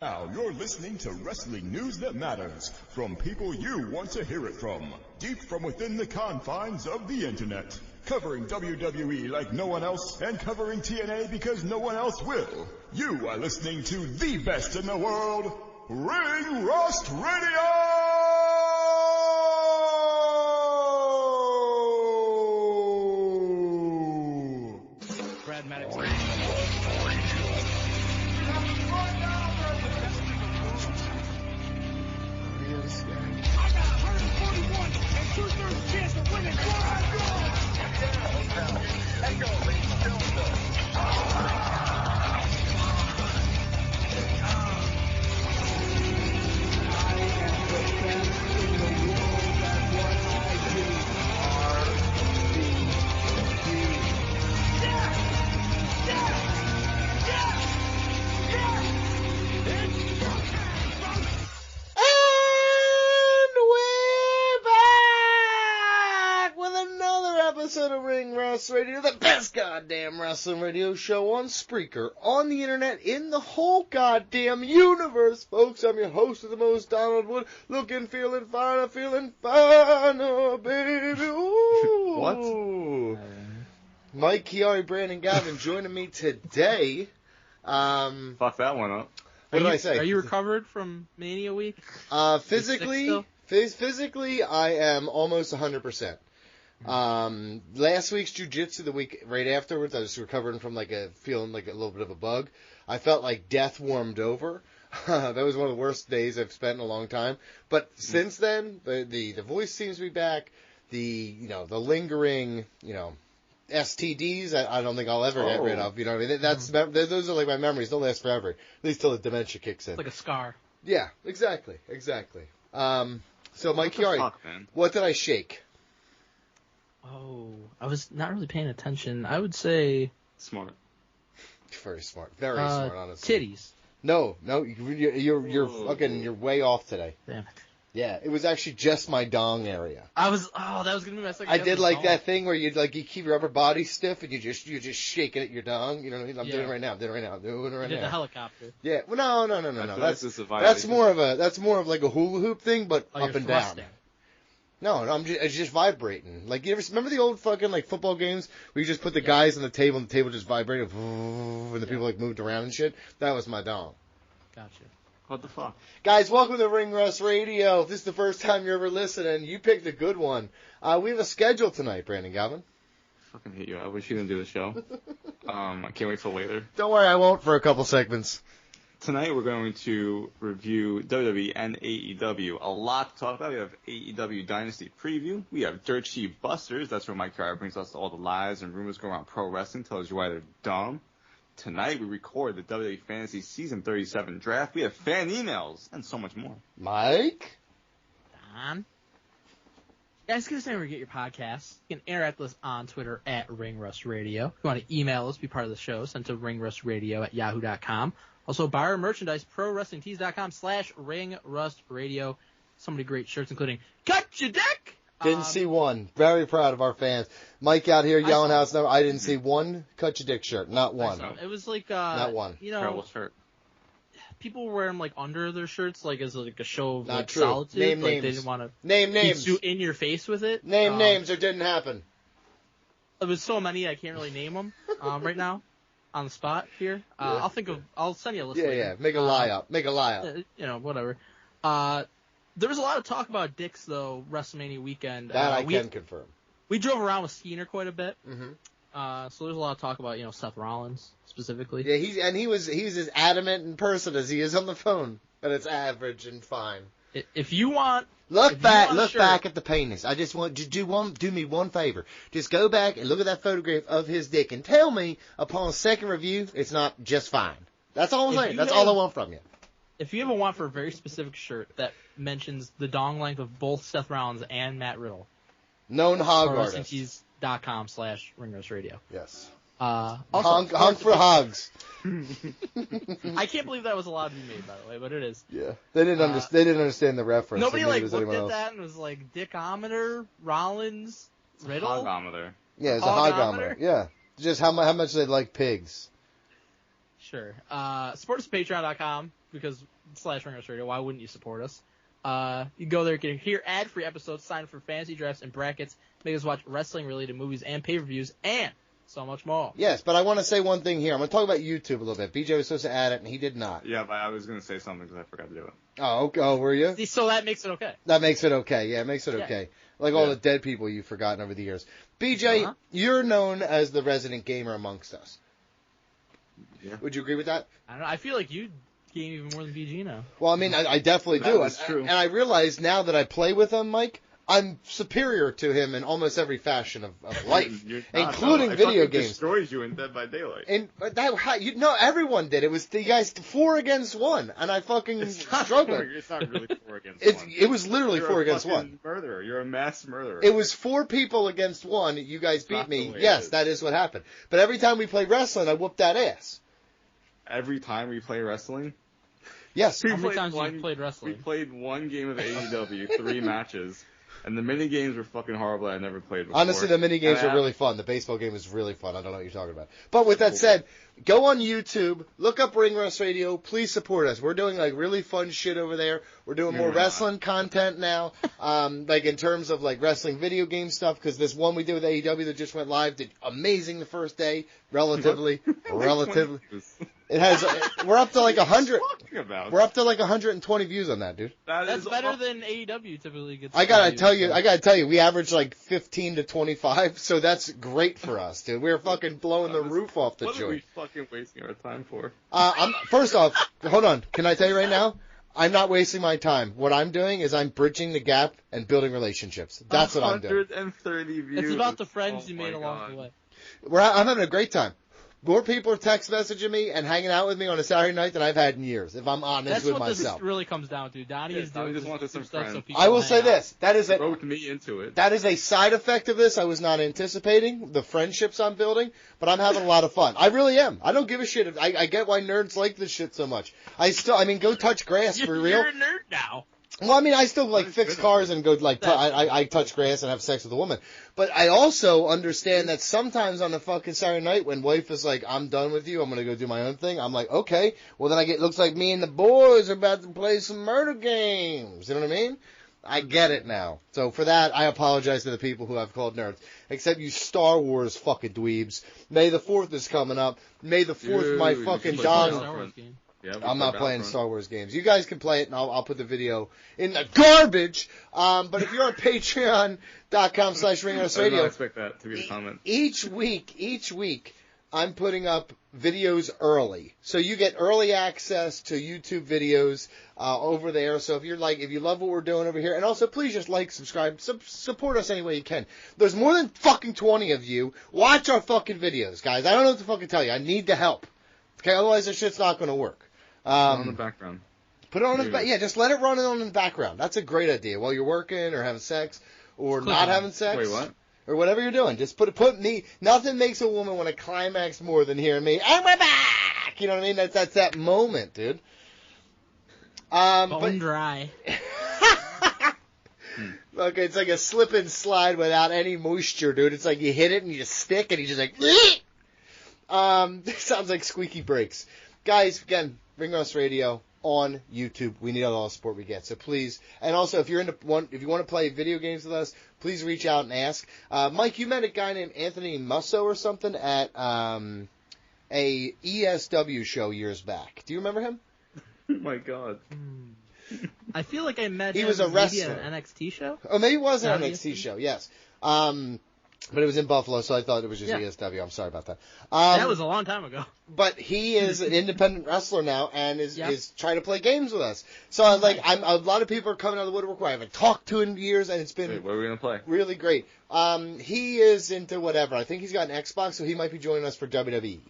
Now you're listening to wrestling news that matters, from people you want to hear it from, deep from within the confines of the internet. Covering WWE like no one else, and covering TNA because no one else will. You are listening to the best in the world, Ring Rust Radio! Brad Maddox. I got 141 and 2/3 chance of winning. Episode of Ring Rust Radio, the best goddamn wrestling radio show on Spreaker, on the internet, in the whole goddamn universe, folks. I'm your host of the most, Donald Wood, looking, feeling fine, oh baby, ooh. What? Mike, Chiari, Brandon, Gavin joining me today. Fuck that one up. What did I say? Are you recovered from Mania Week? Physically, I am almost 100%. Last week's jiu-jitsu, the week right afterwards, I was recovering from feeling like a little bit of a bug. I felt like death warmed over. That was one of the worst days I've spent in a long time. But since then, the voice seems to be back. The lingering, STDs, I don't think I'll ever get rid of. You know what I mean? Those are like my memories. They'll last forever. At least till the dementia kicks in. It's like a scar. Yeah, exactly. So Mike Chiari, what did I shake? Oh, I was not really paying attention. I would say... Smart. Very smart. Very smart, honestly. Titties. No, you're way off today. Damn it. Yeah, it was actually just my dong area. that was going to be my second. I did like that thing where you keep your upper body stiff and you just shake it at your dong. You know what I mean? I'm doing it right now. I'm doing it right now. The helicopter. Yeah. Well, no. That's more of like a hula hoop thing, but up and thrusting. down. No, it's just vibrating. Like, you ever remember the old fucking, football games where you just put the guys on the table and the table just vibrated and the people, moved around and shit? That was my dong. Gotcha. What the fuck? Guys, welcome to Ring Rust Radio. If this is the first time you're ever listening, you picked a good one. We have a schedule tonight, Brandon Galvin. Fucking hate you. I wish you didn't do the show. I can't wait for later. Don't worry, I won't for a couple segments. Tonight we're going to review WWE and AEW. A lot to talk about. We have AEW Dynasty Preview. We have Dirt Sheet Busters. That's where Mike Carr brings us all the lies and rumors going around pro wrestling, tells you why they're dumb. Tonight we record the WWE Fantasy Season 37 draft. We have fan emails and so much more. Mike? Don? Guys, give us anywhere to get your podcasts. You can interact with us on Twitter at @RingRustRadio. If you want to email us, be part of the show, send to ringrustradio@yahoo.com. Also, buy our merchandise, prowrestlingtees.com/ringrustradio. So many great shirts, including Cut Your Dick! Didn't see one. Very proud of our fans. Mike out here yelling house number. I didn't see one Cut Your Dick shirt. Not one. It was like, not one. Terrible shirt. People were wearing under their shirts, as a show of Not true. solitude. Name They names. didn't want to Name names. beat you in your face with it. Name names. It didn't happen. There was so many I can't really name them right now. On the spot here. I'll send you a list later. Yeah. Make a lie up. Whatever. There was a lot of talk about dicks, though, WrestleMania weekend. That I can confirm. We drove around with Skeeter quite a bit. Mm-hmm. So there's a lot of talk about, Seth Rollins, specifically. Yeah, he was as adamant in person as he is on the phone. But it's average and fine. If you want... Look back at the penis. I just want to do me one favor. Just go back and look at that photograph of his dick and tell me upon second review it's not just fine. That's all I'm saying. That's all I want from you. If you ever want for a very specific shirt that mentions the dong length of both Seth Rollins and Matt Riddle, known hog artist. ProWrestlingTees.com/ringrustradio. Yes. Also, honk for hogs. I can't believe that was allowed to be made, by the way, but it is. Yeah, they didn't understand the reference. Nobody looked at that and was like, Dickometer, Rollins, Riddle. Hogometer. Yeah, it's a hogometer. Yeah, just how much they like pigs. Sure. Support us at patreon.com because /RingRustRadio. Why wouldn't you support us? You can go there, get hear ad-free episodes, sign up for fantasy drafts and brackets, make us watch wrestling-related movies and pay-per-views, and so much more. Yes, but I want to say one thing here. I'm going to talk about YouTube a little bit. BJ was supposed to add it, and he did not. Yeah, but I was going to say something because I forgot to do it. Oh, okay. Oh, were you? So that makes it okay. That makes it okay. Yeah, it makes it okay. Like all the dead people you've forgotten over the years. BJ, you're known as the resident gamer amongst us. Yeah. Would you agree with that? I don't know. I feel like you game even more than BG now. Well, I mean, I definitely do. That's true. And I realize now that I play with him, Mike, I'm superior to him in almost every fashion of life, including video games. Destroys you in Dead by Daylight. And everyone did. It was the guys 4 against 1, and I fucking struggled. It's not really 4 against 1. It was literally You're 4 a against fucking 1. Murderer. You're a mass murderer. It was 4 people against 1. You guys beat me. Yes, that is what happened. But every time we played wrestling, I whooped that ass. Every time we play wrestling? Yes. How many times have you played wrestling? We played 1 game of AEW, 3 matches. And the mini games were fucking horrible. I never played before. Honestly, the mini games are really fun. The baseball game is really fun. I don't know what you're talking about. But with that said, go on YouTube, look up Ring Rust Radio. Please support us. We're doing like really fun shit over there. We're doing more wrestling content now, like in terms of like wrestling video game stuff. Because this one we did with AEW that just went live did amazing the first day, relatively. It has. We're up to like 100. We're up to like 120 views on that, dude. That's better than AEW typically gets. I gotta tell you, we average like 15 to 25, so that's great for us, dude. We're fucking blowing the roof off the joint. What are we fucking wasting our time for? First off, hold on. Can I tell you right now? I'm not wasting my time. What I'm doing is I'm bridging the gap and building relationships. That's what I'm doing. 130 views. It's about the friends you made along the way. I'm having a great time. More people are text messaging me and hanging out with me on a Saturday night than I've had in years, if I'm honest with myself. That's what this really comes down to. Donnie is doing just wanted some stuff friends. so people I will say this. That is roped me into it. That is a side effect of this I was not anticipating, the friendships I'm building, but I'm having a lot of fun. I really am. I don't give a shit. I get why nerds like this shit so much. Go touch grass for real. You're a nerd now. Well, I mean, I still like fix cars and go like I touch grass and have sex with a woman. But I also understand that sometimes on a fucking Saturday night when wife is like, I'm done with you, I'm gonna go do my own thing. I'm like, okay. Well, then looks like me and the boys are about to play some murder games. You know what I mean? I get it now. So for that, I apologize to the people who I've called nerds. Except you Star Wars fucking dweebs. May the 4th is coming up. May the 4th my fucking dong. Yeah, I'm not playing Star Wars games. You guys can play it, and I'll put the video in the garbage. But if you're on patreon.com/ringrusradio, I did not expect that to be the comment. Each week, I'm putting up videos early. So you get early access to YouTube videos over there. So if you love what we're doing over here, and also please just like, subscribe, support us any way you can. There's more than fucking 20 of you. Watch our fucking videos, guys. I don't know what to fucking tell you. I need the help. Okay, otherwise this shit's not going to work. On the background. Put it on just let it run on in the background. That's a great idea. While you're working or having sex or not having sex. Wait, what? Or whatever you're doing. Just put me. Nothing makes a woman want to climax more than hearing me, and we're back! You know what I mean? That's that moment, dude. Bone dry. Okay, it's like a slip and slide without any moisture, dude. It's like you hit it and you just stick and you just like, sounds like squeaky brakes. Guys, again, Ring Rust Radio on YouTube. We need all the support we get. So please, and also if you want to play video games with us, please reach out and ask. Mike, you met a guy named Anthony Musso or something at a ESW show years back. Do you remember him? Oh my God. I feel like I met him. He was a wrestler. Maybe at an NXT show? Oh, maybe it was an NXT show, yes. But it was in Buffalo, so I thought it was just ESW. I'm sorry about that. That was a long time ago. But he is an independent wrestler now and is trying to play games with us. So a lot of people are coming out of the woodwork who I haven't talked to in years, and it's been what are we gonna play? Really great. He is into whatever. I think he's got an Xbox, so he might be joining us for WWE.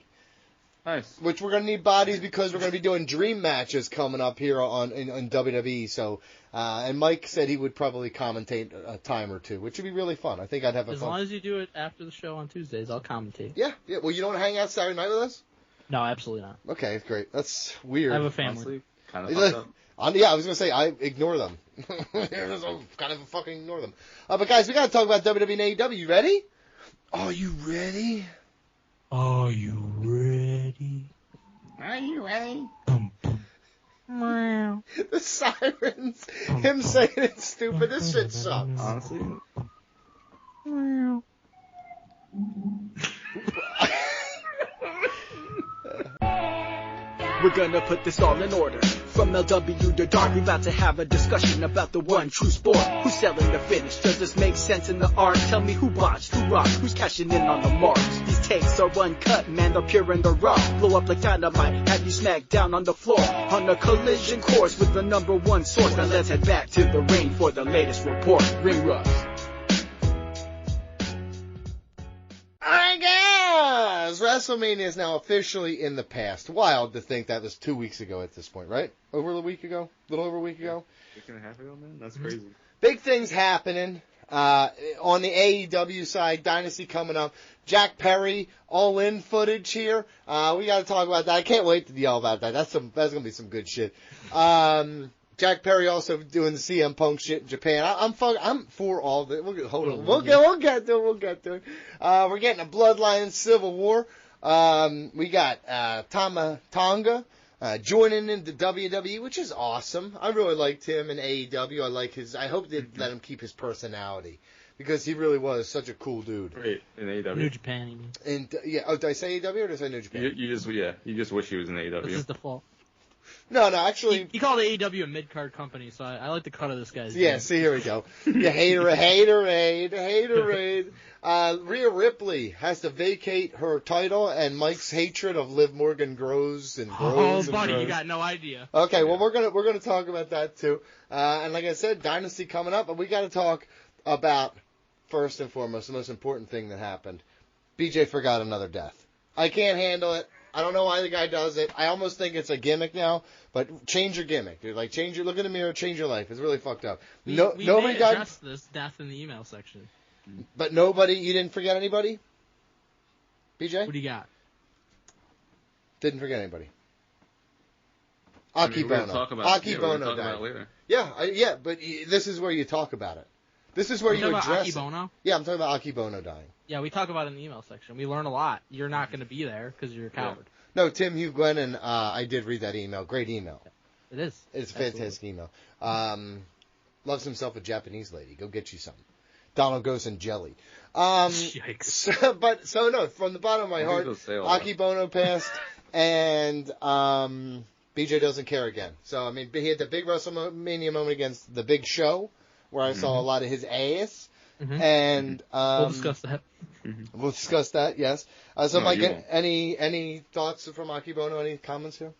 Nice. Which we're going to need bodies because we're going to be doing dream matches coming up here in WWE. So, and Mike said he would probably commentate a time or two, which would be really fun. I think I'd have fun. As long as you do it after the show on Tuesdays, I'll commentate. Yeah. Well, you don't want to hang out Saturday night with us? No, absolutely not. Okay, great. That's weird. I have a family. Kind of fucked up. I was going to say, I ignore them. Kind of fucking ignore them. But guys, we got to talk about WWE and AEW. You ready? Are you ready? Are you ready? Are you ready? The sirens, him saying it's stupid. This shit sucks. Honestly. We're gonna put this all in order. From LW to Dark, we about to have a discussion about the one true sport. Who's selling the finish? Does this make sense in the art? Tell me who botched, who rocked, who's cashing in on the marks. These takes are uncut, man, they're pure and they're raw. Blow up like dynamite, have you smacked down on the floor. On a collision course with the number one source. Now let's head back to the ring for the latest report. Ring Rust. Alright guys, WrestleMania is now officially in the past. Wild to think that was 2 weeks ago at this point, right? Over a week ago? A little over a week ago? Week and a half ago, man? That's crazy. Big things happening. On the AEW side, Dynasty coming up. Jack Perry, all-in footage here. We gotta talk about that. I can't wait to yell about that. That's gonna be some good shit. Jack Perry also doing the CM Punk shit in Japan. I'm for all of it. We'll get to it. We're getting a Bloodline Civil War. We got Tama Tonga joining into WWE, which is awesome. I really liked him in AEW. I hope they let him keep his personality because he really was such a cool dude. Wait, in AEW? New Japan, you mean? And did I say AEW or did I say New Japan? You just wish he was in AEW. This is the fault. No, actually... He called AEW a mid-card company, so I like the cut of this guy's Yeah, name. see, here we go. You haterade. Rhea Ripley has to vacate her title, and Mike's hatred of Liv Morgan grows and grows. Oh, buddy, grows. you got no idea. Okay, well, we're gonna talk about that, too. And like I said, Dynasty coming up, but we gotta talk about, first and foremost, the most important thing that happened. BJ forgot another death. I can't handle it. I don't know why the guy does it. I almost think it's a gimmick now, but change your gimmick, dude. Like, look in the mirror, change your life. It's really fucked up. We Nobody may address this death in the email section. But you didn't forget anybody? BJ? What do you got? Didn't forget anybody. Aki Bono. Died. Later. Yeah, but this is where you talk about it. This is where you address Aki Bono? Yeah, I'm talking about Aki Bono dying. Yeah, we talk about it in the email section. We learn a lot. You're not going to be there because you're a coward. Yeah. No, Tim, Hugh, Glenn, and I did read that email. Great email. It is. It's a fantastic email. Loves himself a Japanese lady. Go get you some. Donald Ghost and jelly. Yikes. From the bottom of my heart, Aki Bono passed, and BJ doesn't care again. So, I mean, he had the big WrestleMania moment against the Big Show, where I saw a lot of his ass. Mm-hmm. And we'll discuss that. We'll discuss that, yes. Mike, any thoughts from Aki Bono? Any comments here?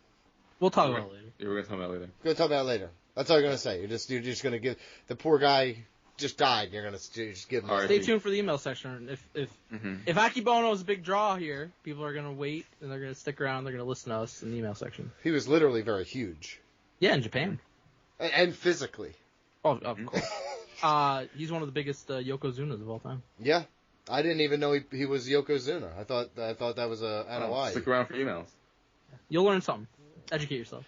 We'll talk about it later. Yeah, we're going to talk about it later. We're going to talk about it later. That's all you're going to say. You're just going to give the poor guy just died. You're going to just give him. Stay tuned for the email section. If Aki Bono is a big draw here, people are going to wait and they're going to stick around. They're going to listen to us in the email section. He was literally very huge. Yeah, in Japan. And physically. Oh, of course. He's one of the biggest Yokozunas of all time. Yeah, I didn't even know he was Yokozuna. I thought that was a NOI. Stick around for emails. You'll learn something. Educate yourself.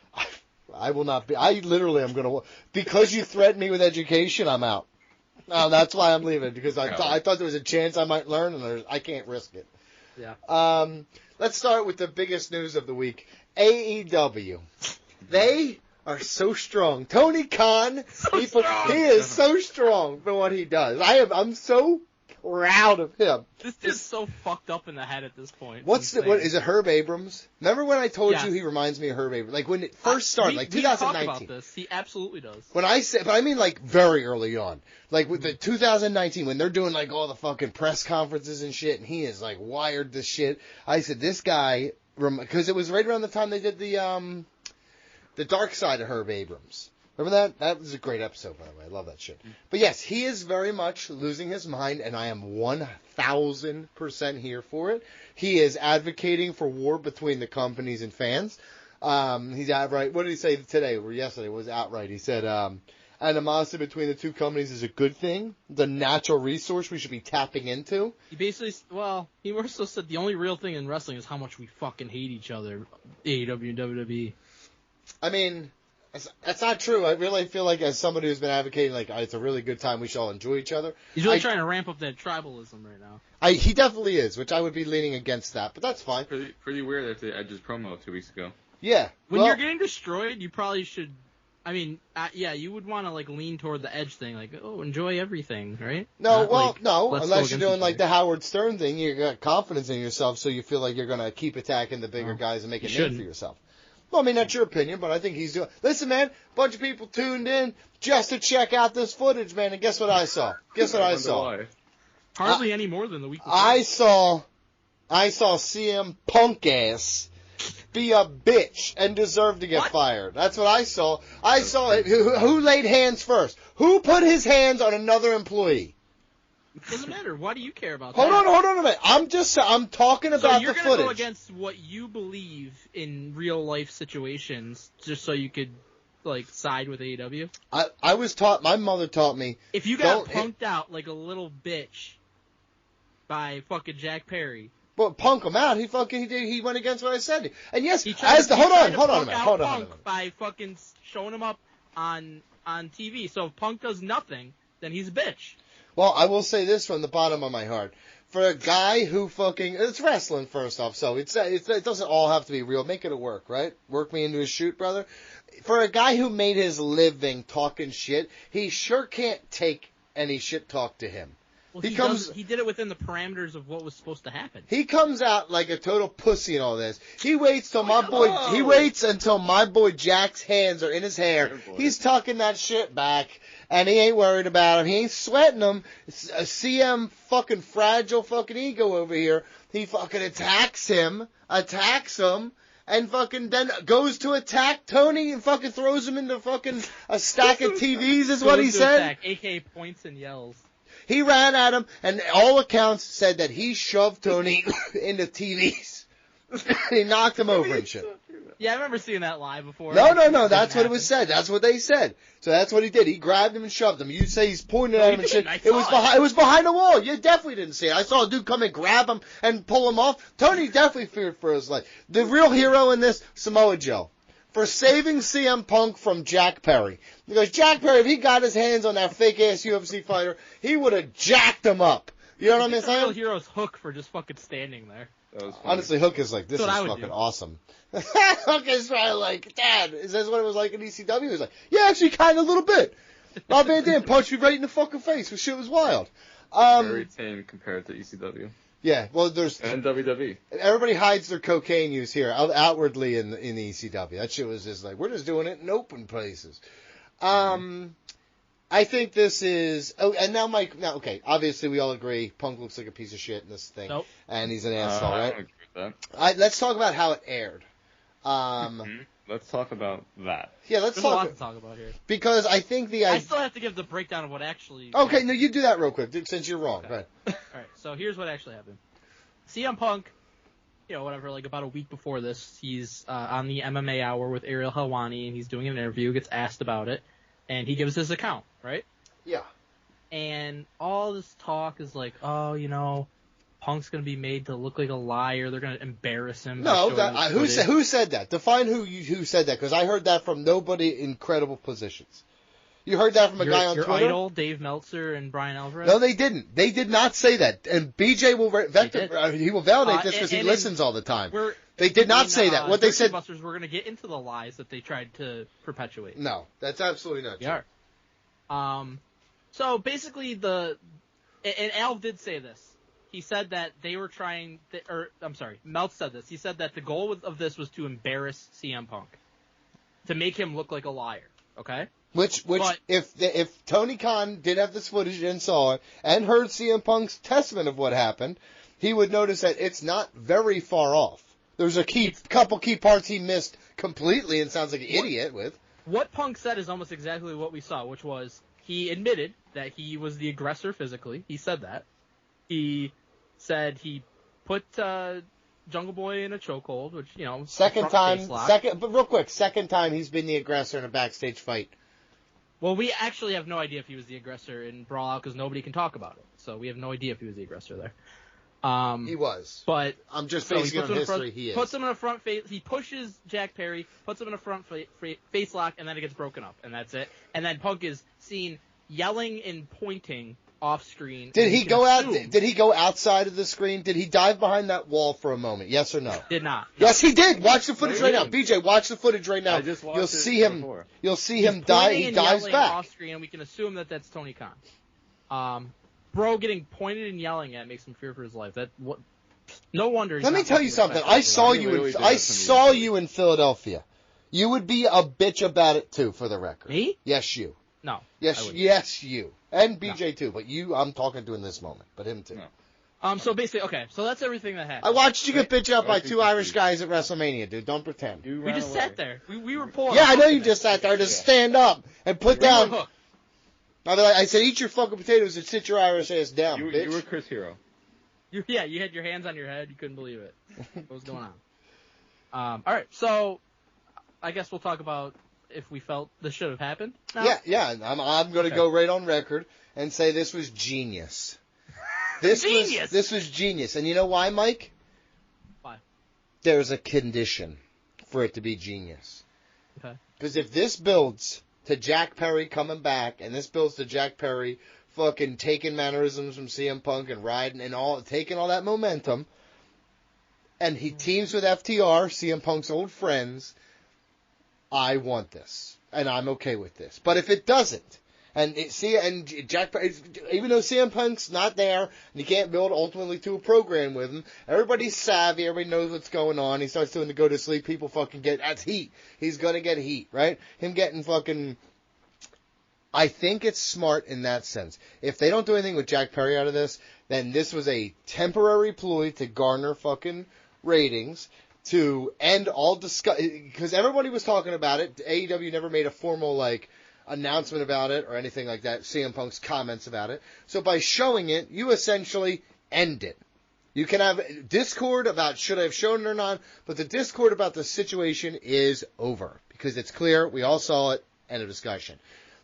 I will not be. I literally am going to, because you threatened me with education, I'm out. That's why I'm leaving, because I thought there was a chance I might learn, and I can't risk it. Yeah. Let's start with the biggest news of the week. AEW. They are so strong. Tony Khan, he is so strong for what he does. I'm so proud of him. This is so fucked up in the head at this point. What is it? Herb Abrams? Remember when I told you he reminds me of Herb Abrams? Like when it first started, like 2019. Talk about this. He absolutely does. When I say, but I mean like very early on, like with the 2019 when they're doing like all the fucking press conferences and shit, and he is like wired this shit. I said this guy, because it was right around the time they did the Dark Side of Herb Abrams. Remember that? That was a great episode, by the way. I love that shit. But yes, he is very much losing his mind, and I am 1,000% here for it. He is advocating for war between the companies and fans. He's outright. What did he say today or yesterday? It was outright. He said, animosity between the two companies is a good thing. The natural resource we should be tapping into. He basically, he also said the only real thing in wrestling is how much we fucking hate each other, AEW and WWE. I mean, that's not true. I really feel like as somebody who's been advocating, like, it's a really good time, we should all enjoy each other. He's really trying to ramp up that tribalism right now. He definitely is, which I would be leaning against that, but that's fine. Pretty weird after Edge's promo 2 weeks ago. Yeah. When you're getting destroyed, you probably should. I mean, yeah, you would want to like lean toward the edge thing, like, oh, enjoy everything, right? No, Not unless you're doing like the Howard Stern thing, you got confidence in yourself, so you feel like you're gonna keep attacking the bigger guys and make a name for yourself. Well, I mean, that's your opinion, but I think he's doing. Listen, man, a bunch of people tuned in just to check out this footage, man, and guess what I saw? Guess what I saw? Why. Hardly any more than the week before. I saw CM Punk ass be a bitch and deserve to get fired. That's what I saw. I saw it. Who laid hands first? Who put his hands on another employee? It doesn't matter. Why do you care about Hold that? on a minute. I'm talking about the footage. So you're going to go against what you believe in real life situations just so you could, like, side with AEW? I was taught, my mother taught me. If you got punked out like a little bitch by fucking Jack Perry. But punk him out. He went against what I said. And yes, hold on a minute. By fucking showing him up on TV. So if Punk does nothing, then he's a bitch. Well, I will say this from the bottom of my heart. For a guy who it's wrestling first off, so it doesn't all have to be real. Make it a work, right? Work me into a shoot, brother. For a guy who made his living talking shit, he sure can't take any shit talk to him. Well, he did it within the parameters of what was supposed to happen. He comes out like a total pussy and all this. He waits until my boy Jack's hands are in his hair. He's tucking that shit back, and he ain't worried about him. He ain't sweating him. It's a CM fucking fragile fucking ego over here. He fucking attacks him, and fucking then goes to attack Tony and fucking throws him into fucking a stack of TVs is what he said. Attack, AK points and yells. He ran at him, and all accounts said that he shoved Tony into TVs. He knocked him over and shit. Yeah, I remember seeing that live before. No, that's what it was said. That's what they said. So that's what he did. He grabbed him and shoved him. You say he's pointing at him and shit. It was behind the wall. You definitely didn't see it. I saw a dude come and grab him and pull him off. Tony definitely feared for his life. The real hero in this, Samoa Joe. For saving CM Punk from Jack Perry. Because Jack Perry, if he got his hands on that fake-ass UFC fighter, he would have jacked him up. You know what I'm saying? The real hero's Hook for just fucking standing there. Honestly, Hook is like, this is fucking awesome. Hook is probably like, Dad, is this what it was like in ECW? He was like, yeah, actually, kind of a little bit. Rob Van Dam punched me right in the fucking face. This shit was wild. Very tame compared to ECW. Yeah, well, and WWE. Everybody hides their cocaine use here, outwardly in the ECW. That shit was just like, we're just doing it in open places. I think this is. Oh, and now Mike. Now, okay, obviously we all agree Punk looks like a piece of shit in this thing, nope. And he's an asshole, right? I don't agree with that. Let's talk about how it aired. Let's talk about that. Yeah, There's a lot to talk about here. Because I think I still have to give the breakdown of what actually. Okay, no, you do that real quick since you're wrong. Okay. Go ahead. All right, so here's what actually happened. CM Punk, like about a week before this, he's on the MMA Hour with Ariel Helwani, and he's doing an interview, gets asked about it, and he gives his account, right? Yeah. And all this talk is like, Punk's going to be made to look like a liar. They're going to embarrass him. No, who said that? Define who said that, because I heard that from nobody in credible positions. You heard that from a guy on Twitter? Your idol, Dave Meltzer and Brian Alvarez? No, they didn't. They did not say that. And BJ will he will validate this because he listens all the time. They did not say that. What they said. Busters, we're going to get into the lies that they tried to perpetuate. No, that's absolutely not true. Yeah. So basically, and Al did say this. He said that they were Meltz said this. He said that the goal of this was to embarrass CM Punk, to make him look like a liar. Okay. If Tony Khan did have this footage and saw it and heard CM Punk's testament of what happened, he would notice that it's not very far off. There's a couple key parts he missed completely and sounds like an idiot with. What Punk said is almost exactly what we saw, which was he admitted that he was the aggressor physically. He said that. He said he put Jungle Boy in a chokehold, which, second time he's been the aggressor in a backstage fight. Well, we actually have no idea if he was the aggressor in Brawl Out because nobody can talk about it. So we have no idea if he was the aggressor there. He was. But I'm just basing on history. He is. Puts him in a front face. He pushes Jack Perry, puts him in a front face lock, and then it gets broken up, and that's it. And then Punk is seen yelling and pointing off screen. Did he go out? Did he go outside of the screen? Did he dive behind that wall for a moment? Yes or no? Did not. No. Yes, he did. Watch the footage right now. BJ, watch the footage right now. I just watched You'll see him. before. You'll see him dive. He dives back off screen, and we can assume that that's Tony Khan. Bro, getting pointed and yelling at makes him fear for his life. No wonder. Let me tell you something. I saw you in Philadelphia. You would be a bitch about it too, for the record. Me? Yes, you. No. Yes, you. And BJ too, but you, I'm talking to in this moment, but him too. No. So basically, okay, so that's everything that happened. I watched you get bitched out by two Irish guys at WrestleMania, dude. Don't pretend. We just sat there. We were pulling. Yeah, I know you just sat there. Just stand up and put down. I said, eat your fucking potatoes and sit your Irish ass down, bitch. You were Chris Hero. You had your hands on your head. You couldn't believe it. What was going on? All right, so I guess we'll talk about if we felt this should have happened. Now. Yeah. I'm going to go right on record and say this was genius. This was genius. And you know why, Mike? Why? There's a condition for it to be genius. Okay. Because if this builds to Jack Perry coming back, and this builds to Jack Perry fucking taking mannerisms from CM Punk and riding and taking all that momentum, and he teams with FTR, CM Punk's old friends, I want this, and I'm okay with this. But if it doesn't, and Jack Perry, even though CM Punk's not there, and you can't build ultimately to a program with him, everybody's savvy, everybody knows what's going on. He starts doing the go to sleep, people fucking that's heat. He's gonna get heat, right? Him getting fucking. I think it's smart in that sense. If they don't do anything with Jack Perry out of this, then this was a temporary ploy to garner fucking ratings, to end all discussion, because everybody was talking about it. AEW never made a formal, announcement about it or anything like that, CM Punk's comments about it. So by showing it, you essentially end it. You can have discord about should I have shown it or not, but the discord about the situation is over, because it's clear, we all saw it, end of discussion.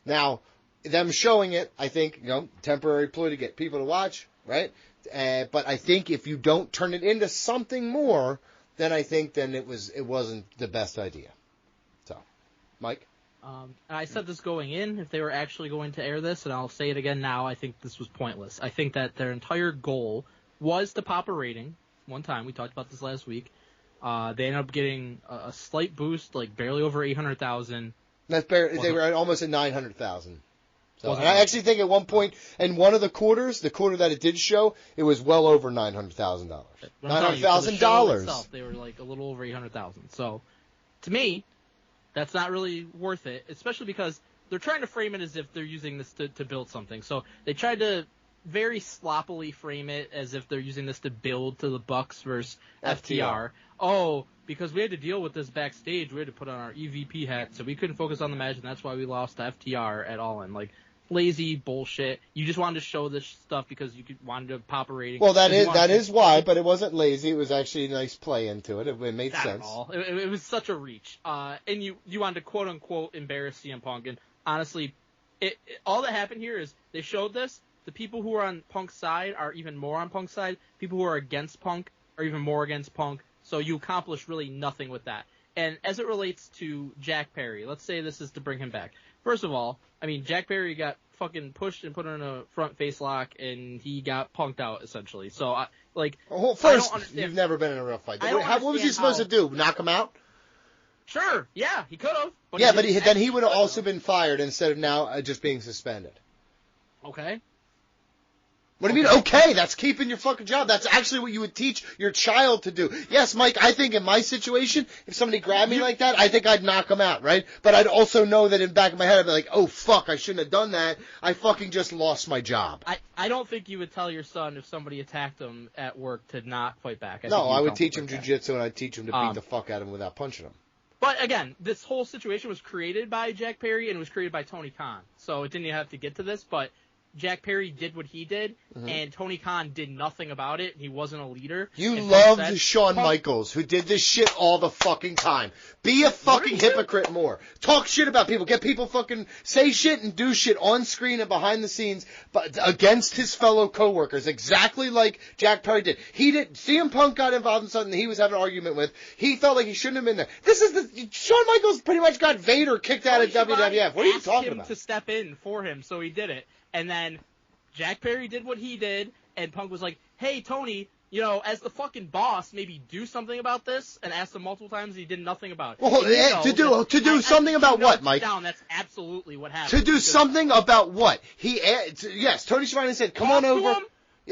Now, them showing it, I think, temporary ploy to get people to watch, right? But I think if you don't turn it into something more, then I think it wasn't the best idea. So, Mike? And I said this going in, if they were actually going to air this, and I'll say it again now, I think this was pointless. I think that their entire goal was to pop a rating. One time, we talked about this last week. They ended up getting a slight boost, barely over 800,000. They were almost at 900,000. So, and I actually think at one point, in one of the quarters, the quarter that it did show, it was well over $900,000. $900,000. They were a little over 800,000. So, to me, that's not really worth it, especially because they're trying to frame it as if they're using this to build something. So they tried to very sloppily frame it as if they're using this to build to the Bucks versus FTR. Oh, because we had to deal with this backstage, we had to put on our EVP hat, so we couldn't focus on the match, and that's why we lost to FTR at All In. Lazy bullshit. You just wanted to show this stuff because you wanted to pop a rating. Well, that is why, but it wasn't lazy. It was actually a nice play into it. It made not sense. At all. It was such a reach. And you wanted to quote unquote embarrass CM Punk. And honestly, all that happened here is they showed this. The people who are on Punk's side are even more on Punk's side. People who are against Punk are even more against Punk. So you accomplish really nothing with that. And as it relates to Jack Perry, let's say this is to bring him back. First of all, Jack Perry got fucking pushed and put in a front face lock, and he got punked out, essentially. So, first, I don't understand. You've never been in a real fight. What was he supposed to do? Knock him out? Sure, yeah, he could have. Then he would have also been fired instead of now just being suspended. Okay. What do you mean, okay? That's keeping your fucking job. That's actually what you would teach your child to do. Yes, Mike, I think in my situation, if somebody grabbed me like that, I think I'd knock them out, right? But I'd also know that in the back of my head, I'd be like, oh, fuck, I shouldn't have done that. I fucking just lost my job. I don't think you would tell your son if somebody attacked him at work to not fight back. I would teach him jiu-jitsu, and I'd teach him to beat the fuck out of him without punching him. But again, this whole situation was created by Jack Perry, and it was created by Tony Khan. So it didn't even have to get to this, but Jack Perry did what he did, and Tony Khan did nothing about it. He wasn't a leader. You loved Shawn Michaels, who did this shit all the fucking time. Be a fucking hypocrite more. Talk shit about people. Get people fucking say shit and do shit on screen and behind the scenes, but against his fellow coworkers, exactly like Jack Perry did. CM Punk got involved in something he was having an argument with. He felt like he shouldn't have been there. Shawn Michaels pretty much got Vader kicked out of WWF. What are you talking about? To step in for him, so he did it. And then Jack Perry did what he did, and Punk was like, hey, Tony, you know, as the fucking boss, maybe do something about this, and asked him multiple times, and he did nothing about it. Well, to do something about what, Mike? That's absolutely what happened. To do something about what? Yes, Tony Schiavone said, come on over.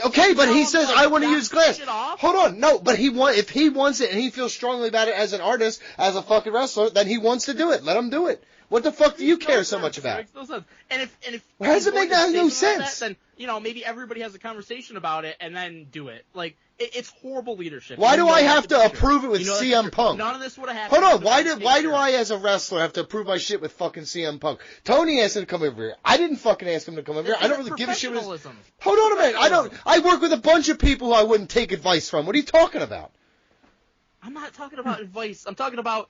Okay, but he says, I want to use glass. Hold on, no, but if he wants it and he feels strongly about it as an artist, as a fucking wrestler, then he wants to do it. Let him do it. What the fuck do you care so much about? It makes no sense. And if how does it make no sense? Then, you know, maybe everybody has a conversation about it and then do it. Like, it's horrible leadership. Why do I have to approve it with CM Punk? None of this would have happened. Hold on, why do I as a wrestler have to approve my shit with fucking CM Punk? Tony asked him to come over here. I didn't fucking ask him to come over here. I don't really give a shit. Hold on a minute. I work with a bunch of people who I wouldn't take advice from. What are you talking about? I'm not talking about advice. I'm talking about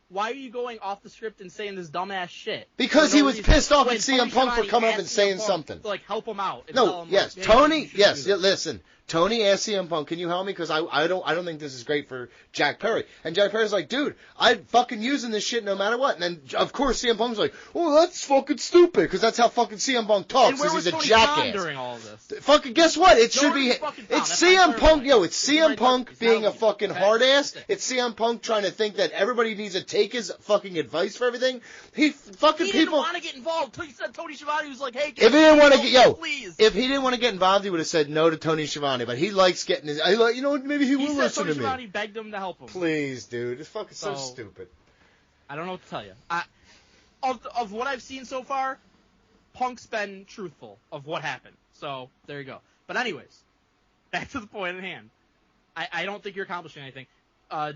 why are you going off the script and saying this dumbass shit? Because he was pissed off at CM Punk for coming up and saying something. To, like, help him out. No, yes, Tony, yes, listen. Tony asked CM Punk, can you help me? Because I don't think this is great for Jack Perry. And Jack Perry's like, dude, I'm fucking using this shit no matter what. And then, of course, CM Punk's like, oh, that's fucking stupid. Because that's how fucking CM Punk talks. Because he's a jackass. During all of this? Fucking, guess what? It should be, it's CM Punk, it's CM Punk being a fucking hard ass. It's CM Punk trying to think that everybody needs to take his fucking advice for everything. He didn't want to get involved until he said Tony Schiavone was like, hey, if he didn't want to get, please. If he didn't want to get involved, he would have said no to Tony Schiavone. But he likes getting his. You know what? Maybe he will listen to me. Tony begged him to help him. Please, dude. It's fucking so stupid. I don't know what to tell you. Of what I've seen so far, Punk's been truthful of what happened. So there you go. But anyways, back to the point at hand. I don't think you're accomplishing anything.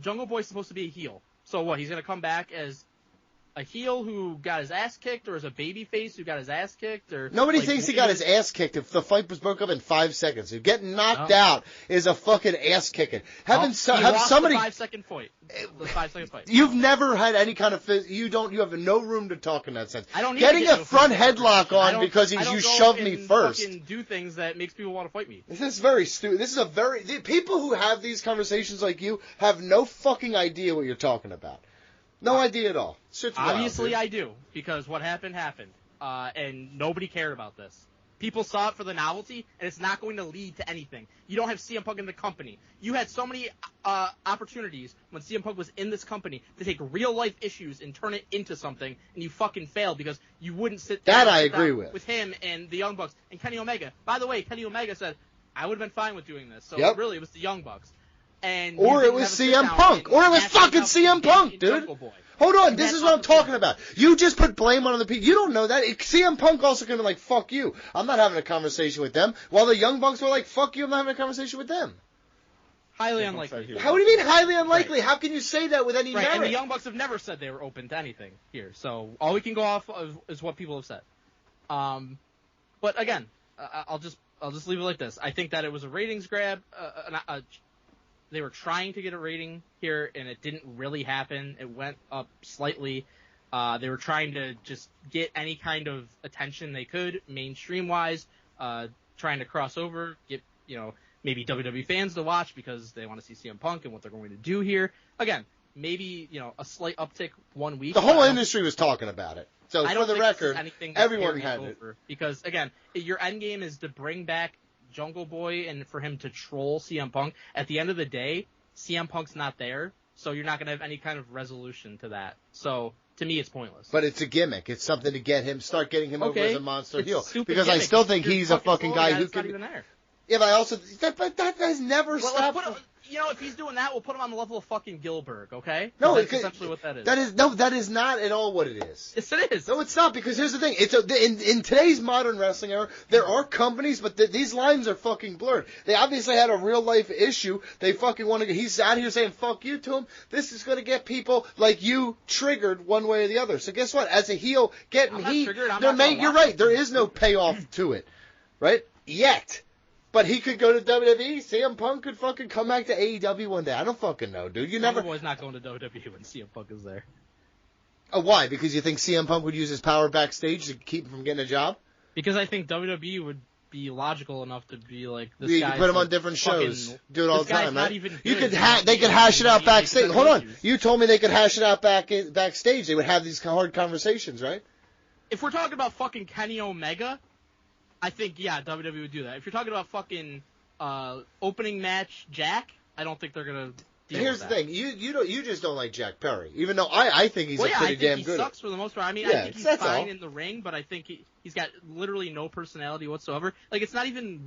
Jungle Boy's supposed to be a heel. So what? He's gonna come back as a heel who got his ass kicked, or as a babyface who got his ass kicked, or nobody thinks he got his ass kicked if the fight was broke up in 5 seconds. Getting knocked out is a fucking ass kicking. Have somebody the 5 second fight. The 5 second fight. You've never had any kind of you have no room to talk in that sense. I don't need getting to get a front headlock on because you shoved me first. Fucking do things that makes people want to fight me. This is very stupid. This is the people who have these conversations like you have no fucking idea what you're talking about. No idea at all. Obviously, I do, because what happened, and nobody cared about this. People saw it for the novelty, and it's not going to lead to anything. You don't have CM Punk in the company. You had so many opportunities when CM Punk was in this company to take real-life issues and turn it into something, and you fucking failed because you wouldn't sit down with him and the Young Bucks and Kenny Omega. By the way, Kenny Omega said, I would have been fine with doing this. So really, it was the Young Bucks. Or it was CM Punk. Or it was fucking CM Punk, dude. Hold on, this is what I'm talking about. You just put blame on other people. You don't know that. CM Punk also could have been like, fuck you. I'm not having a conversation with them. While the Young Bucks were like, fuck you, I'm not having a conversation with them. Highly unlikely. How do you mean highly unlikely? Right. How can you say that with any merit? And the Young Bucks have never said they were open to anything here. So all we can go off of is what people have said. But again, I'll just leave it like this. I think that it was a ratings grab. They were trying to get a rating here, and it didn't really happen. It went up slightly. They were trying to just get any kind of attention they could, mainstream-wise, trying to cross over, get, maybe WWE fans to watch because they want to see CM Punk and what they're going to do here. Again, maybe, a slight uptick 1 week. The whole industry was talking about it. So for the record, everyone had it. Because, again, your end game is to bring back Jungle Boy and for him to troll CM Punk. At the end of the day, CM Punk's not there, so you're not going to have any kind of resolution to that. So to me, it's pointless. But it's a gimmick. It's something to start getting him over as a monster heel. Because gimmick. I still think he's a fucking guy who can. Not even there. Yeah, but I also that has never stopped. If he's doing that, we'll put him on the level of fucking Gilbert, okay? No, that's essentially what that is. That is not at all what it is. Yes, it is. No, it's not, because here's the thing. In today's modern wrestling era, there are companies, but these lines are fucking blurred. They obviously had a real life issue. They fucking want to. He's out here saying fuck you to him. This is going to get people like you triggered one way or the other. So guess what? As a heel, getting heat, you're right. There is no payoff to it, right? Yet. But he could go to WWE. CM Punk could fucking come back to AEW one day. I don't fucking know, dude. Jungle Boy's not going to WWE when CM Punk is there. Oh, why? Because you think CM Punk would use his power backstage to keep him from getting a job? Because I think WWE would be logical enough to be like, this guy. You could put him on different shows. Do it all the time, right? They could hash it out backstage. Hold on. You told me they could hash it out backstage. They would have these hard conversations, right? If we're talking about fucking Kenny Omega, I think, yeah, WWE would do that. If you're talking about fucking opening match Jack, I don't think they're going to deal Here's with the that. thing. You just don't like Jack Perry, even though I think he's Well, yeah, pretty I think damn he good. sucks for the most part. I mean, Yeah, I think he's that's fine all. in the ring, but I think he's got literally no personality whatsoever. Like, it's not even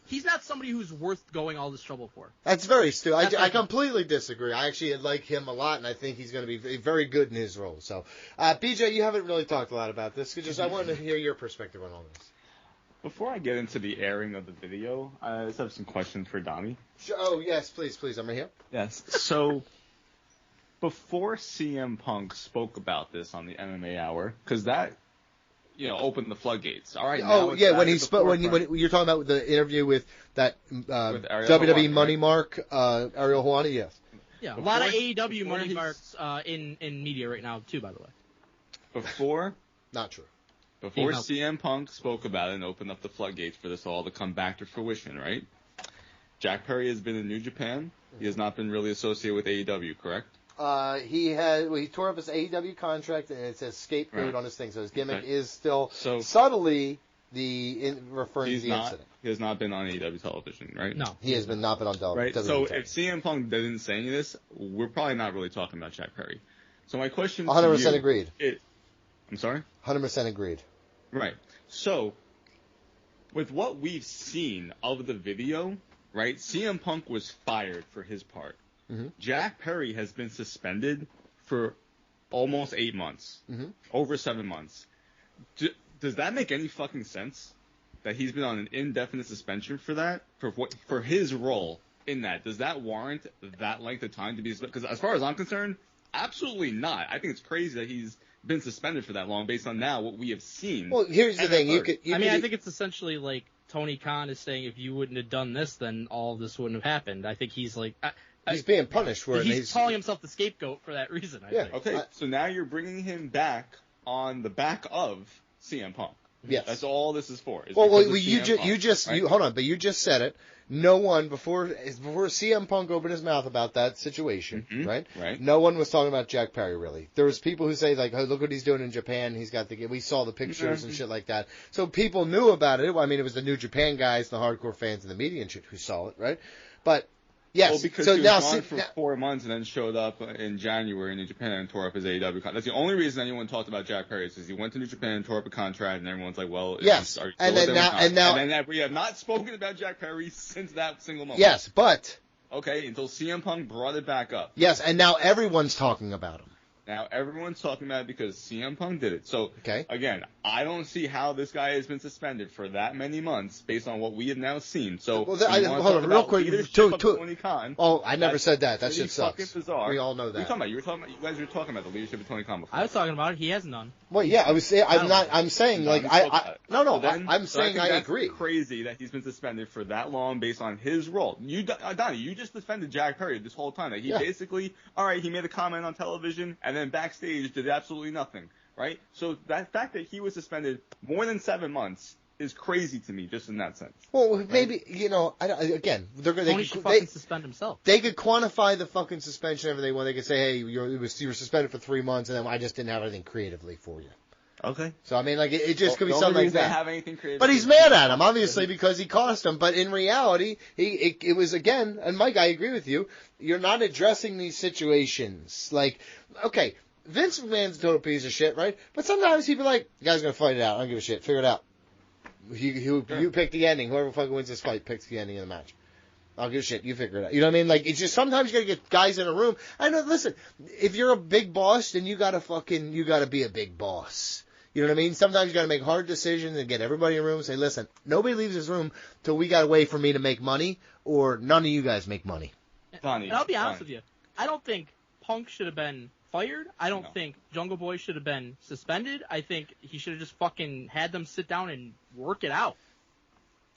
he's not somebody who's worth going all this trouble for. That's very stupid. That's I completely disagree. I actually like him a lot, and I think he's going to be very good in his role. So, BJ, you haven't really talked a lot about this. I wanted to hear your perspective on all this. Before I get into the airing of the video, I just have some questions for Donnie. Oh, yes, please. I'm right here. Yes. So, before CM Punk spoke about this on the MMA Hour, because that, opened the floodgates. All right. Oh, yeah, when he spoke, when you're talking about the interview with that with WWE Hawani, Money right? Mark, Ariel Hawani, yes. Yeah, a lot of AEW money marks in media right now, too, by the way. Before Not true. CM Punk spoke about it and opened up the floodgates for this all to come back to fruition, right? Jack Perry has been in New Japan. He has not been really associated with AEW, correct? He tore up his AEW contract, and it says scapegoat on his thing. So his gimmick is still subtly referring to the incident. He has not been on AEW television, right? No. He has not been on television. Right. So if CM Punk didn't say any of this, we're probably not really talking about Jack Perry. So my question 100% agreed. I'm sorry? 100% agreed. Right. So, with what we've seen of the video, right, CM Punk was fired for his part. Mm-hmm. Jack Perry has been suspended for almost 8 months. Mm-hmm. Over 7 months. Does that make any fucking sense? That he's been on an indefinite suspension for that? For his role in that? Does that warrant that length of time to be suspended? Because as far as I'm concerned, absolutely not. I think it's crazy that he's been suspended for that long based on now what we have seen. Well, here's the thing. I think it's essentially like Tony Khan is saying if you wouldn't have done this, then all of this wouldn't have happened. I think he's like... he's being punished for it. He's calling himself the scapegoat for that reason, I think. Okay, so now you're bringing him back on the back of CM Punk. Yes. That's all this is for. You hold on, but you just said it. No one before CM Punk opened his mouth about that situation, right? Right. No one was talking about Jack Perry really. There was people who say like, "Oh, look what he's doing in Japan. We saw the pictures and shit like that." So people knew about it. I mean, it was the New Japan guys, the hardcore fans, and the media and shit who saw it, right? But yes. Well, because so he was now, gone for 4 months and then showed up in January in New Japan and tore up his AEW contract. That's the only reason anyone talked about Jack Perry is because he went to New Japan and tore up a contract, and everyone's like, "Well, yes." And then we have not spoken about Jack Perry since that single moment. Yes, but okay, until CM Punk brought it back up. Yes, and now everyone's talking about him. Now everyone's talking about it because CM Punk did it. So, again, I don't see how this guy has been suspended for that many months based on what we have now seen. So, hold on, real quick. Tony Khan, I never said that. That shit sucks. Bizarre. We all know that. You guys were talking about the leadership of Tony Khan before. I was talking about it. He has none. Well, yeah, I'm saying I'm saying I agree. It's crazy that he's been suspended for that long based on his role. Donnie, you just defended Jack Perry this whole time. That he basically, he made a comment on television and then backstage did absolutely nothing, right? So that fact that he was suspended more than 7 months is crazy to me, just in that sense. Well, right? Maybe Tony should fucking suspend himself. They could quantify the fucking suspension if they want. They could say, "Hey, you were suspended for 3 months, and then I just didn't have anything creatively for you." Okay. So I mean, like it just could be something like that. Have anything creative, but he's mad at him, obviously, because he cost him. But in reality, it was again. And Mike, I agree with you. You're not addressing these situations. Like, okay, Vince McMahon's a total piece of shit, right? But sometimes he'd be like, "You guys are gonna fight it out. I don't give a shit. Figure it out. You pick the ending. Whoever fucking wins this fight picks the ending of the match. I'll give a shit. You figure it out." You know what I mean? Like, it's just sometimes you gotta get guys in a room. I know. Listen, if you're a big boss, then you gotta be a big boss. You know what I mean? Sometimes you gotta make hard decisions and get everybody in a room and say, "Listen, nobody leaves this room till we got a way for me to make money, or none of you guys make money." Donnie, and I'll be honest with you. I don't think Punk should have been fired. I don't think Jungle Boy should have been suspended. I think he should have just fucking had them sit down and work it out.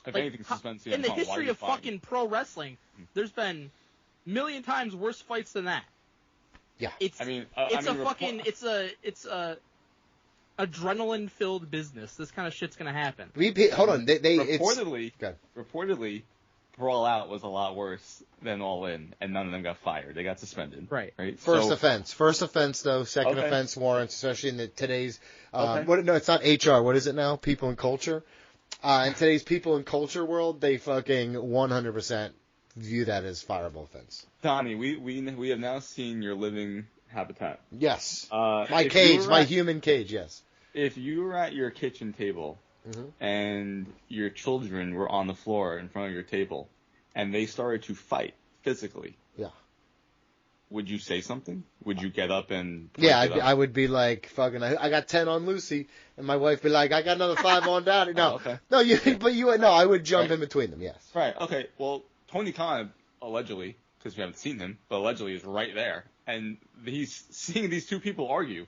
If anything, suspend CM in the Punk, history of fucking pro wrestling, there's been a million times worse fights than that. Yeah. It's a adrenaline-filled business. This kind of shit's gonna happen. Hold on. Reportedly, Brawl Out was a lot worse than All In, and none of them got fired. They got suspended. Right. First offense, though. Second offense warrants, especially in today's. No, it's not HR. What is it now? People and culture. In today's people and culture world, they fucking 100% view that as fireable offense. Donnie, we have now seen your living habitat. Yes. My cage, my human cage, yes. If you were at your kitchen table and your children were on the floor in front of your table and they started to fight physically, would you say something? Would you get up and... Yeah, I would be like, fucking, I got 10 on Lucy, and my wife be like, I got another 5 on Daddy. No, okay. No, I would jump in between them, yes. Right, okay. Well, Tony Khan, allegedly, because we haven't seen him, but allegedly is right there, and he's seeing these two people argue,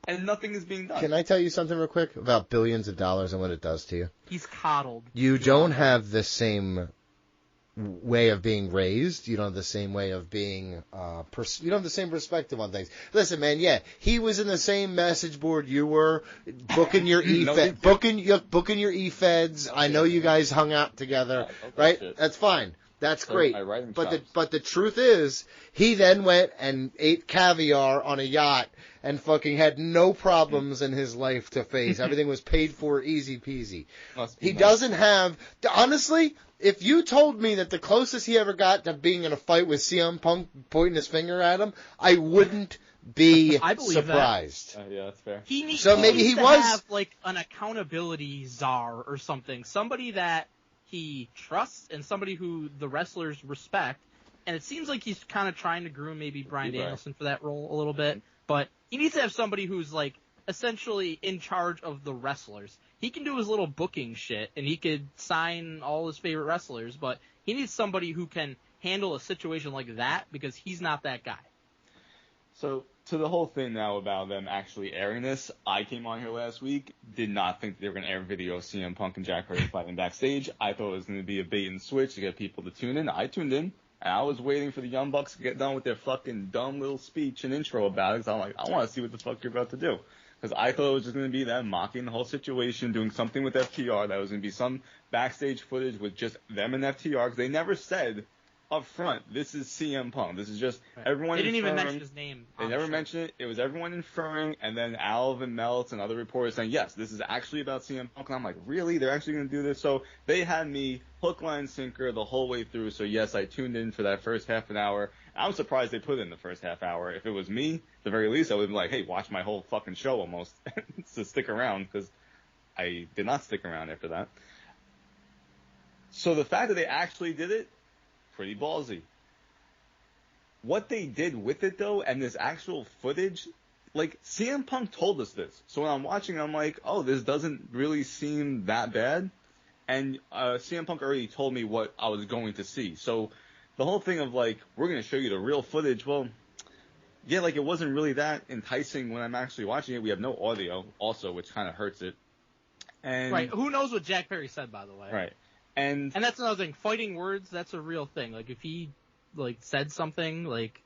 and nothing is being done. Can I tell you something real quick about billions of dollars and what it does to you? He's coddled. You don't have the same way of being raised. You don't have the same way of being, you don't have the same perspective on things. Listen, man, he was in the same message board you were, booking your booking your e-feds. I know you guys hung out together, right? That's fine. That's great. But the truth is, he then went and ate caviar on a yacht and fucking had no problems in his life to face. Everything was paid for, easy peasy. He doesn't have, honestly, if you told me that the closest he ever got to being in a fight with CM Punk pointing his finger at him, I wouldn't be surprised. Yeah, that's fair. He needs to have like an accountability czar or something. Somebody that he trusts and somebody who the wrestlers respect. And it seems like he's kind of trying to groom maybe Bryan Danielson for that role a little bit. But he needs to have somebody who's like essentially in charge of the wrestlers. He can do his little booking shit, and he could sign all his favorite wrestlers, but he needs somebody who can handle a situation like that because he's not that guy. So, to the whole thing now about them actually airing this, I came on here last week, did not think they were going to air a video of CM Punk and Jack Perry fighting backstage. I thought it was going to be a bait and switch to get people to tune in. I tuned in, and I was waiting for the Young Bucks to get done with their fucking dumb little speech and intro about it, because I'm like, I want to see what the fuck you're about to do. Because I thought it was just going to be them mocking the whole situation, doing something with FTR. That was going to be some backstage footage with just them and FTR. Because they never said up front, this is CM Punk. This is just everyone They didn't inferring. even mention his name. They never mentioned it. It was everyone inferring, and then Alvin Meltz and other reporters saying, yes, this is actually about CM Punk. And I'm like, really? They're actually going to do this? So they had me hook, line, sinker the whole way through. So, yes, I tuned in for that first half an hour. I'm surprised they put it in the first half hour. If it was me, at the very least, I would be like, hey, watch my whole fucking show almost to stick around, because I did not stick around after that. So the fact that they actually did it, pretty ballsy. What they did with it, though, and this actual footage, like, CM Punk told us this. So when I'm watching, I'm like, oh, this doesn't really seem that bad. And CM Punk already told me what I was going to see. So the whole thing of, like, we're going to show you the real footage, well, yeah, like, it wasn't really that enticing when I'm actually watching it. We have no audio, also, which kind of hurts it. And right. Who knows what Jack Perry said, by the way? Right. And that's another thing. Fighting words, that's a real thing. Like, if he, like, said something, like,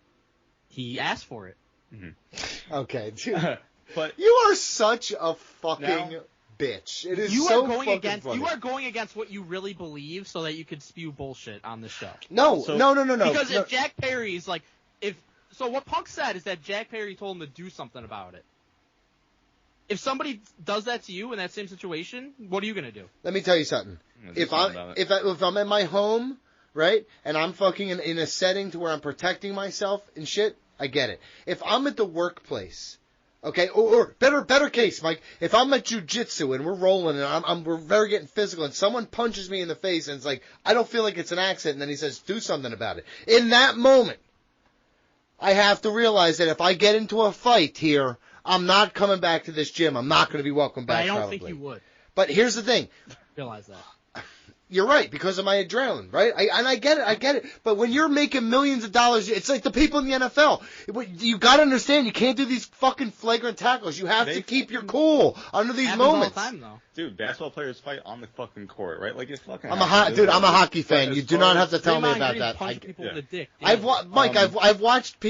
he asked for it. Mm-hmm. Okay, dude. But you are such a fucking bitch. It is so fucking funny. You are going against what you really believe so that you could spew bullshit on the show. No. Because if Jack Perry's, like, so what Punk said is that Jack Perry told him to do something about it. If somebody does that to you in that same situation, what are you gonna do? Let me tell you something. If I'm in my home, right, and I'm fucking in a setting to where I'm protecting myself and shit, I get it. If I'm at the workplace, okay, or better case, Mike, if I'm at jiu-jitsu and we're rolling and we're very getting physical and someone punches me in the face and it's like, I don't feel like it's an accident, and then he says, do something about it. In that moment, I have to realize that if I get into a fight here, I'm not coming back to this gym. I'm not going to be welcome back. But I don't think you would. But here's the thing. Realize that. You're right, because of my adrenaline, right? I get it. But when you're making millions of dollars, it's like the people in the NFL. You got to understand, you can't do these fucking flagrant tackles. You have to keep your cool under these moments. All the time, though. Dude, basketball players fight on the fucking court, right? Like, it's fucking. I'm a hockey fan. You do not have to tell me about that. Punch people in the dick. I've watched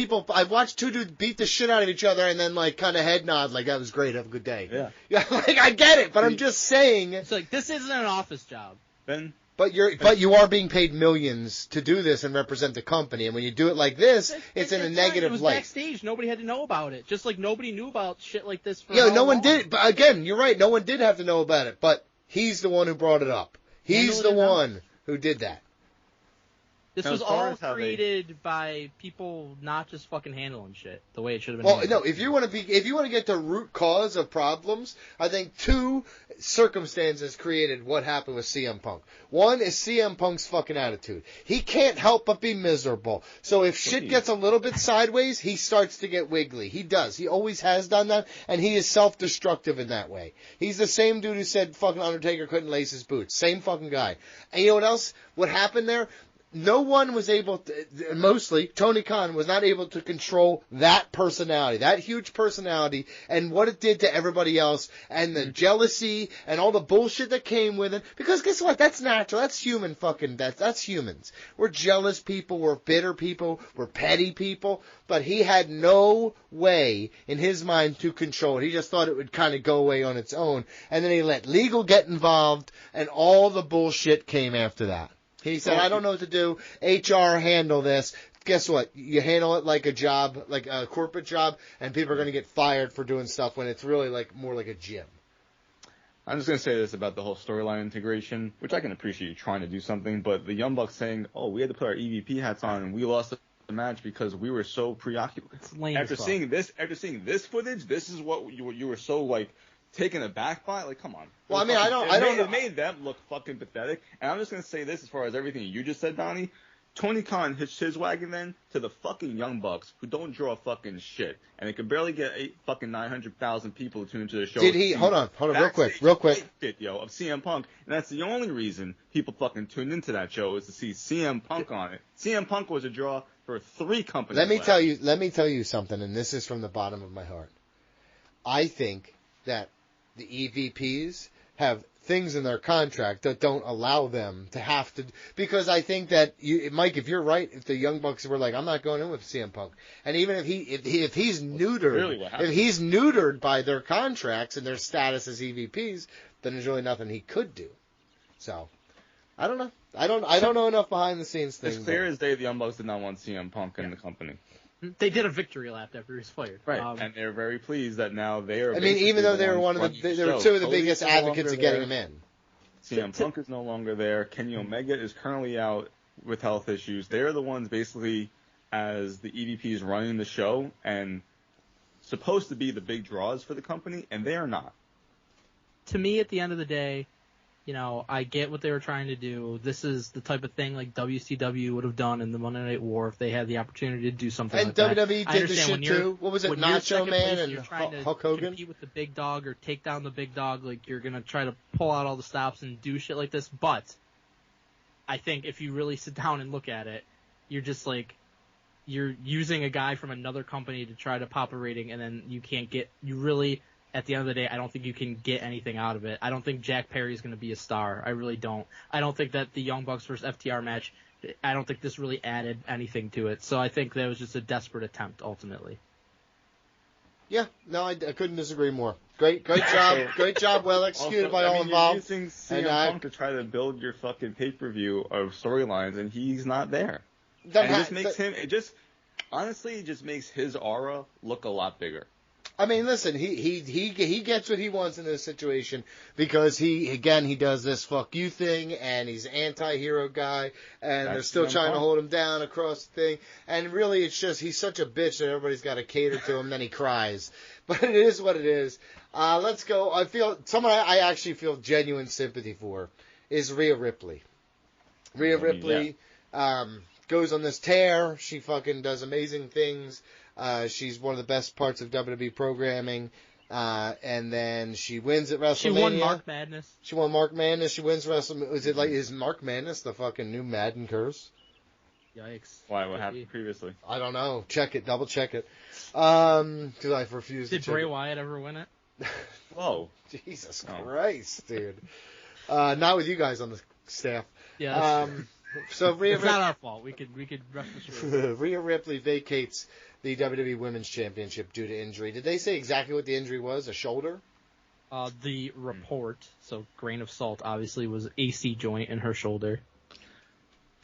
two dudes beat the shit out of each other and then like kind of head nod like that was great. Have a good day. Yeah. Like I get it, but I'm just saying. It's like this isn't an office job. But you are being paid millions to do this and represent the company, and when you do it like this, it's in a negative light. It was backstage. Nobody had to know about it. Just like nobody knew about shit like this. No one did. But again, you're right. No one did have to know about it. But He's the one who brought it up. He's the one who did that. This Now, was as far all as how created by people not just fucking handling shit the way it should have been. Well, handled. no, if you want to get to root cause of problems, I think two circumstances created what happened with CM Punk. One is CM Punk's fucking attitude. He can't help but be miserable. So if shit gets a little bit sideways, he starts to get wiggly. He does. He always has done that, and he is self-destructive in that way. He's the same dude who said fucking Undertaker couldn't lace his boots. Same fucking guy. And you know what else? What happened there? No one was able to, mostly, Tony Khan was not able to control that personality, that huge personality, and what it did to everybody else, and the jealousy, and all the bullshit that came with it. Because guess what? That's natural. That's human fucking, that's humans. We're jealous people, we're bitter people, we're petty people, but he had no way in his mind to control it. He just thought it would kind of go away on its own, and then he let legal get involved, and all the bullshit came after that. He said, I don't know what to do. HR, handle this. Guess what? You handle it like a job, like a corporate job, and people are going to get fired for doing stuff when it's really like more like a gym. I'm just going to say this about the whole storyline integration, which I can appreciate you trying to do something, but the Young Bucks saying, oh, we had to put our EVP hats on and we lost the match because we were so preoccupied. After seeing this footage, this is what you were so like taken aback by? Like, come on. Well, I mean, I don't. It made them look fucking pathetic. And I'm just gonna say this as far as everything you just said, Donnie. Tony Khan hitched his wagon then to the fucking Young Bucks who don't draw fucking shit, and they can barely get 900,000 people to tune into the show. Did he? Hold on, real quick. Shit, of CM Punk, and that's the only reason people fucking tuned into that show is to see CM Punk on it. CM Punk was a draw for 3 companies. Let me tell you something, and this is from the bottom of my heart. I think that the EVPs have things in their contract that don't allow them to have to, because I think that Mike, if you're right, if the Young Bucks were like, I'm not going in with CM Punk, and even if he's neutered by their contracts and their status as EVPs, then there's really nothing he could do. So I don't know. I don't know enough behind the scenes things. It's clear as day the Young Bucks did not want CM Punk in the company. They did a victory lap after he was fired. Right, and they're very pleased that now they are. I mean, even though they were they were two of the biggest advocates of getting him in. CM Punk is no longer there. Kenny Omega is currently out with health issues. They're the ones basically, as the EVPs running the show and supposed to be the big draws for the company, and they are not. To me, at the end of the day, I get what they were trying to do. This is the type of thing like WCW would have done in the Monday Night War if they had the opportunity to do something like that. And WWE did the shit too. What was it, Nacho Man and Hulk Hogan? Compete with the big dog or take down the big dog, like you're going to try to pull out all the stops and do shit like this. But I think if you really sit down and look at it, you're just like, you're using a guy from another company to try to pop a rating, and then at the end of the day, I don't think you can get anything out of it. I don't think Jack Perry is going to be a star. I really don't. I don't think that the Young Bucks versus FTR match, I don't think this really added anything to it. So I think that was just a desperate attempt, ultimately. Yeah, no, I couldn't disagree more. Great job. Great job. Well executed by all involved. You're using CM Punk to try to build your fucking pay-per-view of storylines, and he's not there. It just makes his aura look a lot bigger. I mean, listen, he gets what he wants in this situation because he does this fuck you thing, and he's an anti-hero guy, and they're still trying to hold him down across the thing, and really it's just he's such a bitch that everybody's got to cater to him, then he cries. But it is what it is. Let's go. Someone I actually feel genuine sympathy for is Rhea Ripley. Rhea Ripley goes on this tear. She fucking does amazing things. She's one of the best parts of WWE programming. And then she wins at WrestleMania. She won Mark Madness. She wins WrestleMania. Is Mark Madness the fucking new Madden curse? Yikes. Why? What happened previously? I don't know. Check it. Double check it. Because I refuse to check it. Did Bray Wyatt ever win it? Whoa. Jesus Christ, dude. Not with you guys on the staff. Yeah. So it's not our fault. We could rest assured. Rhea Ripley vacates the WWE Women's Championship due to injury. Did they say exactly what the injury was? A shoulder? The report, so grain of salt, obviously, was AC joint in her shoulder.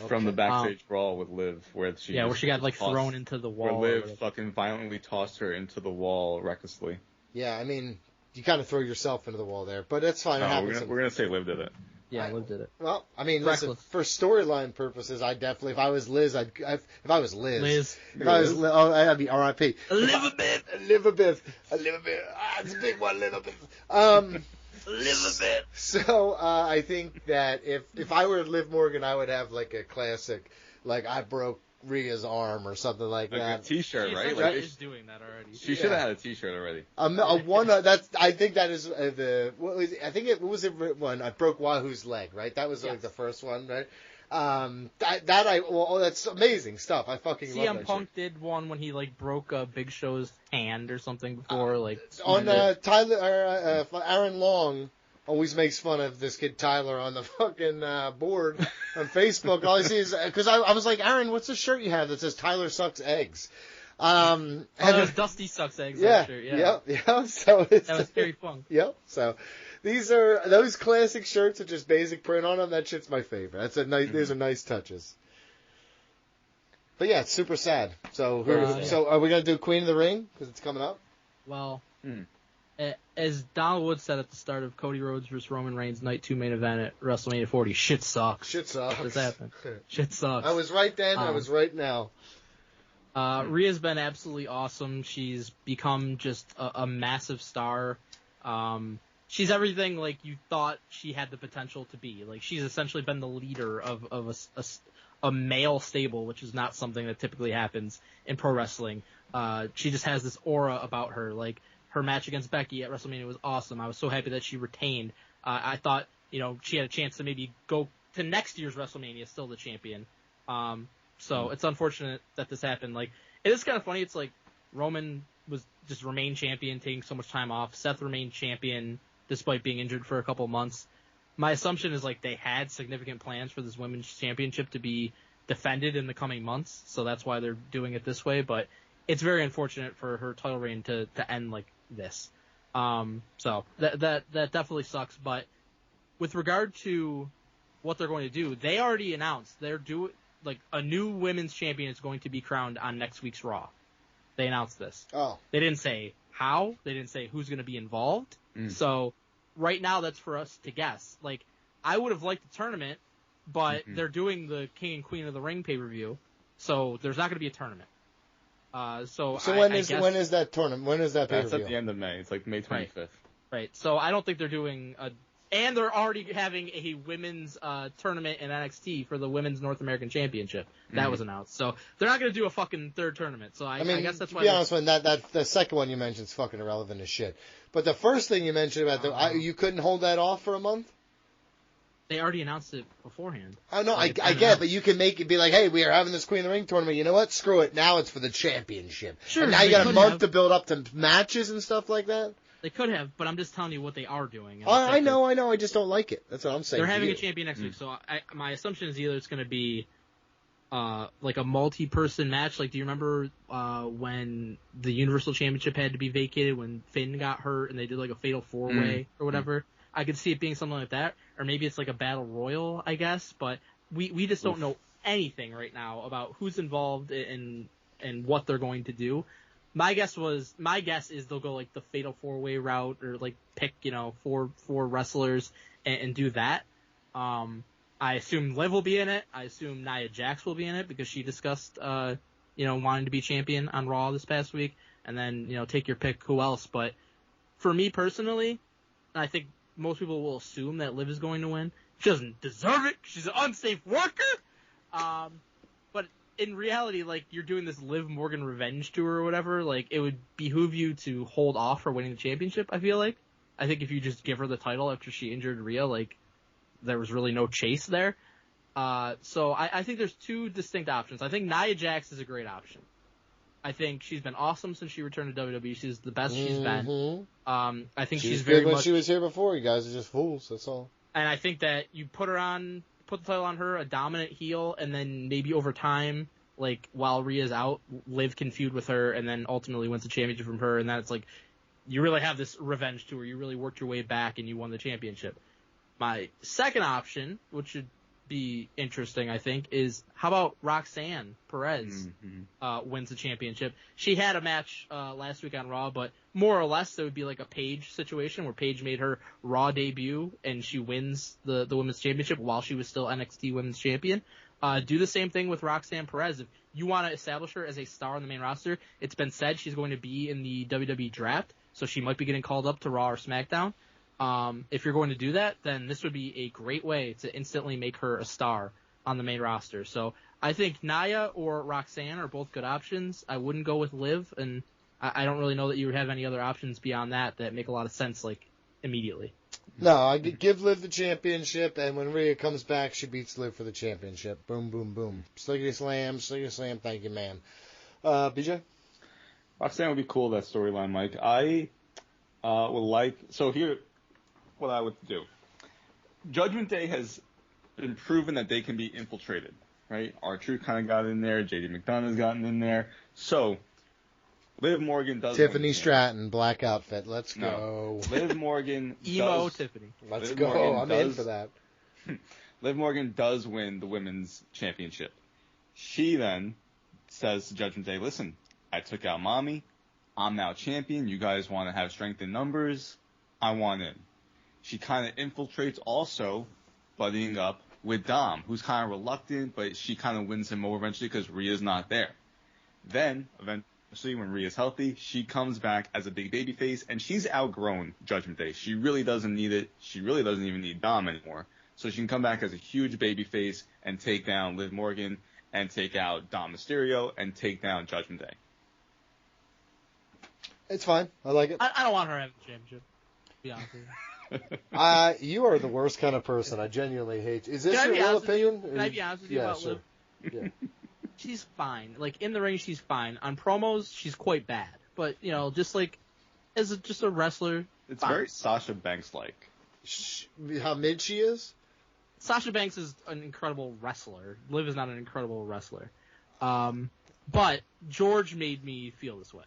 From the backstage brawl with Liv, where she got thrown into the wall. Where Liv fucking violently tossed her into the wall recklessly. Yeah, I mean, you kind of throw yourself into the wall there. But it's fine. It happens. We're gonna say Liv did it. Yeah, Liv did it. Well, I mean, listen, for storyline purposes, I definitely, if I was Liz, I'd be R.I.P. Elizabeth. It's a big one, Elizabeth. Elizabeth. So, I think that if I were Liv Morgan, I would have like a classic, like I broke Rhea's arm or something like that. A T-shirt, right? Like is doing that already. She should have had a T-shirt already. I think that is one. I broke Wahoo's leg, right? That was like the first one, right? That's amazing stuff. I fucking love that. CM Punk did one when he like broke Big Show's hand or something before, on Aaron Long. Always makes fun of this kid Tyler on the fucking board on Facebook. All I see is because I was like, Aaron, what's the shirt you have that says Tyler sucks eggs? And Dusty sucks eggs. Yeah, shirt, yeah. So that was very fun. Yep. So these are those classic shirts with just basic print on them. That shit's my favorite. That's a nice. These are nice touches. But yeah, it's super sad. So so are we gonna do Queen of the Ring because it's coming up? Well. As Donald Wood said at the start of Cody Rhodes vs. Roman Reigns Night 2 main event at WrestleMania 40, shit sucks. Shit sucks. What's happened? Shit sucks. I was right then. I was right now. Rhea's been absolutely awesome. She's become just a massive star. She's everything like you thought she had the potential to be. Like she's essentially been the leader of a male stable, which is not something that typically happens in pro wrestling. She just has this aura about her. Like her match against Becky at WrestleMania was awesome. I was so happy that she retained. I thought, she had a chance to maybe go to next year's WrestleMania still the champion. So it's unfortunate that this happened. Like, it is kind of funny. It's like Roman was just remained champion, taking so much time off. Seth remained champion despite being injured for a couple months. My assumption is like they had significant plans for this women's championship to be defended in the coming months. So that's why they're doing it this way. But it's very unfortunate for her title reign to end like this. So that definitely sucks. But with regard to what they're going to do, they already announced a new women's champion is going to be crowned on next week's Raw. They announced this. Oh. They didn't say how. They didn't say who's going to be involved. So right now that's for us to guess. Like, I would have liked the tournament, but they're doing the King and Queen of the Ring pay-per-view, so there's not going to be a tournament. So when is that tournament? When is that pay-per-view? That's at the end of May. It's like May 25th. Right. So I don't think they're doing and they're already having a women's tournament in NXT for the Women's North American Championship. That was announced. So they're not going to do a fucking third tournament. So I guess that's why. To be honest, when that the second one you mentioned is fucking irrelevant as shit. But the first thing you mentioned about you couldn't hold that off for a month. They already announced it beforehand. Oh, no, I get it, but you can make it be like, hey, we are having this Queen of the Ring tournament. You know what? Screw it. Now it's for the championship. Sure. And now you got a month to build up to matches and stuff like that? They could have, but I'm just telling you what they are doing. I know. I just don't like it. That's what I'm saying. They're having a champion next week, so my assumption is either it's going to be like a multi-person match. Like, do you remember when the Universal Championship had to be vacated when Finn got hurt and they did like a fatal four-way or whatever? I could see it being something like that, or maybe it's like a battle royal, I guess. But we just don't know anything right now about who's involved and what they're going to do. My guess is they'll go like the fatal four-way route, or like pick four wrestlers and do that. I assume Liv will be in it. I assume Nia Jax will be in it because she discussed wanting to be champion on Raw this past week, and then take your pick who else. But for me personally, I think most people will assume that Liv is going to win. She doesn't deserve it. She's an unsafe worker. But in reality, like, you're doing this Liv Morgan revenge tour or whatever, like, it would behoove you to hold off for winning the championship, I feel like. I think if you just give her the title after she injured Rhea, like, there was really no chase there. So I think there's two distinct options. I think Nia Jax is a great option. I think she's been awesome since she returned to WWE. She's the best she's been. I think she's very good when much... she was here before. You guys are just fools. That's all. And I think that you put the title on her, a dominant heel, and then maybe over time, like while Rhea's out, Liv can feud with her, and then ultimately wins the championship from her. And then it's like you really have this revenge tour. You really worked your way back, and you won the championship. My second option, which should be interesting, I think, is how about Roxanne Perez wins the championship. She had a match last week on Raw, but more or less, it would be like a Paige situation where Paige made her Raw debut and she wins the Women's Championship while she was still NXT Women's Champion. Do the same thing with Roxanne Perez. If you want to establish her as a star on the main roster, it's been said she's going to be in the WWE draft, so she might be getting called up to Raw or SmackDown. If you're going to do that, then this would be a great way to instantly make her a star on the main roster. So I think Nia or Roxanne are both good options. I wouldn't go with Liv, and I don't really know that you would have any other options beyond that make a lot of sense, like, immediately. No, I give Liv the championship, and when Rhea comes back, she beats Liv for the championship. Boom, boom, boom. Sliggity slam, thank you, ma'am. BJ? Roxanne would be cool, that storyline, Mike. I would like... So here, what I would do. Judgment Day has been proven that they can be infiltrated, right? R-Truth kind of got in there. JD McDonough has gotten in there. So... Liv Morgan does. Tiffany Stratton, black outfit. Let's no. go. Liv Morgan. Emo Tiffany. Let's go. I'm in for that. Liv Morgan does win the women's championship. She then says to Judgment Day, "Listen, I took out Mommy. I'm now champion. You guys want to have strength in numbers? I want in." She kind of infiltrates, also buddying up with Dom, who's kind of reluctant, but she kind of wins him over eventually because Rhea's not there. Then eventually, when Rhea's healthy, she comes back as a big baby face, and she's outgrown Judgment Day. She really doesn't need it. She really doesn't even need Dom anymore. So she can come back as a huge baby face and take down Liv Morgan and take out Dom Mysterio and take down Judgment Day. It's fine. I like it. I don't want her to have a championship, to be honest with you. You are the worst kind of person. I genuinely hate you. Is this your real opinion? Can I be honest with you about sure. Liv? Yeah. She's fine. Like, in the ring, she's fine. On promos, she's quite bad. But, just like, as just a wrestler, it's fine. very Sasha Banks-like. How mid she is? Sasha Banks is an incredible wrestler. Liv is not an incredible wrestler. But George made me feel this way.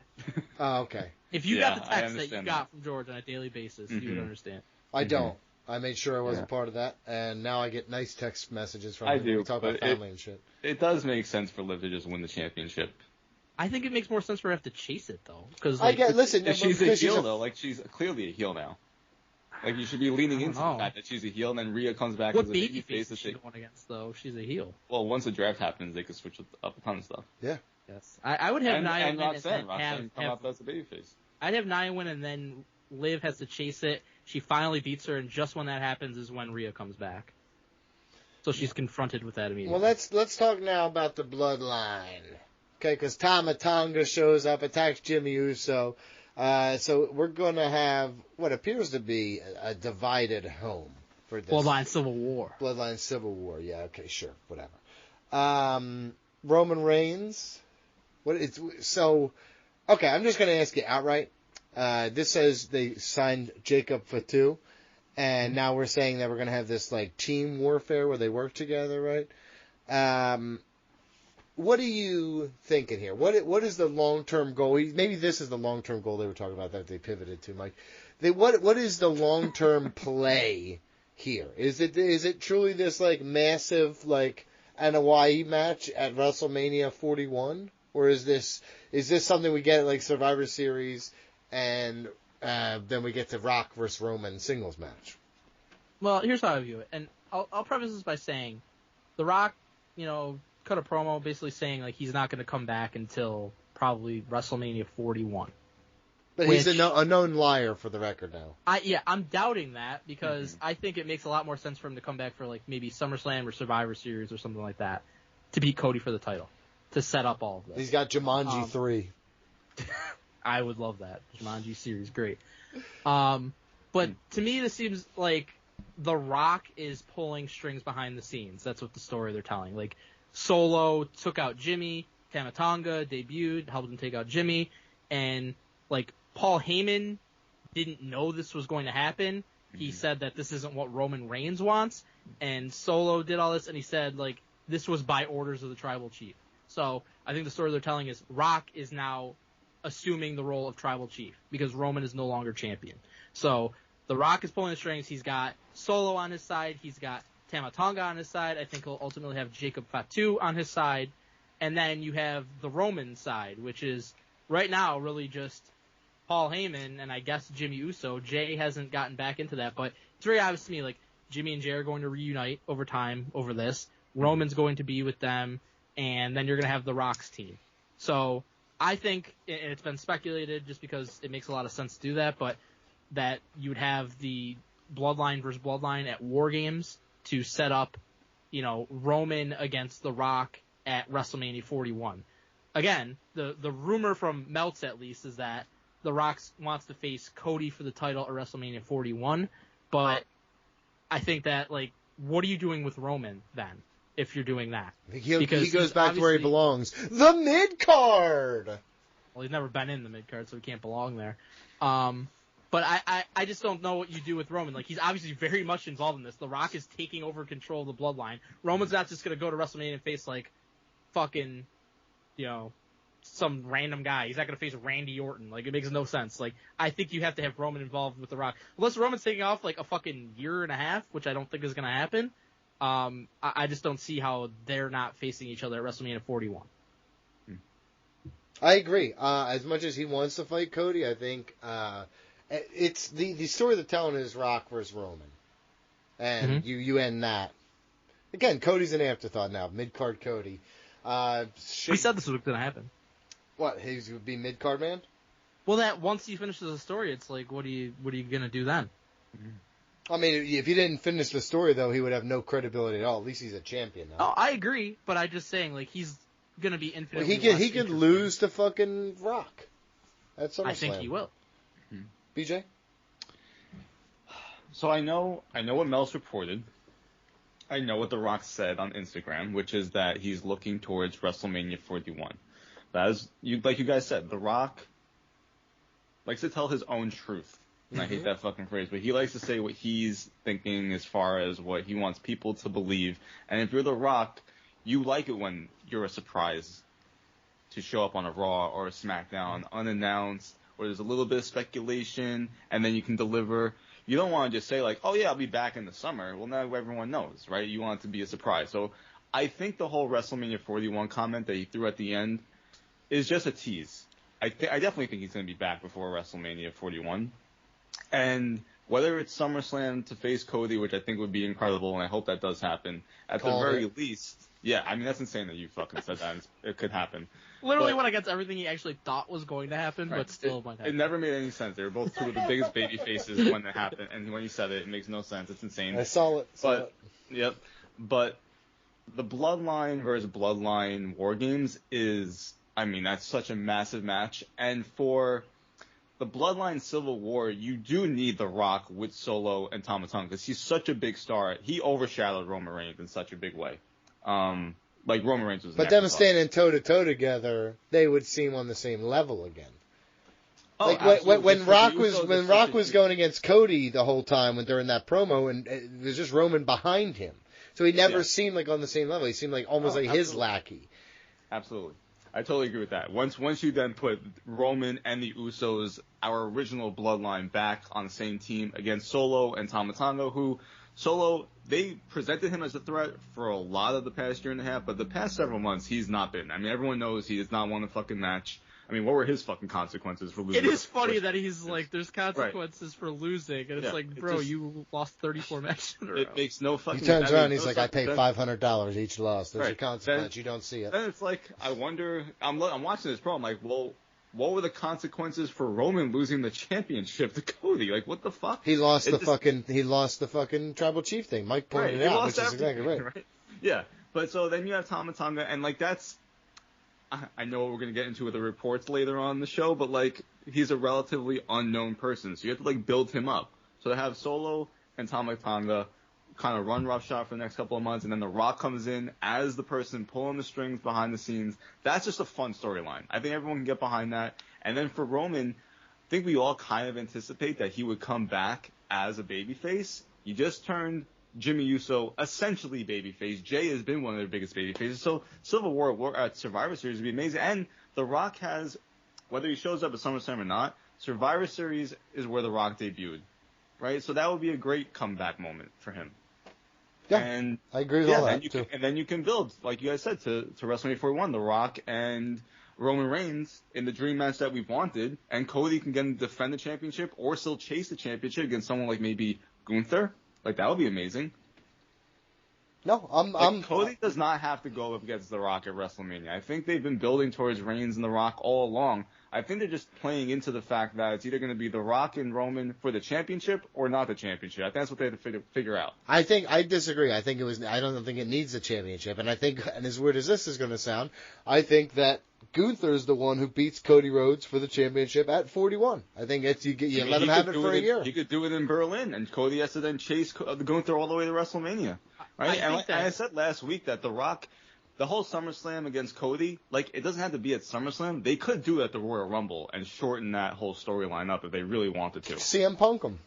Oh, okay. If you got the text that you got from George on a daily basis, you would understand. I don't. I made sure I wasn't part of that, and now I get nice text messages from him. do, We talk about family and shit. It does make sense for Liv to just win the championship. I think it makes more sense for her to have to chase it, though. Because she's a heel, though. Like, she's clearly a heel now. Like, you should be leaning into the fact that she's a heel, and then Rhea comes back as a baby face. What baby face is she going against, though? She's a heel. Well, once the draft happens, they could switch up a ton of stuff. Yeah. Yes. I would have Nia win and Roxanne come out as a baby face. I'd have Nia win, and then Liv has to chase it. She finally beats her, and just when that happens is when Rhea comes back. So she's confronted with that immediately. Well, let's talk now about the bloodline. Okay, because Tama Tonga shows up, attacks Jimmy Uso. So we're going to have what appears to be a divided home for this. Bloodline Civil War. Bloodline Civil War, yeah, okay, sure, whatever. Roman Reigns. Okay, I'm just going to ask you outright. This says they signed Jacob Fatu, and now we're saying that we're going to have this like team warfare where they work together, right? What are you thinking here? What is the long-term goal? Maybe this is the long-term goal they were talking about that they pivoted to, Mike. What is the long-term play here? Is it truly this like massive like NOI match at WrestleMania 41, or is this something we get at like Survivor Series? And then we get to Rock versus Roman singles match. Well, here's how I view it. And I'll preface this by saying The Rock, cut a promo basically saying like he's not going to come back until probably WrestleMania 41. But he's a known liar for the record now. I'm doubting that because I think it makes a lot more sense for him to come back for like maybe SummerSlam or Survivor Series or something like that to beat Cody for the title, to set up all of this. He's got Jumanji 3. I would love that. Jumanji series, great. But to me, this seems like The Rock is pulling strings behind the scenes. That's what the story they're telling. Like, Solo took out Jimmy, Tama Tonga debuted, helped him take out Jimmy, and, like, Paul Heyman didn't know this was going to happen. He said that this isn't what Roman Reigns wants, and Solo did all this, and he said, like, this was by orders of the Tribal Chief. So, I think the story they're telling is Rock is now assuming the role of Tribal Chief because Roman is no longer champion. So The Rock is pulling the strings. He's got Solo on his side. He's got Tama Tonga on his side. I think he'll ultimately have Jacob Fatu on his side. And then you have the Roman side, which is right now really just Paul Heyman and I guess Jimmy Uso. Jay hasn't gotten back into that, but it's very obvious to me, like, Jimmy and Jay are going to reunite over time over this. Roman's going to be with them, and then you're going to have the Rock's team. So I think, and it's been speculated just because it makes a lot of sense to do that, but that you would have the Bloodline versus Bloodline at War Games to set up, Roman against The Rock at WrestleMania 41. Again, the rumor from Meltz at least is that The Rock wants to face Cody for the title at WrestleMania 41, but I think that, like, what are you doing with Roman then if you're doing that? He goes back to where he belongs, the mid-card! Well, he's never been in the mid-card, so he can't belong there. But I just don't know what you do with Roman. Like, he's obviously very much involved in this. The Rock is taking over control of the Bloodline. Roman's not just going to go to WrestleMania and face, like, fucking, some random guy. He's not going to face Randy Orton. Like, it makes no sense. Like, I think you have to have Roman involved with The Rock. Unless Roman's taking off, like, a fucking year and a half, which I don't think is going to happen. I just don't see how they're not facing each other at WrestleMania 41. I agree. As much as he wants to fight Cody, I think it's the story they're telling is Rock versus Roman. And you end that. Again, Cody's an afterthought now. Mid-card Cody. We said this was going to happen. What? He would be mid-card man? Well, that once he finishes the story, it's like, what are you going to do then? I mean, if he didn't finish the story, though, he would have no credibility at all. At least he's a champion now. Oh, I agree, but I'm just saying, like, he's going to be infinitely he could lose to fucking Rock. That's SummerSlam. I think he will. BJ? So I know what Mel's reported. I know what The Rock said on Instagram, which is that he's looking towards WrestleMania 41. That is, like you guys said, The Rock likes to tell his own truth. And I hate that fucking phrase, but he likes to say what he's thinking as far as what he wants people to believe. And if you're The Rock, you like it when you're a surprise to show up on a Raw or a SmackDown unannounced, or there's a little bit of speculation, and then you can deliver. You don't want to just say, like, oh, yeah, I'll be back in the summer. Well, now everyone knows, right? You want it to be a surprise. So I think the whole WrestleMania 41 comment that he threw at the end is just a tease. I definitely think he's going to be back before WrestleMania 41. And whether it's SummerSlam to face Cody, which I think would be incredible, and I hope that does happen, at the very least. Yeah, I mean, that's insane that you fucking said that. It could happen. Literally went against everything he actually thought was going to happen, right. But still might happen. It never made any sense. They were both two of the biggest baby faces when it happened, and when you said it, it makes no sense. It's insane. I saw it. Yep. But the Bloodline versus Bloodline War Games is, I mean, that's such a massive match. And for the Bloodline Civil War, you do need The Rock with Solo and Tama Tonga because he's such a big star. He overshadowed Roman Reigns in such a big way. Like Roman Reigns was. But them standing toe to toe together, they would seem on the same level again. Oh, like when Rock was going against Cody the whole time during that promo, and it was just Roman behind him, so he never seemed like on the same level. He seemed like almost like his lackey. Absolutely. I totally agree with that. Once you then put Roman and the Usos, our original bloodline, back on the same team against Solo and Tama Tonga, who Solo, they presented him as a threat for a lot of the past year and a half, but the past several months he's not been. I mean, everyone knows he has not won a fucking match. I mean, what were his fucking consequences for losing? It is funny that he's like, there's consequences for losing, and it's like, bro, you lost 34 matches in a row. It makes no fucking sense. He turns around and he's like, I pay $500 each loss. There's a consequence. You don't see it. Then it's like, I wonder, I'm watching this pro, I'm like, well, what were the consequences for Roman losing the championship to Cody? Like, what the fuck? He lost the fucking tribal chief thing. Mike pointed it out, which is exactly right. Yeah. But so then you have Tama Tonga, and like that's, I know what we're going to get into with the reports later on in the show, but like he's a relatively unknown person, so you have to like build him up. So to have Solo and Tama Tonga kind of run roughshod for the next couple of months, and then The Rock comes in as the person pulling the strings behind the scenes, that's just a fun storyline. I think everyone can get behind that. And then for Roman, I think we all kind of anticipate that he would come back as a babyface. You just turned Jimmy Uso essentially babyface. Jay has been one of their biggest babyfaces. So Civil War at Survivor Series would be amazing. And The Rock has, whether he shows up at SummerSlam or not, Survivor Series is where The Rock debuted, right? So that would be a great comeback moment for him. Yeah, I agree with all that, too. And then you can build, like you guys said, to WrestleMania 41, The Rock and Roman Reigns in the dream match that we've wanted, and Cody can again defend the championship or still chase the championship against someone like maybe Gunther. Like, that would be amazing. No, Cody does not have to go up against The Rock at WrestleMania. I think they've been building towards Reigns and The Rock all along. I think they're just playing into the fact that it's either going to be The Rock and Roman for the championship or not the championship. I think that's what they have to figure out. I disagree. I don't think it needs a championship. And I think, and as weird as this is going to sound, I think that Gunther is the one who beats Cody Rhodes for the championship at 41. I think you let him have it for a year. He could do it in Berlin, and Cody has to then chase Gunther all the way to WrestleMania. Right? And like I said last week that The Rock, the whole SummerSlam against Cody, like, it doesn't have to be at SummerSlam. They could do it at the Royal Rumble and shorten that whole storyline up if they really wanted to. CM Punk him.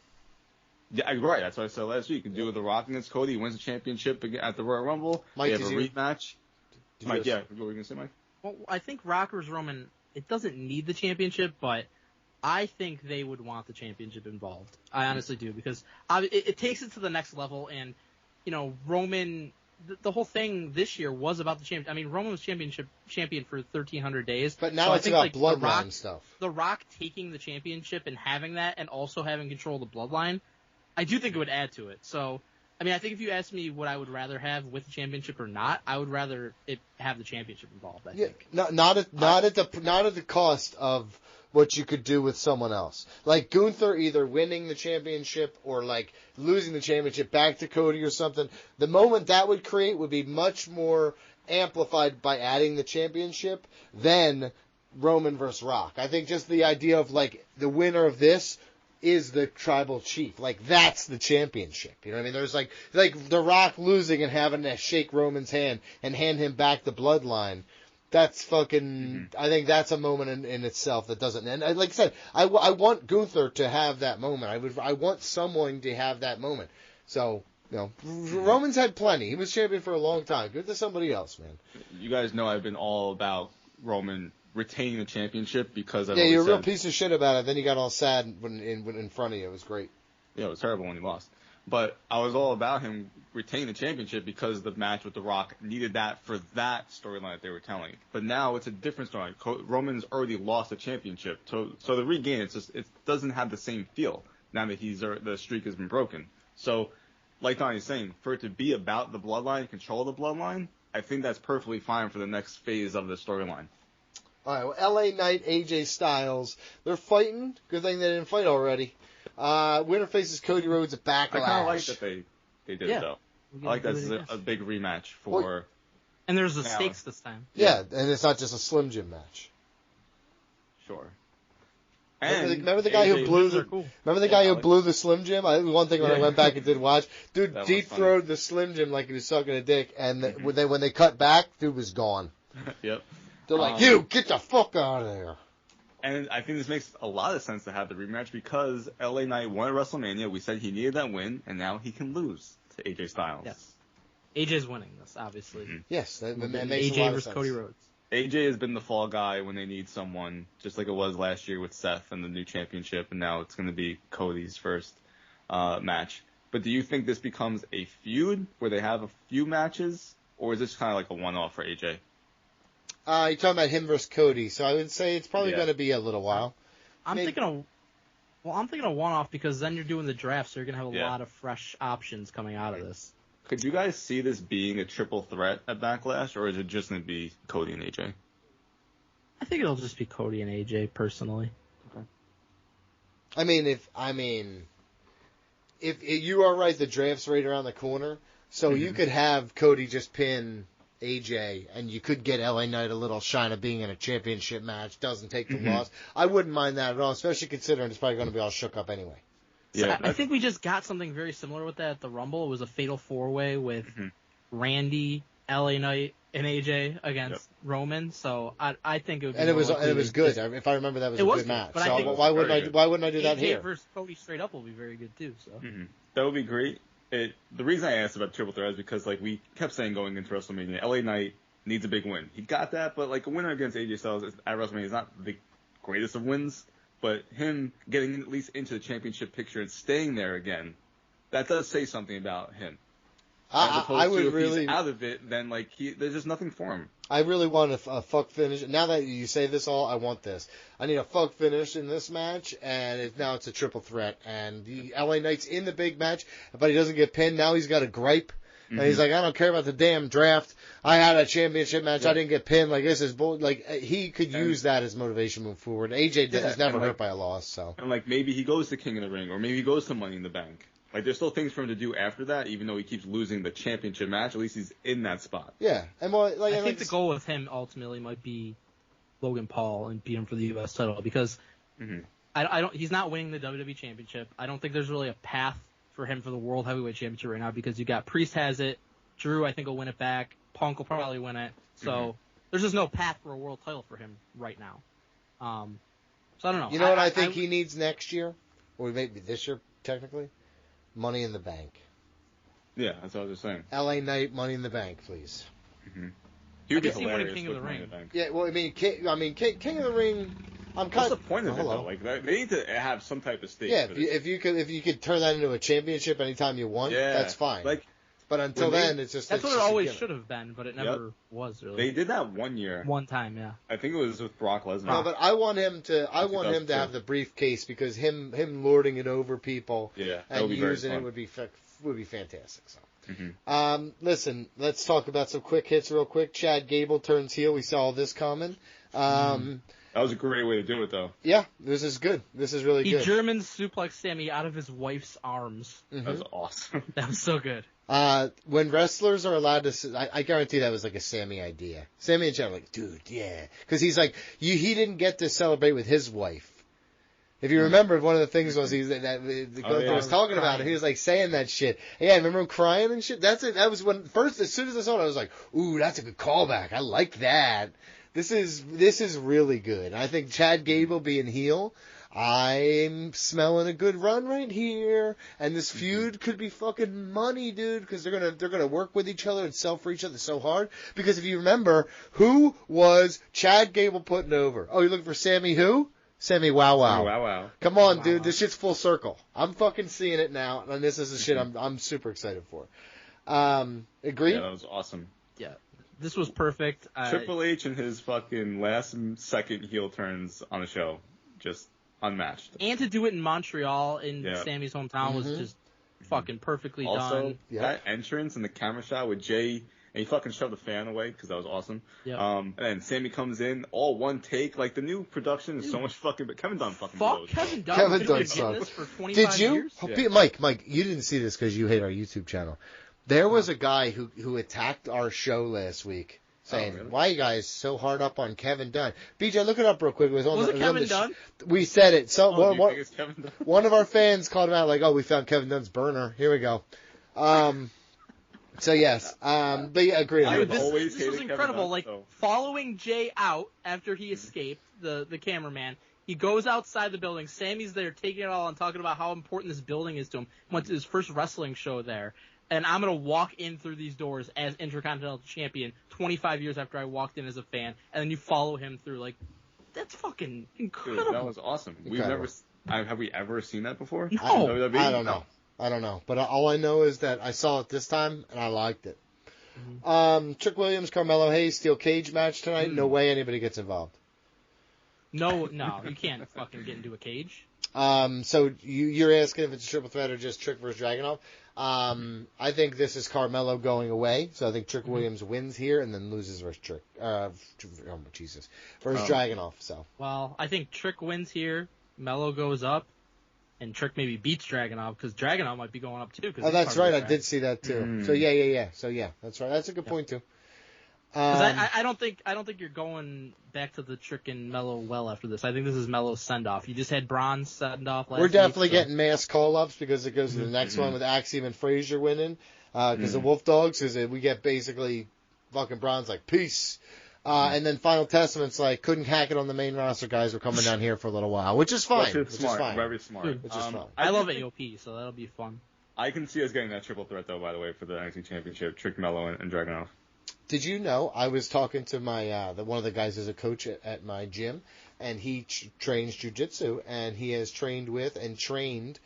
Yeah, right. That's what I said last week. You can do it The Rock against Cody. He wins the championship at the Royal Rumble. Mike, they have a rematch. Mike, yeah. What were you going to say, Mike? Well, I think Rock versus Roman, it doesn't need the championship, but I think they would want the championship involved. I honestly do, because it takes it to the next level, and, you know, Roman, the whole thing this year was about the champion. I mean, Roman was champion for 1,300 days. But now it's about bloodline stuff. The Rock taking the championship and having that, and also having control of the bloodline, I do think it would add to it. So, I mean, I think if you ask me what I would rather have with the championship or not, I would rather it have the championship involved. I think. Not at the cost of what you could do with someone else. Like Gunther either winning the championship or like losing the championship back to Cody or something. The moment that would create would be much more amplified by adding the championship than Roman versus Rock. I think just the idea of like the winner of this is the tribal chief. Like, that's the championship. You know what I mean? There's like The Rock losing and having to shake Roman's hand and hand him back the bloodline. That's fucking, I think that's a moment in itself that doesn't, and like I said, I want Gunther to have that moment. I want someone to have that moment. So, you know, Roman's had plenty. He was champion for a long time. Give it to somebody else, man. You guys know I've been all about Roman retaining the championship because you're a real piece of shit about it. Then you got all sad when in front of you. It was great. Yeah, it was terrible when he lost. But I was all about him retaining the championship because the match with The Rock needed that for that storyline that they were telling. But now it's a different storyline. Roman's already lost the championship, so the regain it doesn't have the same feel now that the streak has been broken. So, like Donnie's saying, for it to be about the bloodline, control the bloodline, I think that's perfectly fine for the next phase of the storyline. All right, well, LA Knight, AJ Styles, they're fighting. Good thing they didn't fight already. Winner faces Cody Rhodes at Backlash. I kind of like that they did it, though. I like that this is a big rematch for... Well, and there's the stakes this time. Yeah, and it's not just a Slim Jim match. Sure. Remember the guy who blew the Slim Jim? One thing when I went back and did watch, dude deep-throated the Slim Jim like he was sucking a dick, and when they cut back, dude was gone. Yep. They're like, you, get the fuck out of there. And I think this makes a lot of sense to have the rematch because LA Knight won at WrestleMania. We said he needed that win, and now he can lose to AJ Styles. Yes. AJ's winning this, obviously. Mm-hmm. Yes, that makes AJ a lot of versus sense. Cody Rhodes. AJ has been the fall guy when they need someone, just like it was last year with Seth and the new championship, and now it's going to be Cody's first match. But do you think this becomes a feud where they have a few matches, or is this kind of like a one-off for AJ? You're talking about him versus Cody, so I would say it's probably going to be a little while. I'm thinking a one-off because then you're doing the draft, so you're going to have a lot of fresh options coming out of this. Could you guys see this being a triple threat at Backlash, or is it just going to be Cody and AJ? I think it'll just be Cody and AJ, personally. Okay. I mean, if you are right, the draft's right around the corner, so you could have Cody just pin AJ, and you could get LA Knight a little shine of being in a championship match, doesn't take the loss. I wouldn't mind that at all, especially considering it's probably going to be all shook up anyway. Yeah, I think we just got something very similar with that at the Rumble. It was a fatal four-way with Randy, LA Knight, and AJ against Roman. So I think it would be it was good. If I remember, that was a good match. But so why wouldn't I do that here? AJ versus Cody straight up will be very good too. So that would be great. The reason I asked about triple threat is because like we kept saying going into WrestleMania, LA Knight needs a big win. He got that, but like a winner against AJ Styles at WrestleMania is not the greatest of wins. But him getting at least into the championship picture and staying there again, that does say something about him. As opposed to if he's out of it, then like there's just nothing for him. I really want a fuck finish. Now that you say this all, I want this. I need a fuck finish in this match, and now it's a triple threat. And the LA Knight's in the big match, but he doesn't get pinned. Now he's got a gripe. And he's like, I don't care about the damn draft. I had a championship match. I didn't get pinned. Like, this is bull. Like, he could use that as motivation moving forward. AJ is never hurt by a loss, so. And, like, maybe he goes to King of the Ring, or maybe he goes to Money in the Bank. Like, there's still things for him to do after that, even though he keeps losing the championship match. At least he's in that spot. Yeah. And well, like, I think the goal with him ultimately might be Logan Paul and beat him for the U.S. title, because I don't. He's not winning the WWE Championship. I don't think there's really a path for him for the World Heavyweight Championship right now, because you got Priest has it. Drew, I think, will win it back. Punk will probably win it. So there's just no path for a world title for him right now. So I don't know. You know what I think he needs next year? Or maybe this year, technically? Money in the Bank. Yeah, that's what I was just saying. LA Knight, Money in the Bank, please. He would be I can see him winning hilarious King of the with Money Ring. in the Bank. Yeah, well, King of the Ring. What's the point of it though? Like, they need to have some type of stake. Yeah, for if you could turn that into a championship anytime you want, that's fine. Like, but until then, it's just that's what it just always should have been, but it never was really. They did that one year. One time, yeah. I think it was with Brock Lesnar. No, but I want him to have the briefcase, because him lording it over people and using it would be fantastic. So. Listen, let's talk about some quick hits real quick. Chad Gable turns heel. We saw this coming. That was a great way to do it, though. Yeah, this is good. This is really good. He German suplex Sammy out of his wife's arms. That was awesome. That was so good. When wrestlers are allowed to, I guarantee that was like a Sammy idea. Sammy and Chad were like, dude, yeah. Because he's like, he didn't get to celebrate with his wife. If you remember, one of the things was Gunther was talking about it. He was like saying that shit. Yeah, remember him crying and shit? That's it. That was when first, as soon as I saw it, I was like, ooh, that's a good callback. I like that. This is really good. I think Chad Gable being heel, I'm smelling a good run right here. And this feud could be fucking money, dude, because they're gonna work with each other and sell for each other so hard. Because if you remember, who was Chad Gable putting over? Oh, you're looking for Sammy who? Sammy Wow Wow. Wow Wow. Come on, dude. This shit's full circle. I'm fucking seeing it now, and this is the shit I'm super excited for. Agree? Yeah, that was awesome. Yeah. This was perfect. Triple H and his fucking last second heel turns on the show, just unmatched. And to do it in Montreal, in Sammy's hometown, was just fucking perfectly done. Also, that entrance and the camera shot with Jay, and he fucking shoved the fan away because that was awesome. Yeah. And then Sammy comes in, all one take. Like, the new production is so much fucking. But Kevin Dunn fucking blows. Kevin Dunn. Kevin Dunn been sucks. getting this for 25 Did you? years? Yeah. Mike, you didn't see this because you hate our YouTube channel. There was a guy who attacked our show last week, saying, really? "Why are you guys so hard up on Kevin Dunn?" BJ, look it up real quick. Was it Kevin Dunn? We said it. So do you think it's Kevin Dunn? one of our fans called him out like, "Oh, we found Kevin Dunn's burner. Here we go." So yes, but yeah, agreed. This was incredible. Dunn, like following Jay out after he escaped, the cameraman. He goes outside the building. Sammy's there taking it all and talking about how important this building is to him. Went to his first wrestling show there. And I'm going to walk in through these doors as Intercontinental Champion 25 years after I walked in as a fan. And then you follow him through. Like, that's fucking incredible. Dude, that was awesome. Have we ever seen that before? No. I don't know. I don't know. But all I know is that I saw it this time, and I liked it. Trick Williams, Carmelo Hayes, steel cage match tonight. No way anybody gets involved. No, you can't fucking get into a cage. So you're asking if it's a triple threat or just Trick versus Dragunov? I think this is Carmelo going away, so I think Trick Williams wins here and then loses versus Trick. Versus Dragunov. So. Well, I think Trick wins here. Melo goes up, and Trick maybe beats Dragunov because Dragunov might be going up too. Oh, that's right. I did see that too. So yeah. So yeah, that's right. That's a good point too. Because I don't think you're going back to the Trick and Melo well after this. I think this is Melo's send off. You just had Braun's send off last week. We're definitely so. getting mass call ups because it goes to the next one with Axiom and Frazier winning. Because the Wolf Dogs, because we get basically fucking Braun's like peace. And then Final Testament's like couldn't hack it on the main roster guys. We're coming down here for a little while, which is fine. Very smart. Which is fine. I love AOP, so that'll be fun. I can see us getting that triple threat though. By the way, for the NXT Championship, Trick, Melo, and Dragunov. Did you know I was talking to my one of the guys as a coach at my gym, and he trains jiu-jitsu, and he has trained with and trained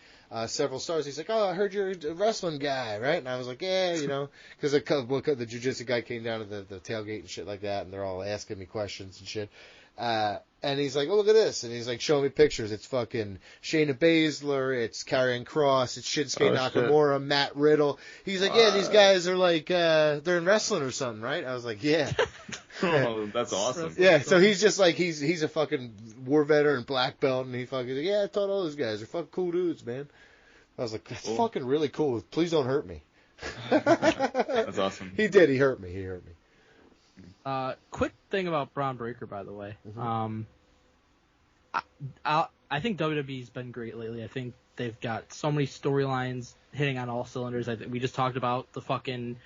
several stars. He's like, "Oh, I heard you're a wrestling guy, right?" And I was like, "Yeah, because the jiu-jitsu guy came down to the tailgate and shit like that, and they're all asking me questions and shit. And he's like, "Oh, look at this," and he's like showing me pictures. It's fucking Shayna Baszler, it's Karrion Kross, it's Shinsuke Nakamura, Matt Riddle. He's like, "Yeah, these guys are like they're in wrestling or something, right?" I was like, "Yeah." Oh, that's awesome. Yeah, so he's just like he's a fucking war veteran, black belt, and he fucking like, "Yeah, I thought all those guys are fucking cool dudes, man." I was like, "That's fucking really cool. Please don't hurt me." That's awesome. He did. He hurt me. Quick thing about Braun Breaker, by the way. Mm-hmm. I think WWE's been great lately. I think they've got so many storylines hitting on all cylinders. I think we just talked about the fucking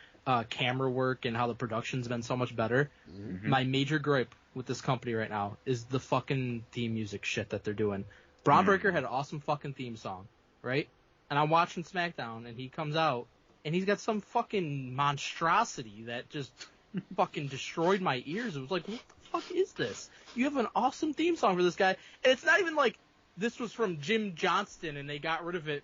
camera work and how the production's been so much better. Mm-hmm. My major gripe with this company right now is the fucking theme music shit that they're doing. Braun Breaker had an awesome fucking theme song, right? And I'm watching SmackDown, and he comes out, and he's got some fucking monstrosity that just fucking destroyed my ears. It was like, what the fuck is this? You have an awesome theme song for this guy, and it's not even like this was from Jim Johnston, and they got rid of it.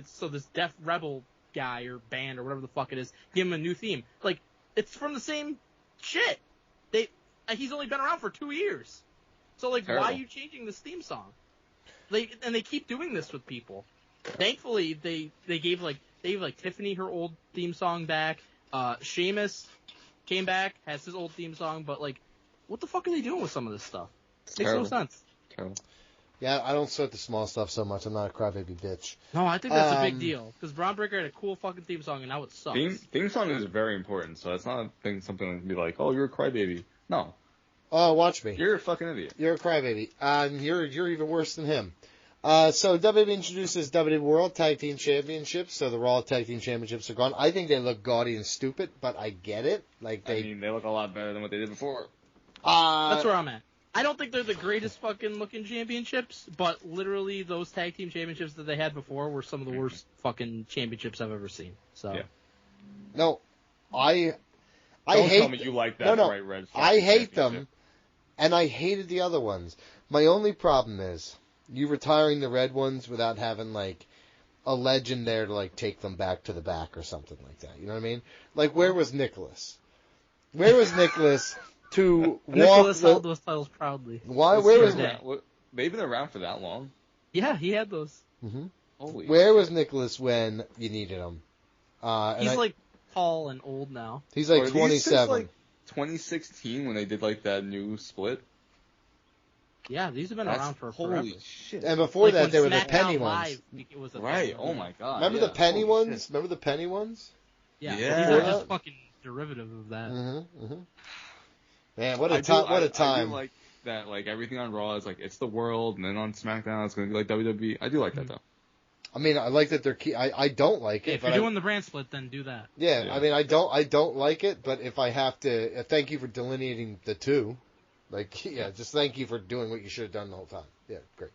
So this Def Rebel guy or band or whatever the fuck it is, give him a new theme. Like, it's from the same shit. He's only been around for 2 years. So, like, Terrible. why are you changing this theme song? They keep doing this with people. Thankfully, they gave Tiffany her old theme song back. Sheamus came back, has his old theme song, but, like, what the fuck are they doing with some of this stuff? Makes no sense. Terrible. Yeah, I don't sweat the small stuff so much. I'm not a crybaby bitch. No, I think that's a big deal. Because Braun Breaker had a cool fucking theme song, and now it sucks. Theme song is very important, so it's not something to be like, oh, you're a crybaby. No. Oh, watch me. You're a fucking idiot. You're a crybaby. You're even worse than him. So WWE introduces WWE World Tag Team Championships. So the Raw Tag Team Championships are gone. I think they look gaudy and stupid, but I get it. They look a lot better than what they did before. That's where I'm at. I don't think they're the greatest fucking looking championships, but literally those tag team championships that they had before were some of the worst fucking championships I've ever seen. So yeah. No, I Don't hate. tell me you like that bright red. I hate them, and I hated the other ones. My only problem is you retiring the red ones without having like a legend there to like take them back to the back or something like that. You know what I mean? Like, where was Nicholas? Where was Nicholas? To Nicholas held those titles proudly. Why? Where was they've been around for that long? Yeah, he had those. Mm-hmm. Holy where was Nicholas when you needed him? He's like tall and old now. He's like 27. Like 2016 when they did like that new split. Yeah, these have been around for forever. Holy shit! And before that, they were the penny ones. Right? Oh my god! Remember the penny ones? Remember the penny ones? Yeah. These are just fucking derivative of that. Mm-hmm. Mm-hmm. Man, what a time! What a time! I do like that. Like everything on Raw is like it's the world, and then on SmackDown it's going to be like WWE. I do like that though. I mean, I like that they're. I don't like it. If you're doing the brand split, then do that. Yeah, I mean, I don't like it, but if I have to, thank you for delineating the two. Like, yeah, just thank you for doing what you should have done the whole time. Yeah, great.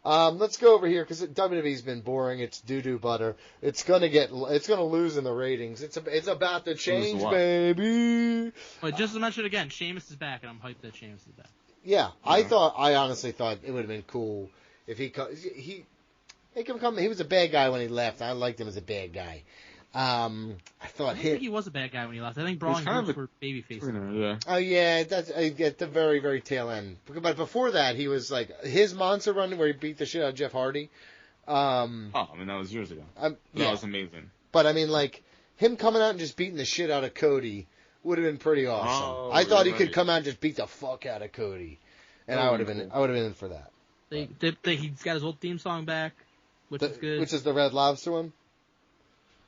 Let's go over here because WWE's been boring. It's doo-doo butter. It's gonna lose in the ratings. It's about to change, baby. But just to mention it again, Sheamus is back, and I'm hyped that Sheamus is back. Yeah, I honestly thought it would have been cool if he could come. He was a bad guy when he left. I liked him as a bad guy. I thought I think he was a bad guy when he left. I think Brawling Brutes were babyface. Yeah. Oh yeah, that's at the very, very tail end. But before that, he was like his monster run where he beat the shit out of Jeff Hardy. I mean that was years ago. That was amazing. But I mean, like him coming out and just beating the shit out of Cody would have been pretty awesome. Oh, I thought he could come out and just beat the fuck out of Cody, and I would have been in for that. He's got his old theme song back, which is good. Which is the Red Lobster one.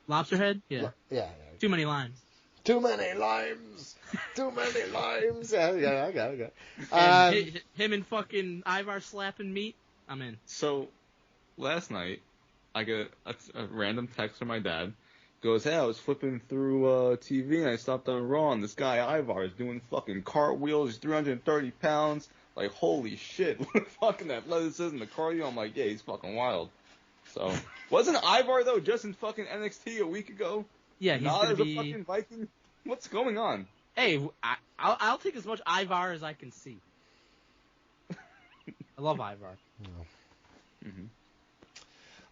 Lobsterhead? Yeah. Yeah. Too many lines. Too many limes. Too many limes. Yeah, I got it. Him and fucking Ivar slapping meat, I'm in. So, last night, I get a random text from my dad. Goes, hey, I was flipping through TV and I stopped on Raw and this guy Ivar is doing fucking cartwheels. He's 330 pounds. Like, holy shit. What fucking athleticism and the cardio. I'm like, yeah, he's fucking wild. So, wasn't Ivar, though, just in fucking NXT a week ago? Yeah, he's going to be... a fucking Viking? What's going on? Hey, I'll take as much Ivar as I can see. I love Ivar. No.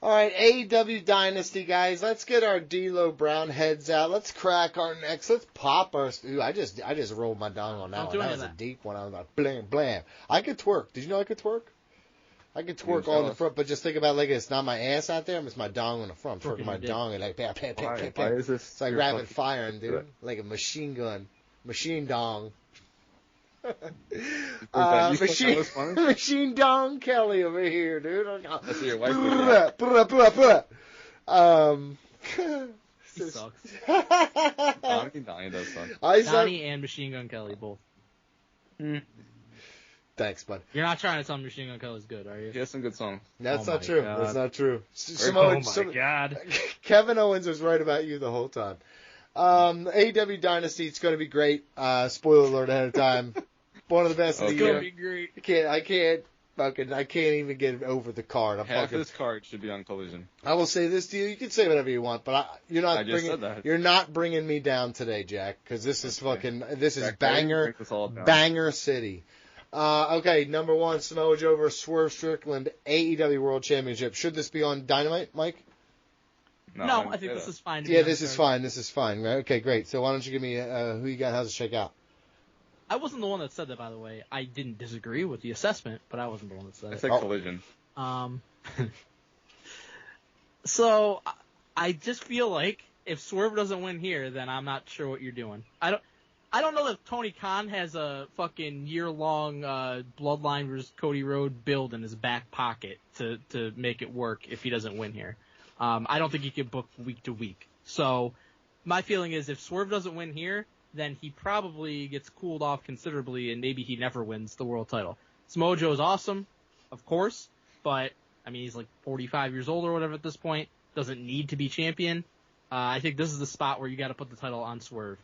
All right, AEW Dynasty, guys. Let's get our D'Lo Brown heads out. Let's crack our necks. Let's pop our... Ooh, I just rolled my dong on that one. That was a deep one. I was like, blam, blam. I could twerk. Did you know I could twerk? I could twerk on the front, but just think about it like it's not my ass out there. It's my dong on the front. I'm twerking my dong and like, bam, bam, bam, bam, bam. Is this it's like rapid firing, dude. Like a machine gun. Machine dong. Machine Dong Kelly over here, dude. That's your wife. He sucks. Donnie does suck. Donnie and Machine Gun Kelly both. Thanks, bud. You're not trying to tell me Machine Gun Kelly's good, are you? He has some good songs. That's not true. God. That's not true. Oh my God. Kevin Owens was right about you the whole time. AEW Dynasty, it's going to be great. Spoiler alert ahead of time. One of the best of the year. It's going to be great. I can't even get over the card. Half this card should be on Collision. I will say this to you. You can say whatever you want, but you're not bringing me down today, Jack, because this is banger city. Okay, number one, Samoa Joe versus Swerve Strickland, AEW World Championship. Should this be on Dynamite, Mike? No, I think this is fine. Yeah, this is fine. This is fine. Okay, great. So why don't you give me who you got? How's it shake out? I wasn't the one that said that, by the way. I didn't disagree with the assessment, but I wasn't the one that said it. I said Collision. So I just feel like if Swerve doesn't win here, then I'm not sure what you're doing. I don't know that Tony Khan has a fucking year-long Bloodline versus Cody Rhodes build in his back pocket to make it work if he doesn't win here. I don't think he can book week to week. So my feeling is if Swerve doesn't win here, then he probably gets cooled off considerably and maybe he never wins the world title. Samoa Joe is awesome, of course, but I mean, he's like 45 years old or whatever at this point, doesn't need to be champion. I think this is the spot where you got to put the title on Swerve.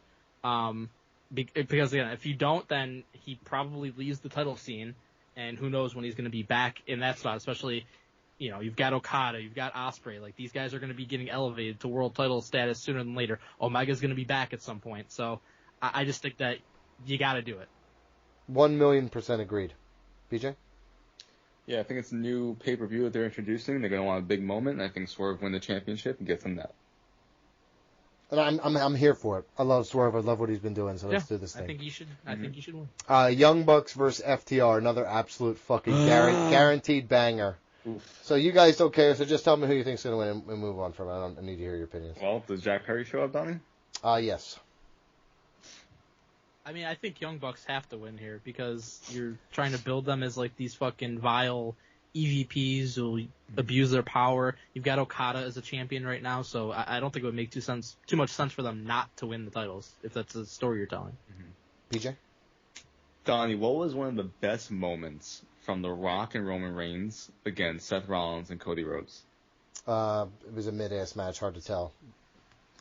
Because again, if you don't, then he probably leaves the title scene, and who knows when he's going to be back in that spot, especially, you know, you've got Okada, you've got Ospreay, like these guys are going to be getting elevated to world title status sooner than later. Omega's going to be back at some point, so I just think that you got to do it. 1,000,000% agreed. BJ? Yeah, I think it's a new pay-per-view that they're introducing. They're going to want a big moment, and I think Swerve win the championship and get them that. And I'm here for it. I love Swerve. I love what he's been doing. So let's do this thing. I think he should. I think he should win. Young Bucks versus FTR, another absolute fucking guaranteed banger. Oof. So you guys don't care. So just tell me who you think's gonna win and move on from it. I need to hear your opinions. Well, does Jack Perry show up, Donnie? Yes. I mean, I think Young Bucks have to win here because you're trying to build them as like these fucking vile EVPs who abuse their power. You've got Okada as a champion right now, so I don't think it would make too much sense for them not to win the titles, if that's the story you're telling. PJ? Donnie, what was one of the best moments from The Rock and Roman Reigns against Seth Rollins and Cody Rhodes? It was a mid-ass match, hard to tell.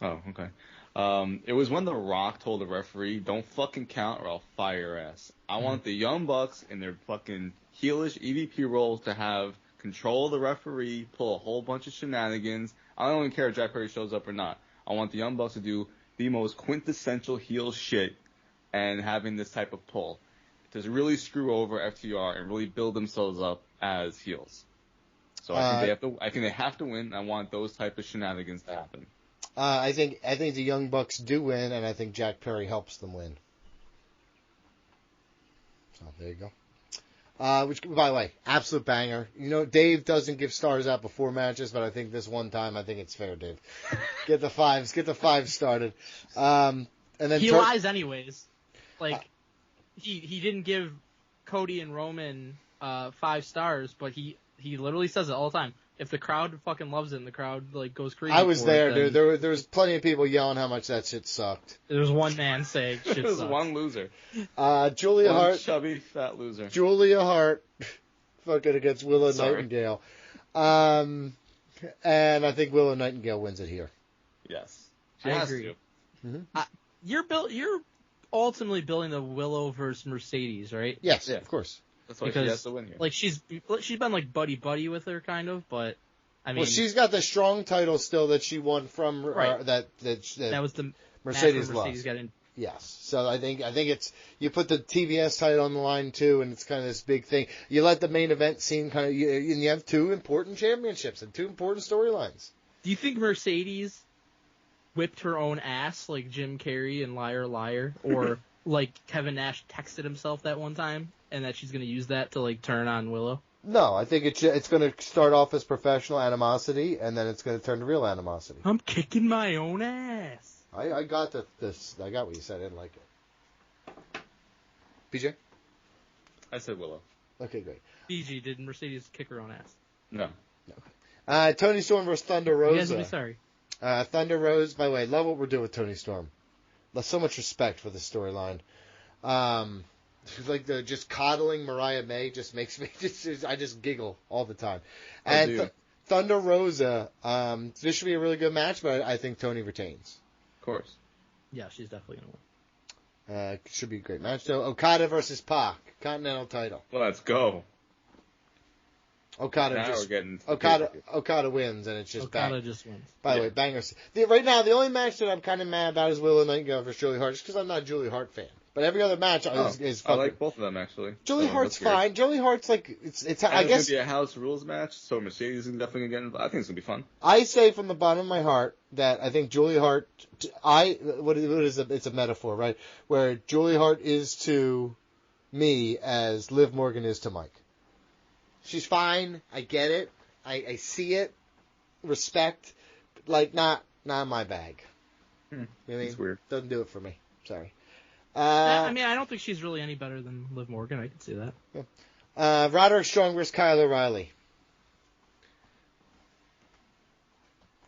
Oh, okay. It was when The Rock told the referee, "Don't fucking count or I'll fire your ass." I want the Young Bucks in their fucking heelish EVP roles to have control of the referee, pull a whole bunch of shenanigans. I don't even care if Jack Perry shows up or not. I want the Young Bucks to do the most quintessential heel shit and having this type of pull to really screw over FTR and really build themselves up as heels. So I think they have to win. I want those type of shenanigans to happen. I think the Young Bucks do win, and I think Jack Perry helps them win. So there you go. Which, by the way, absolute banger. You know, Dave doesn't give stars out before matches, but I think this one time, I think it's fair, Dave. Get the fives started. And then he lies anyways. Like he didn't give Cody and Roman 5 stars, but he literally says it all the time. If the crowd fucking loves it and the crowd like goes crazy, I was there, dude. There was plenty of people yelling how much that shit sucked. There was one man saying shit There was sucks. one loser. Julia one Hart, chubby fat loser. Julia Hart, fucking against Willow Nightingale. And I think Willow Nightingale wins it here. Yes, I agree. Mm-hmm. You're ultimately building the Willow versus Mercedes, right? Yes, of course. That's why she has to win here. Like she's been like buddy with her kind of, but I mean, well, she's got the strong title still that she won from right. that was the Mercedes match where Mercedes got Yes. So I think it's you put the TBS title on the line too, and it's kind of this big thing. You let the main event scene and you have two important championships and two important storylines. Do you think Mercedes whipped her own ass like Jim Carrey and Liar Liar, or like Kevin Nash texted himself that one time, and that she's going to use that to like turn on Willow? No, I think it's going to start off as professional animosity, and then it's going to turn to real animosity. I'm kicking my own ass. I got this. I got what you said. I didn't like it. BJ? I said Willow. Okay, great. BG, did Mercedes kick her own ass? No. Tony Storm versus Thunder Rosa. You guys will be sorry. Thunder Rose, by the way, love what we're doing with Tony Storm. So much respect for this storyline. Like just coddling Mariah May just makes me I just giggle all the time. And Thunder Rosa, this should be a really good match, but I think Tony retains. Of course. Yeah, she's definitely going to win. Should be a great match. So Okada versus Pac, Continental title. Well, let's go. Okada wins, and it's just Okada just wins. By the way, bangers. Right now, the only match that I'm kind of mad about is Willow Nightingale versus Julie Hart, just because I'm not a Julie Hart fan. But every other match is fucking. I like both of them actually. Julie Hart's fine. Julie Hart's like it's. I guess it's gonna be a house rules match, so Mercedes is definitely gonna get involved. I think it's gonna be fun. I say from the bottom of my heart that I think Julie Hart. What is it? It's a metaphor, right? Where Julie Hart is to me as Liv Morgan is to Mike. She's fine. I get it. I see it. Respect. Like not my bag. You know what I mean? It's weird. Doesn't do it for me. Sorry. I mean, I don't think she's really any better than Liv Morgan. I can see that. Yeah. Roderick Strong versus Kyle O'Reilly.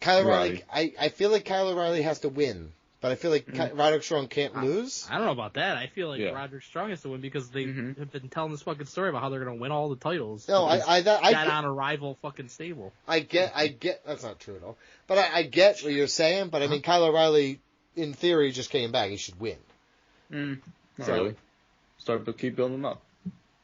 Kyle O'Reilly. I feel like Kyle O'Reilly has to win, but I feel like Roderick Strong can't lose. I don't know about that. I feel like Roderick Strong has to win because they have been telling this fucking story about how they're going to win all the titles. No, I got on a rival fucking stable. I get. That's not true at all. But I get what you're saying. But I mean, Kyle O'Reilly, in theory, just came back. He should win. Not really. Start to keep building them up.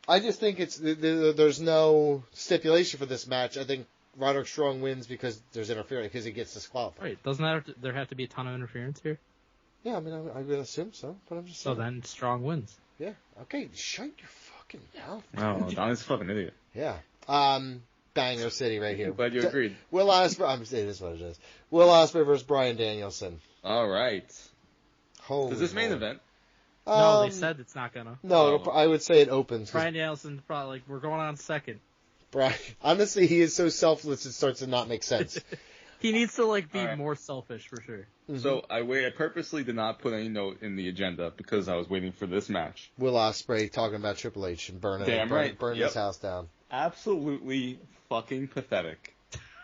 I just think there's no stipulation for this match. I think Roderick Strong wins because there's interference because he gets disqualified. Right? Doesn't there have to be a ton of interference here? Yeah, I mean I would assume so, but I'm just saying. So then Strong wins. Yeah. Okay. Shut your fucking mouth. Oh, Donnie's a fucking idiot. Yeah. Banger City right here. Glad you agreed. Will Ospreay. It is what it is. Will Ospreay versus Bryan Danielson. All right. Holy. Does this main event? No, they said it's not gonna. No, I would say it opens. Bryan Danielson's probably like, we're going on second. Brian, honestly, he is so selfless it starts to not make sense. He needs to be more selfish for sure. Mm-hmm. So I purposely did not put any note in the agenda because I was waiting for this match. Will Ospreay talking about Triple H and burn his house down. Absolutely fucking pathetic.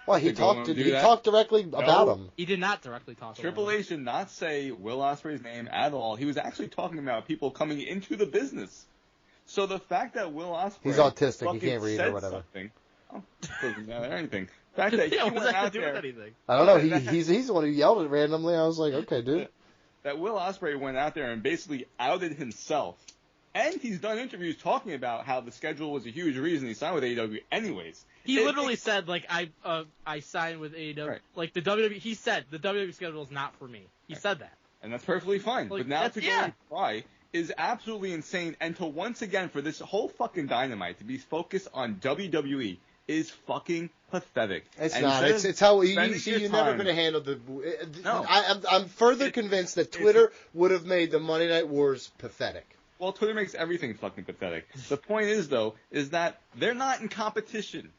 Well, he talked directly about him. He did not directly talk about him. Triple H did not say Will Ospreay's name at all. He was actually talking about people coming into the business. So the fact that Will Ospreay... He's autistic. He can't read or whatever. Doesn't matter anything. The fact that he went out there... Anything? I don't know. He's the one who yelled it randomly. I was like, okay, dude. That Will Ospreay went out there and basically outed himself. And he's done interviews talking about how the schedule was a huge reason he signed with AEW anyways. He literally said, I signed with AEW. Right. Like, the WWE, he said, the WWE schedule is not for me. He said that. And that's perfectly fine. But now to go and try is absolutely insane. And to once again, for this whole fucking Dynamite to be focused on WWE is fucking pathetic. It's not. It's how you're never going to handle the... No. I'm further convinced that Twitter would have made the Monday Night Wars pathetic. Well, Twitter makes everything fucking pathetic. The point is, though, is that they're not in competition.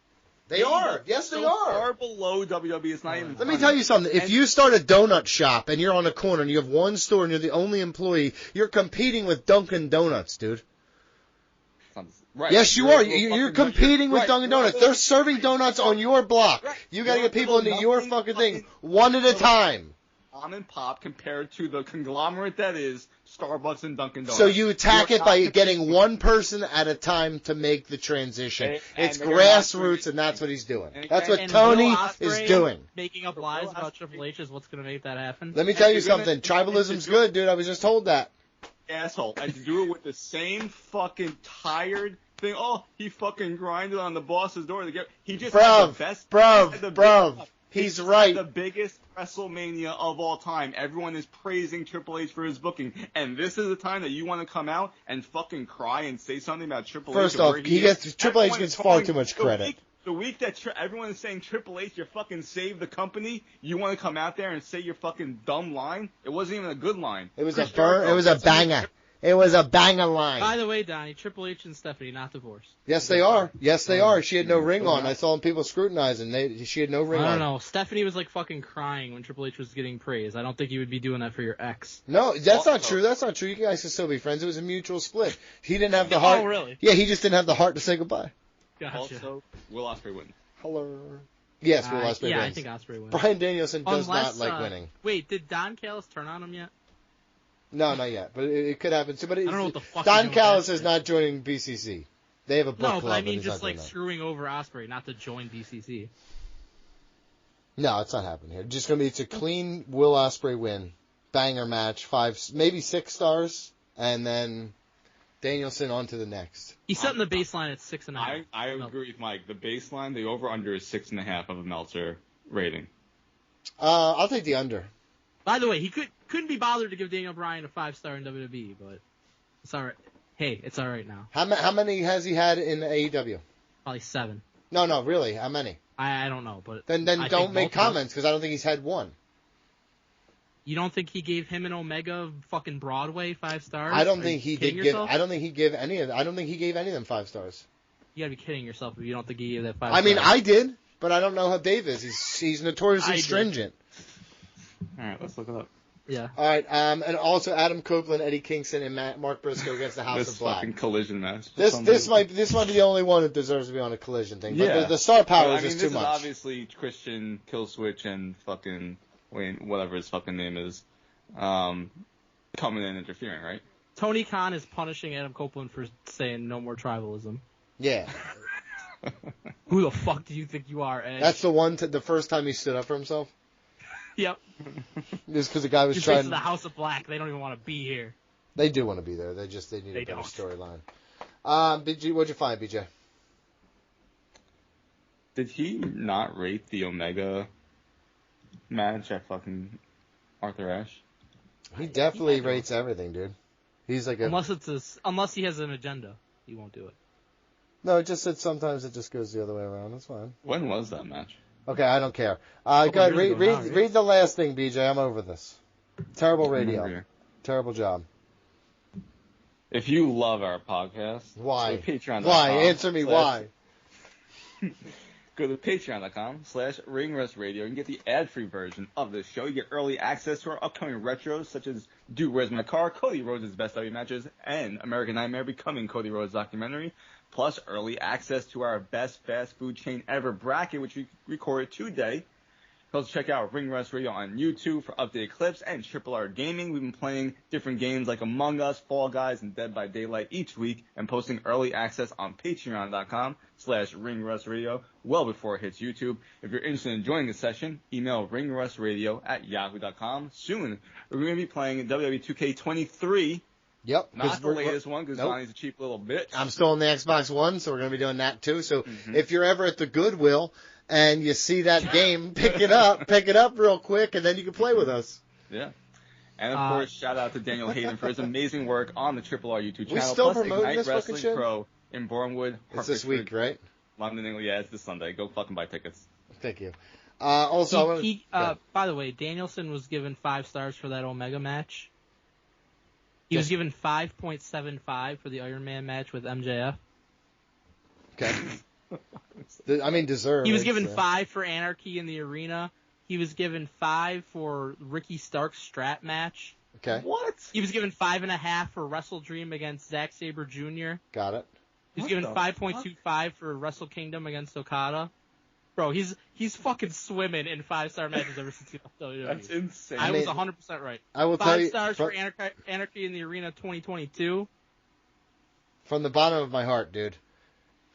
They are. Yes, they are. Far below WWE. It's not even. Let me tell you something. If you start a donut shop and you're on a corner and you have one store and you're the only employee, you're competing with Dunkin' Donuts, dude. Right. Yes, you are. You're competing with Dunkin' Donuts. They're serving donuts on your block. Right. You got to get people into your fucking thing one at a time. Mom and pop compared to the conglomerate that is Starbucks and Dunkin' Donuts. So you attack it by getting one person at a time to make the transition. It's grassroots, and that's what he's doing. That's what Tony is doing. Making up lies about Triple H is what's going to make that happen. Let me tell you something. Tribalism's good, dude. I was just told that. Asshole. And to do it with the same fucking tired thing. Oh, he fucking grinded on the boss's door to get. He just had the best. Bruv. He's right. The biggest WrestleMania of all time. Everyone is praising Triple H for his booking, and this is the time that you want to come out and fucking cry and say something about Triple H. First off, Triple H gets far too much credit. The week that everyone is saying Triple H, you fucking saved the company, you want to come out there and say your fucking dumb line? It wasn't even a good line. It was a banger. It was a banger line. By the way, Donnie, Triple H and Stephanie not divorced. Yes, they are. Yes, they are. She had no ring on. I saw people scrutinizing. She had no ring on. I don't know. Stephanie was like fucking crying when Triple H was getting praise. I don't think you would be doing that for your ex. No, that's not true. That's not true. You guys can still be friends. It was a mutual split. He didn't have the heart. Oh, really? Yeah, he just didn't have the heart to say goodbye. Gotcha. Also, Will Ospreay wins. Hello. Yes, Will Ospreay wins. Yeah, I think Ospreay wins. Bryan Danielson does not like winning. Wait, did Don Callis turn on him yet? No, not yet, but it could happen. But I don't know what the fuck Don Callis is not joining BCC. They have a book club. No, but I mean just like screwing over Ospreay, not to join BCC. No, it's not happening here. Just it's a clean Will Ospreay win, banger match, 5, maybe 6 stars, and then Danielson on to the next. He's setting the baseline at 6.5. I agree with Mike. The baseline, the over/under is 6.5 of a Meltzer rating. I'll take the under. By the way, he couldn't be bothered to give Daniel Bryan a 5-star in WWE, but it's all right. Hey, it's all right now. How many has he had in AEW? Probably 7. No, really, how many? I don't know, but then don't make comments because I don't think he's had one. You don't think he gave him and Omega fucking Broadway 5 stars? I don't think he did give. I don't think he gave any of. I don't think he gave any of them 5 stars. You gotta be kidding yourself if you don't think he gave that 5 I mean, I did, but I don't know how Dave is. He's notoriously stringent. All right, let's look it up. Yeah. All right, and also Adam Copeland, Eddie Kingston, and Mark Briscoe against the House of Black. This fucking collision match. This might be the only one that deserves to be on a collision thing. But the star power is just too much. This is obviously Christian, Killswitch, and fucking whatever his fucking name is, coming in and interfering, right? Tony Khan is punishing Adam Copeland for saying no more tribalism. Yeah. Who the fuck do you think you are, Edge? That's the first time he stood up for himself. Yep. Just because the guy was trying to the House of Black, they don't even want to be here. They do want to be there. They need a better storyline. What'd you find, BJ? Did he not rate the Omega match at fucking Arthur Ashe? He definitely rates everything, dude. He's like unless he has an agenda, he won't do it. No, it just said sometimes it just goes the other way around. That's fine. When was that match? Okay, I don't care. Go ahead, read the last thing, BJ. I'm over this. Terrible radio. Terrible job. If you love our podcast, why? Go to Patreon.com. Why? Answer me why. Go to patreon.com/ringrustradio and get the ad-free version of the show. You get early access to our upcoming retros, such as Dude, Where's My Car?, Cody Rhodes' Best W matches, and American Nightmare Becoming Cody Rhodes documentary, plus early access to our Best Fast Food Chain Ever bracket, which we recorded today. Also check out Ring Rust Radio on YouTube for updated clips and Triple R Gaming. We've been playing different games like Among Us, Fall Guys, and Dead by Daylight each week and posting early access on patreon.com/ringrustradio well before it hits YouTube. If you're interested in joining the session, email ringrustradio@yahoo.com. Soon, we're going to be playing WWE 2K23. Yep. Not the latest one because Donnie's a cheap little bitch. I'm still on the Xbox One, so we're going to be doing that too. So if you're ever at the Goodwill and you see that game, pick it up real quick, and then you can play with us. Yeah. And, of course, shout out to Daniel Hayden for his amazing work on the Triple R YouTube channel. We still plus promoting Ignite this Wrestling fucking shit? Pro in Bournemouth. It's this week, right? London, England. Yeah, it's this Sunday. Go fucking buy tickets. Thank you. Also, by the way, Danielson was given 5 stars for that Omega match. He was given 5.75 for the Iron Man match with MJF. Okay. I mean, deserved. He was given 5 for Anarchy in the Arena. He was given 5 for Ricky Stark's strap match. Okay. What? He was given 5.5 for Wrestle Dream against Zack Sabre Jr. Got it. He was given 5.25 for Wrestle Kingdom against Okada. Bro, he's fucking swimming in 5-star matches ever since he left WWE. That's insane. I was 100% right. I will tell you. 5 stars for Anarchy in the Arena 2022. From the bottom of my heart, dude.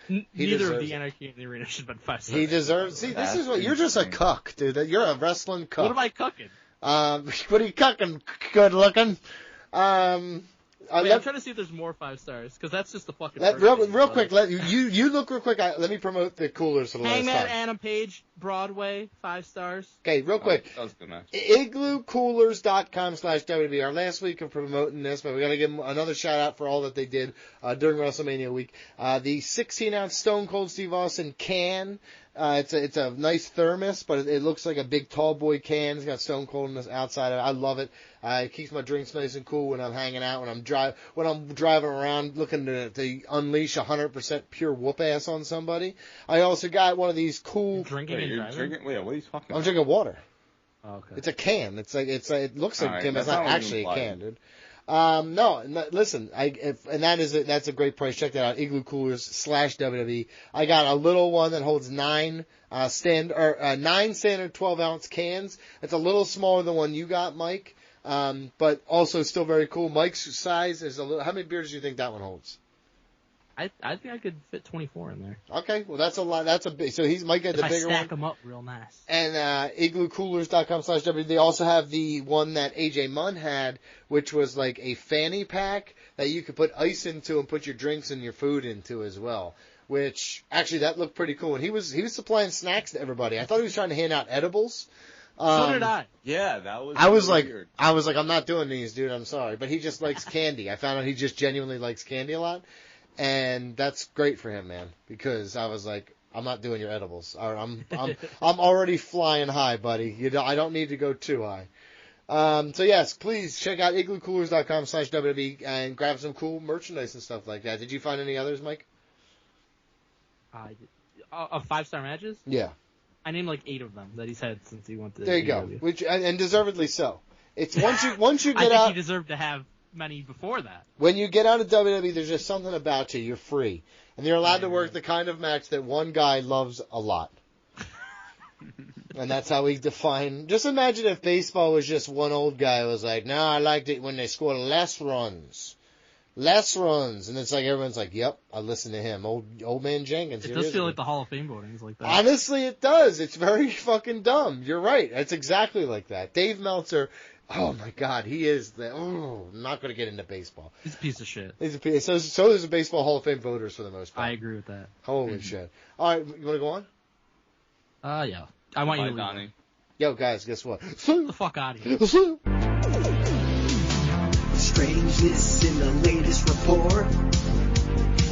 Neither of the Anarchy in the Arena should have been 5 stars. He deserves. See, this is what you're just a cuck, dude. You're a wrestling cuck. What am I cucking? What are you cucking? Good looking. I'm trying to see if there's more 5 stars, because that's just the fucking real quick, you look real quick. Let me promote the coolers for the last time. Hangman Adam Page, Broadway, 5 stars. Okay, real quick. That was a good match. IglooCoolers.com/WWE. Our last week of promoting this, but we got to give them another shout out for all that they did during WrestleMania week. The 16-ounce Stone Cold Steve Austin can. It's a nice thermos, but it looks like a big tall boy can. It's got Stone Cold on the outside of it. I love it. It keeps my drinks nice and cool when I'm hanging out, when I'm driving around looking to unleash 100% pure whoop ass on somebody. I also got one of these cool. Drinking and driving? Wait, what are you talking about? I'm drinking water. Oh, okay. It's a can. It looks like right, it's not actually a can, dude. Listen, that's a great price. Check that out. Igloo Coolers /WWE. I got a little one that holds 9 standard 12-ounce cans. It's a little smaller than one you got, Mike. But also still very cool. Mike's size is a little. How many beers do you think that one holds? I think I could fit 24 in there. Okay, well that's a lot. That's a big. So Mike got the bigger one. Stack them up real nice. And IglooCoolers.com/W. They also have the one that AJ Munn had, which was like a fanny pack that you could put ice into and put your drinks and your food into as well. Which actually that looked pretty cool. And he was supplying snacks to everybody. I thought he was trying to hand out edibles. So did I. Yeah, that was. I was weird. like, I'm not doing these, dude. I'm sorry, but he just likes candy. I found out he just genuinely likes candy a lot. And that's great for him, man, because I was like, I'm not doing your edibles. I'm already flying high, buddy. I don't need to go too high. So yes, please check out IglooCoolers.com/WWE and grab some cool merchandise and stuff like that. Did you find any others, Mike? Of 5-star matches? Yeah. I named like 8 of them that he's had since he went to. There you go, and deservedly so. It's once you get I think out. he deserved to have many before that. When you get out of WWE, there's just something about you. You're free. And you're allowed to work the kind of match that one guy loves a lot. And that's how we define. Just imagine if baseball was just one old guy who was like, no, I liked it when they scored less runs. Less runs. And it's like everyone's like, yep, I listen to him. Old man Jenkins. It does feel like the Hall of Fame voting is like that. Honestly, it does. It's very fucking dumb. You're right. It's exactly like that. Dave Meltzer. Oh my God, he is I'm not going to get into baseball. He's a piece of shit. He's a piece. So is the Baseball Hall of Fame voters for the most part. I agree with that. Holy shit! All right, you want to go on? Yeah. I want you to Donnie. Yo, guys, guess what? Get the fuck out of here. Strangeness in the latest report.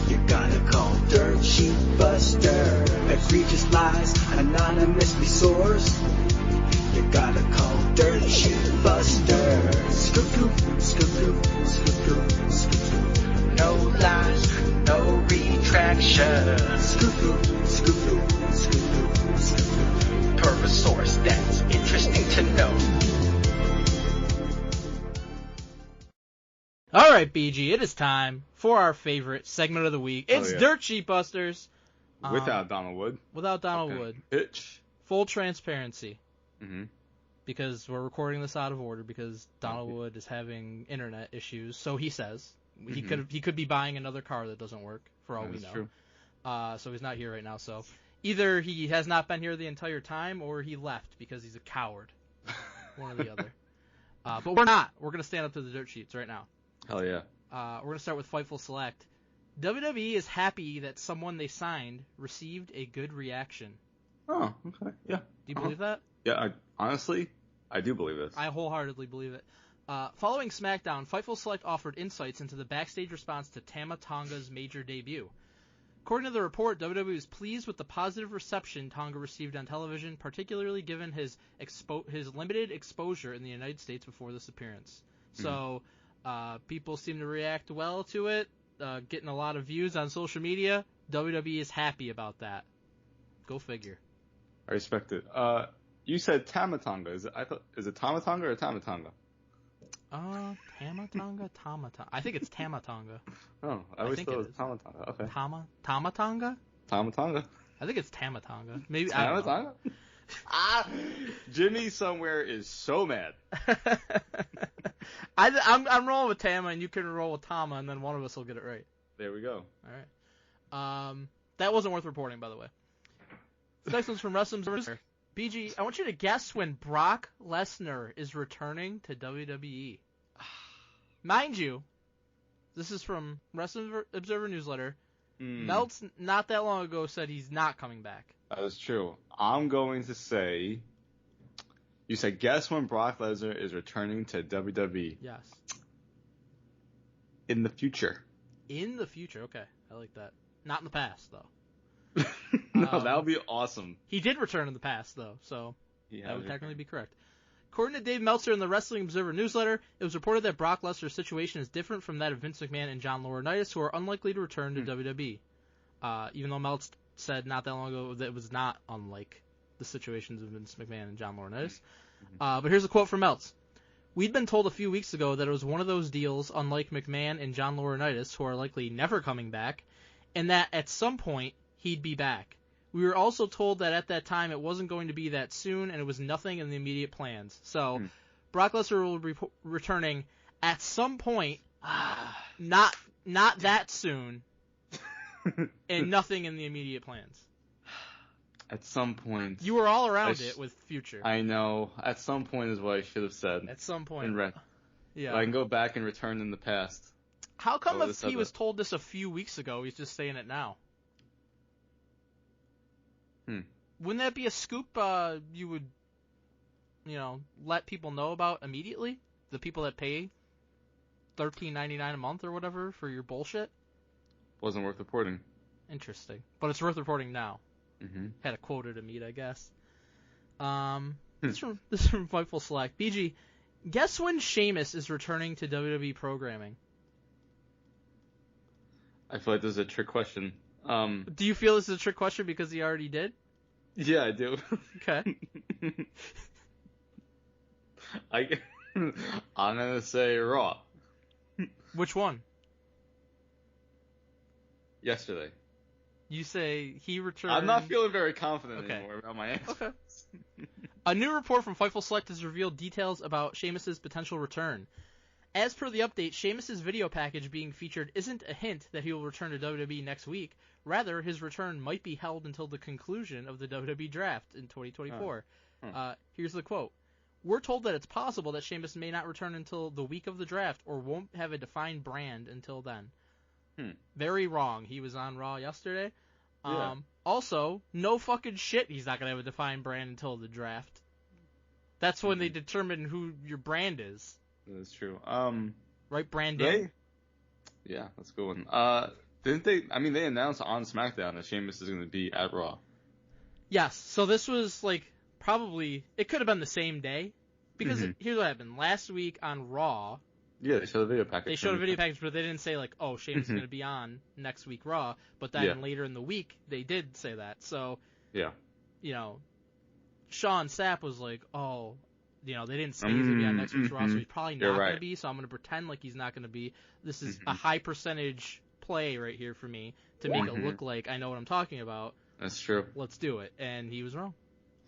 You gotta call Dirt Sheet Buster. Egregious lies anonymously sourced. You gotta call Dirt Sheet Buster. Scoop, scoop, scoop, scoop. No lies, no retraction. Scoop, scoop, scoop, scoop. Per a source that's interesting to know. All right, BG, it is time for our favorite segment of the week. It's Dirt Sheet Busters. Without Donald Wood. Without Donald Wood. Pitch. Full transparency. Mm-hmm. Because we're recording this out of order because Donald Wood is having internet issues, so he says. He could be buying another car that doesn't work, for all we know. True. So he's not here right now. So either he has not been here the entire time, or he left because he's a coward. One or the other. But we're not. We're gonna stand up to the dirt sheets right now. Hell yeah. We're gonna start with Fightful Select. WWE is happy that someone they signed received a good reaction. Oh, okay. Yeah. Do you believe that? Yeah, honestly, I do believe this. I wholeheartedly believe it. Following SmackDown, Fightful Select offered insights into the backstage response to Tama Tonga's major debut. According to the report, WWE was pleased with the positive reception Tonga received on television, particularly given his limited exposure in the United States before this appearance. So, people seem to react well to it, getting a lot of views on social media. WWE is happy about that. Go figure. I respect it. You said Tamatonga. Is it Tamatonga or Tamatonga? Tamatonga, Tamatonga. I think it's Tamatonga. Oh, I always thought it was Tamatonga. Okay. Tamatonga? Tamatonga. I think it's Tamatonga. Maybe Tamatonga? Jimmy somewhere is so mad. I'm rolling with Tama, and you can roll with Tama, and then one of us will get it right. There we go. All right. That wasn't worth reporting, by the way. This next one's from Wrestling Observer. BG, I want you to guess when Brock Lesnar is returning to WWE. Mind you, This is from Wrestling Observer Newsletter. Meltz not that long ago said he's not coming back. That is true. I'm going to say, you said guess when Brock Lesnar is returning to WWE? Yes. In the future. In the future, okay. I like that. Not in the past, though. No, that would be awesome. He did return in the past, though, so Yeah, that would technically be correct. According to Dave Meltzer in the Wrestling Observer Newsletter, it was reported that Brock Lesnar's situation is different from that of Vince McMahon and John Laurinaitis, who are unlikely to return to WWE. Even though Meltz said not that long ago that it was not unlike the situations of Vince McMahon and John Laurinaitis. But here's a quote from Meltz. We'd been told a few weeks ago that it was one of those deals, unlike McMahon and John Laurinaitis, who are likely never coming back, and that at some point he'd be back. We were also told that at that time it wasn't going to be that soon, and it was nothing in the immediate plans. So, Brock Lesnar will be returning at some point, not that soon, and nothing in the immediate plans. At some point. You were all around it with future. I know. At some point is what I should have said. At some point. Yeah. I can go back and return in the past. How come if he was told this a few weeks ago, he's just saying it now? Wouldn't that be a scoop you would, let people know about immediately? The people that pay $13.99 a month or whatever for your bullshit? Wasn't worth reporting. Interesting. But it's worth reporting now. Had a quota to meet, I guess. This is from Fightful Select. BG, guess when Sheamus is returning to WWE programming? I feel like this is a trick question. Do you feel this is a trick question because he already did? Yeah, I do. Okay. I'm gonna say Raw. Which one? Yesterday. You say he returned... I'm not feeling very confident anymore about my answer. Okay. A new report from Fightful Select has revealed details about Sheamus' potential return. As per the update, Sheamus' video package being featured isn't a hint that he will return to WWE next week. Rather, his return might be held until the conclusion of the WWE draft in 2024. Here's the quote. We're told that it's possible that Sheamus may not return until the week of the draft or won't have a defined brand until then. Very wrong. He was on Raw yesterday. Yeah. Also, no fucking shit he's not going to have a defined brand until the draft. That's when they determine who your brand is. That's true. Right, Brandon? Yeah, that's a good one. Didn't they, they announced on SmackDown that Sheamus is going to be at Raw. Yes, so this was, probably, it could have been the same day. Because here's what happened. Last week on Raw... Yeah, they showed a video package. They showed a video package, but they didn't say, Sheamus is going to be on next week Raw. But then later in the week, they did say that. So, yeah, Sean Sapp was like, they didn't say he's going to be on next week's Raw, so he's probably not going to be, so I'm going to pretend like he's not going to be. This is a high percentage play right here for me to make it look like I know what I'm talking about. That's true. Let's do it. And he was wrong.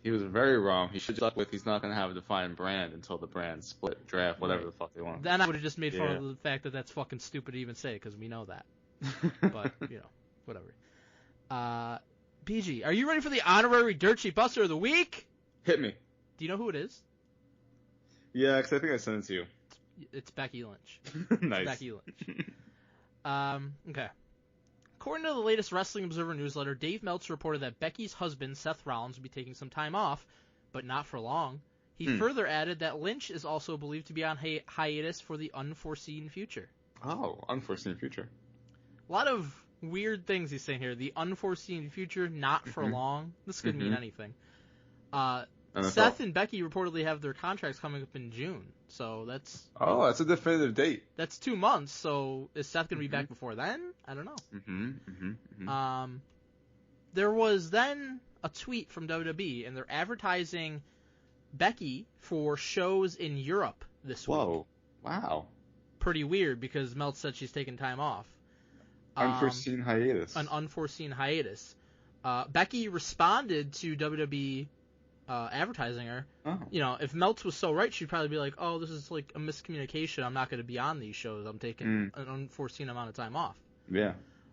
He was very wrong. He should have stuck with he's not going to have a defined brand until the brand split, draft, whatever the fuck they want. Then I would have just made fun of the fact that that's fucking stupid to even say, because we know that. But, whatever. PG, are you ready for the honorary Dirt Sheet Buster of the week? Hit me. Do you know who it is? Yeah, because I think I sent it to you. It's Becky Lynch. Nice. Becky Lynch. Okay. According to the latest Wrestling Observer newsletter, Dave Meltzer reported that Becky's husband, Seth Rollins, will be taking some time off, but not for long. He further added that Lynch is also believed to be on hiatus for the unforeseen future. Oh, unforeseen future. A lot of weird things he's saying here. The unforeseen future, not for long. This could mean anything. Seth and Becky reportedly have their contracts coming up in June, so that's... Oh, that's a definitive date. That's 2 months, so is Seth going to be back before then? I don't know. There was then a tweet from WWE, and they're advertising Becky for shows in Europe this week. Whoa. Wow. Pretty weird, because Melt said she's taking time off. Unforeseen hiatus. An unforeseen hiatus. Becky responded to WWE... advertising her. If Meltz was so right, she'd probably be like, this is like a miscommunication. I'm not going to be on these shows. I'm taking an unforeseen amount of time off. Yeah.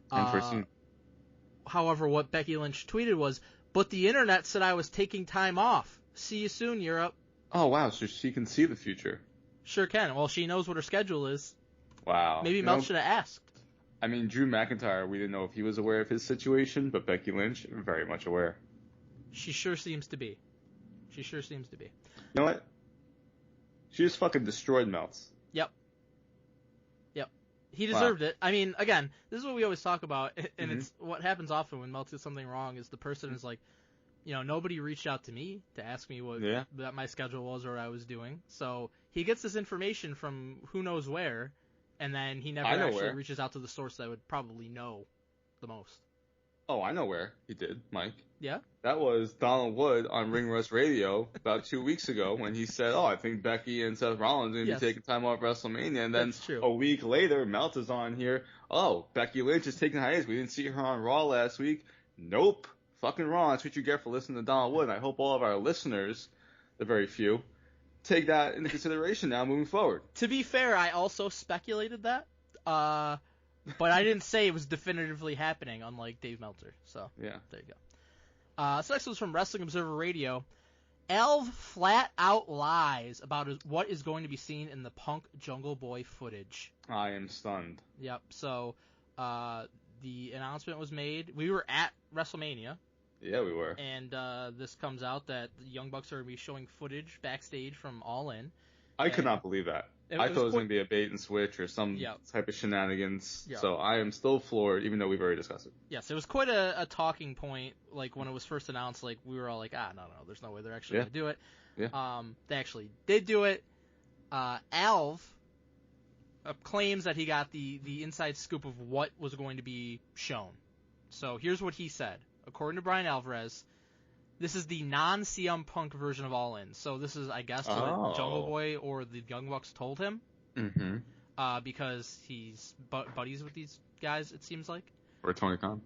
Unforeseen. However, what Becky Lynch tweeted was, but the internet said I was taking time off. See you soon, Europe. Oh, wow. So she can see the future. Sure can. Well, she knows what her schedule is. Wow. Maybe Mel should have asked. I mean, Drew McIntyre, we didn't know if he was aware of his situation, but Becky Lynch, very much aware. She sure seems to be. You know what? She just fucking destroyed Meltz. Yep. He deserved it. I mean, again, this is what we always talk about, and it's what happens often when Meltz does something wrong is the person is like, nobody reached out to me to ask me what that my schedule was or what I was doing. So he gets this information from who knows where, and then he never actually reaches out to the source that would probably know the most. Oh, I know where he did, Mike. Yeah? That was Donald Wood on Ring Rust Radio about 2 weeks ago when he said, I think Becky and Seth Rollins are going to be taking time off WrestleMania. And then a week later, Melt is on here. Oh, Becky Lynch is taking hiatus. We didn't see her on Raw last week. Nope. Fucking wrong. That's what you get for listening to Donald Wood. And I hope all of our listeners, the very few, take that into consideration now moving forward. To be fair, I also speculated that. But I didn't say it was definitively happening, unlike Dave Meltzer. So, there you go. So next was from Wrestling Observer Radio. Alv flat out lies about what is going to be seen in the Punk Jungle Boy footage. I am stunned. Yep. So, the announcement was made. We were at WrestleMania. Yeah, we were. And this comes out that the Young Bucks are going to be showing footage backstage from All In. I could not believe that. I thought it was going to be a bait and switch or some type of shenanigans. Yep. So I am still floored, even though we've already discussed it. Yes, it was quite a talking point. Like when it was first announced, like we were all like, no, there's no way they're actually going to do it. Yeah. They actually did do it. Alv claims that he got the inside scoop of what was going to be shown. So here's what he said. According to Brian Alvarez, this is the non-CM Punk version of All In. So this is, I guess, what Jungle Boy or the Young Bucks told him. Mm-hmm. Because he's buddies with these guys, it seems like. Or Tony Khan.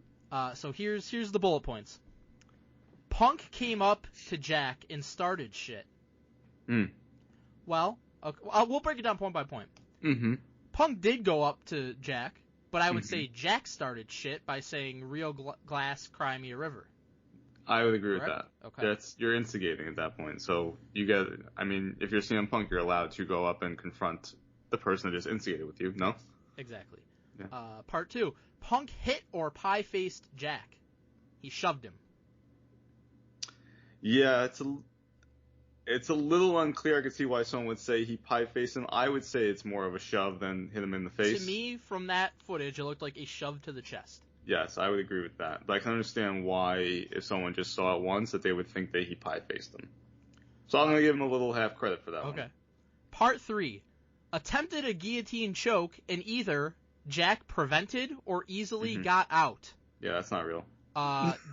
So here's the bullet points. Punk came up to Jack and started shit. Well, we'll break it down point by point. Mm-hmm. Punk did go up to Jack, but I would say Jack started shit by saying "Real glass, cry me a river." I would agree with that. Okay. You're instigating at that point. So if you're CM Punk, you're allowed to go up and confront the person that just instigated with you, no? Exactly. Yeah. Part 2. Punk hit or pie-faced Jack. He shoved him. Yeah, it's a little unclear. I can see why someone would say he pie-faced him. I would say it's more of a shove than hit him in the face. To me, from that footage, it looked like a shove to the chest. Yes, I would agree with that. But I can understand why, if someone just saw it once, that they would think that he pie-faced them. So I'm going to give him a little half credit for that one. Okay. Part 3. Attempted a guillotine choke, and either Jack prevented or easily got out. Yeah, that's not real.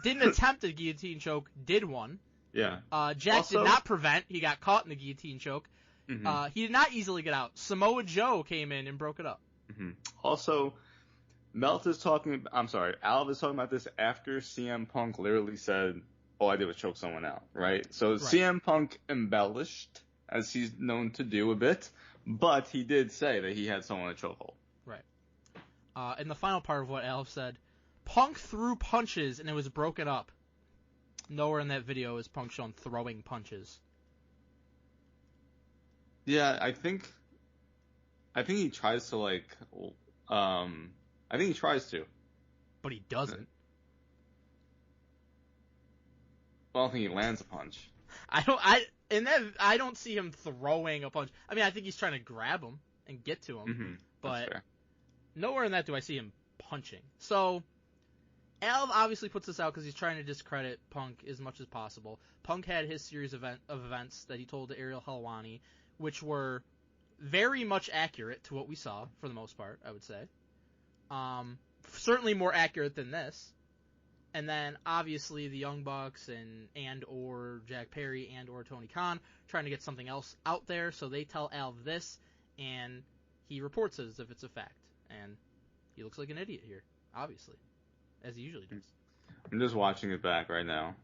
Didn't attempt a guillotine choke, did one. Yeah. Jack did not prevent. He got caught in the guillotine choke. He did not easily get out. Samoa Joe came in and broke it up. Also, Alv is talking about this after CM Punk literally said, all I did was choke someone out, right? So CM Punk embellished, as he's known to do a bit, but he did say that he had someone in a chokehold. Right. And the final part of what Alv said, Punk threw punches and it was broken up. Nowhere in that video is Punk shown throwing punches. Yeah, I think he tries to I think he tries to. But he doesn't. I don't think he lands a punch. I don't see him throwing a punch. I mean, I think he's trying to grab him and get to him. But nowhere in that do I see him punching. So, Alv obviously puts this out because he's trying to discredit Punk as much as possible. Punk had his series of events that he told to Ariel Helwani, which were very much accurate to what we saw, for the most part, I would say. Certainly more accurate than this. And then, obviously, the Young Bucks and or Jack Perry and or Tony Khan trying to get something else out there, so they tell Alv this, and he reports it as if it's a fact. And he looks like an idiot here, obviously, as he usually does. I'm just watching it back right now.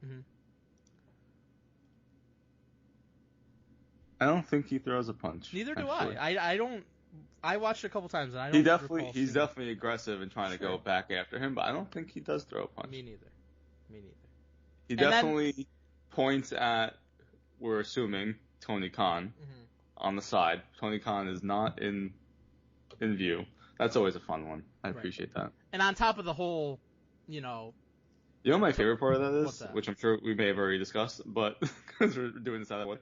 I don't think he throws a punch. Neither do I. I don't. I watched it a couple times and I don't. He's definitely aggressive and trying to go back after him, but I don't think he does throw a punch. Me neither. He definitely points at, we're assuming, Tony Khan on the side. Tony Khan is not in in view. That's always a fun one. I appreciate that. And on top of the whole, you know what my favorite part of that is, What's that? which I'm sure we may have already discussed, but because we're doing this out of the way,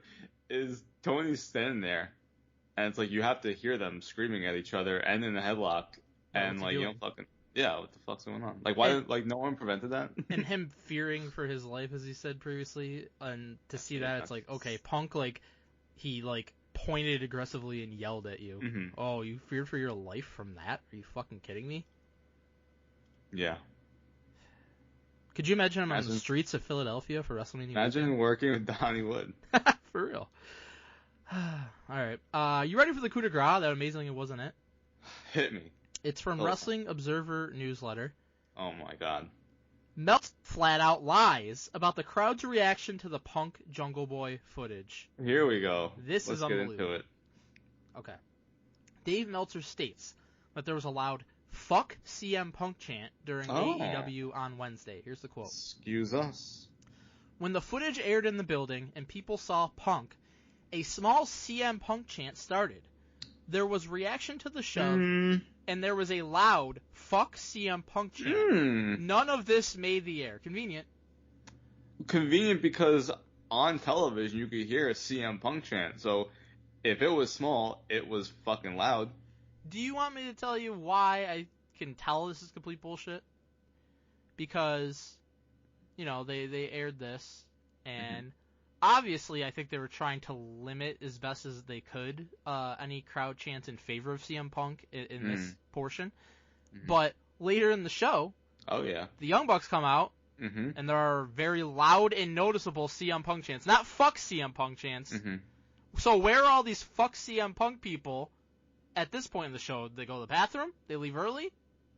is Tony's standing there, and it's like you have to hear them screaming at each other and in a headlock, and like you don't fucking what the fuck's going on? Like why no one prevented that? And him fearing for his life, as he said previously, and to see that it's like okay, Punk he pointed aggressively and yelled at you. Mm-hmm. Oh, you feared for your life from that? Are you fucking kidding me? Yeah. Could you imagine him on the streets of Philadelphia for WrestleMania? Imagine working with Donnie Wood. For real. Alright. You ready for the coup de grace? That amazingly wasn't it. Hit me. It's from Wrestling Observer Newsletter. Oh my god. Meltzer flat out lies about the crowd's reaction to the Punk Jungle Boy footage. Here we go. This is unbelievable. Let's get into it. Okay. Dave Meltzer states that there was a loud "fuck CM Punk" chant during AEW on Wednesday. Here's the quote. Excuse us. When the footage aired in the building and people saw Punk, a small CM Punk chant started. There was reaction to the shove, and there was a loud "fuck CM Punk" chant. None of this made the air. Convenient. Convenient because on television you could hear a CM Punk chant. So if it was small, it was fucking loud. Do you want me to tell you why I can tell this is complete bullshit? Because, they aired this, and obviously I think they were trying to limit as best as they could any crowd chants in favor of CM Punk in this portion. But later in the show, the Young Bucks come out, and there are very loud and noticeable CM Punk chants. Not fuck CM Punk chants. So where are all these fuck CM Punk people at this point in the show? They go to the bathroom? They leave early?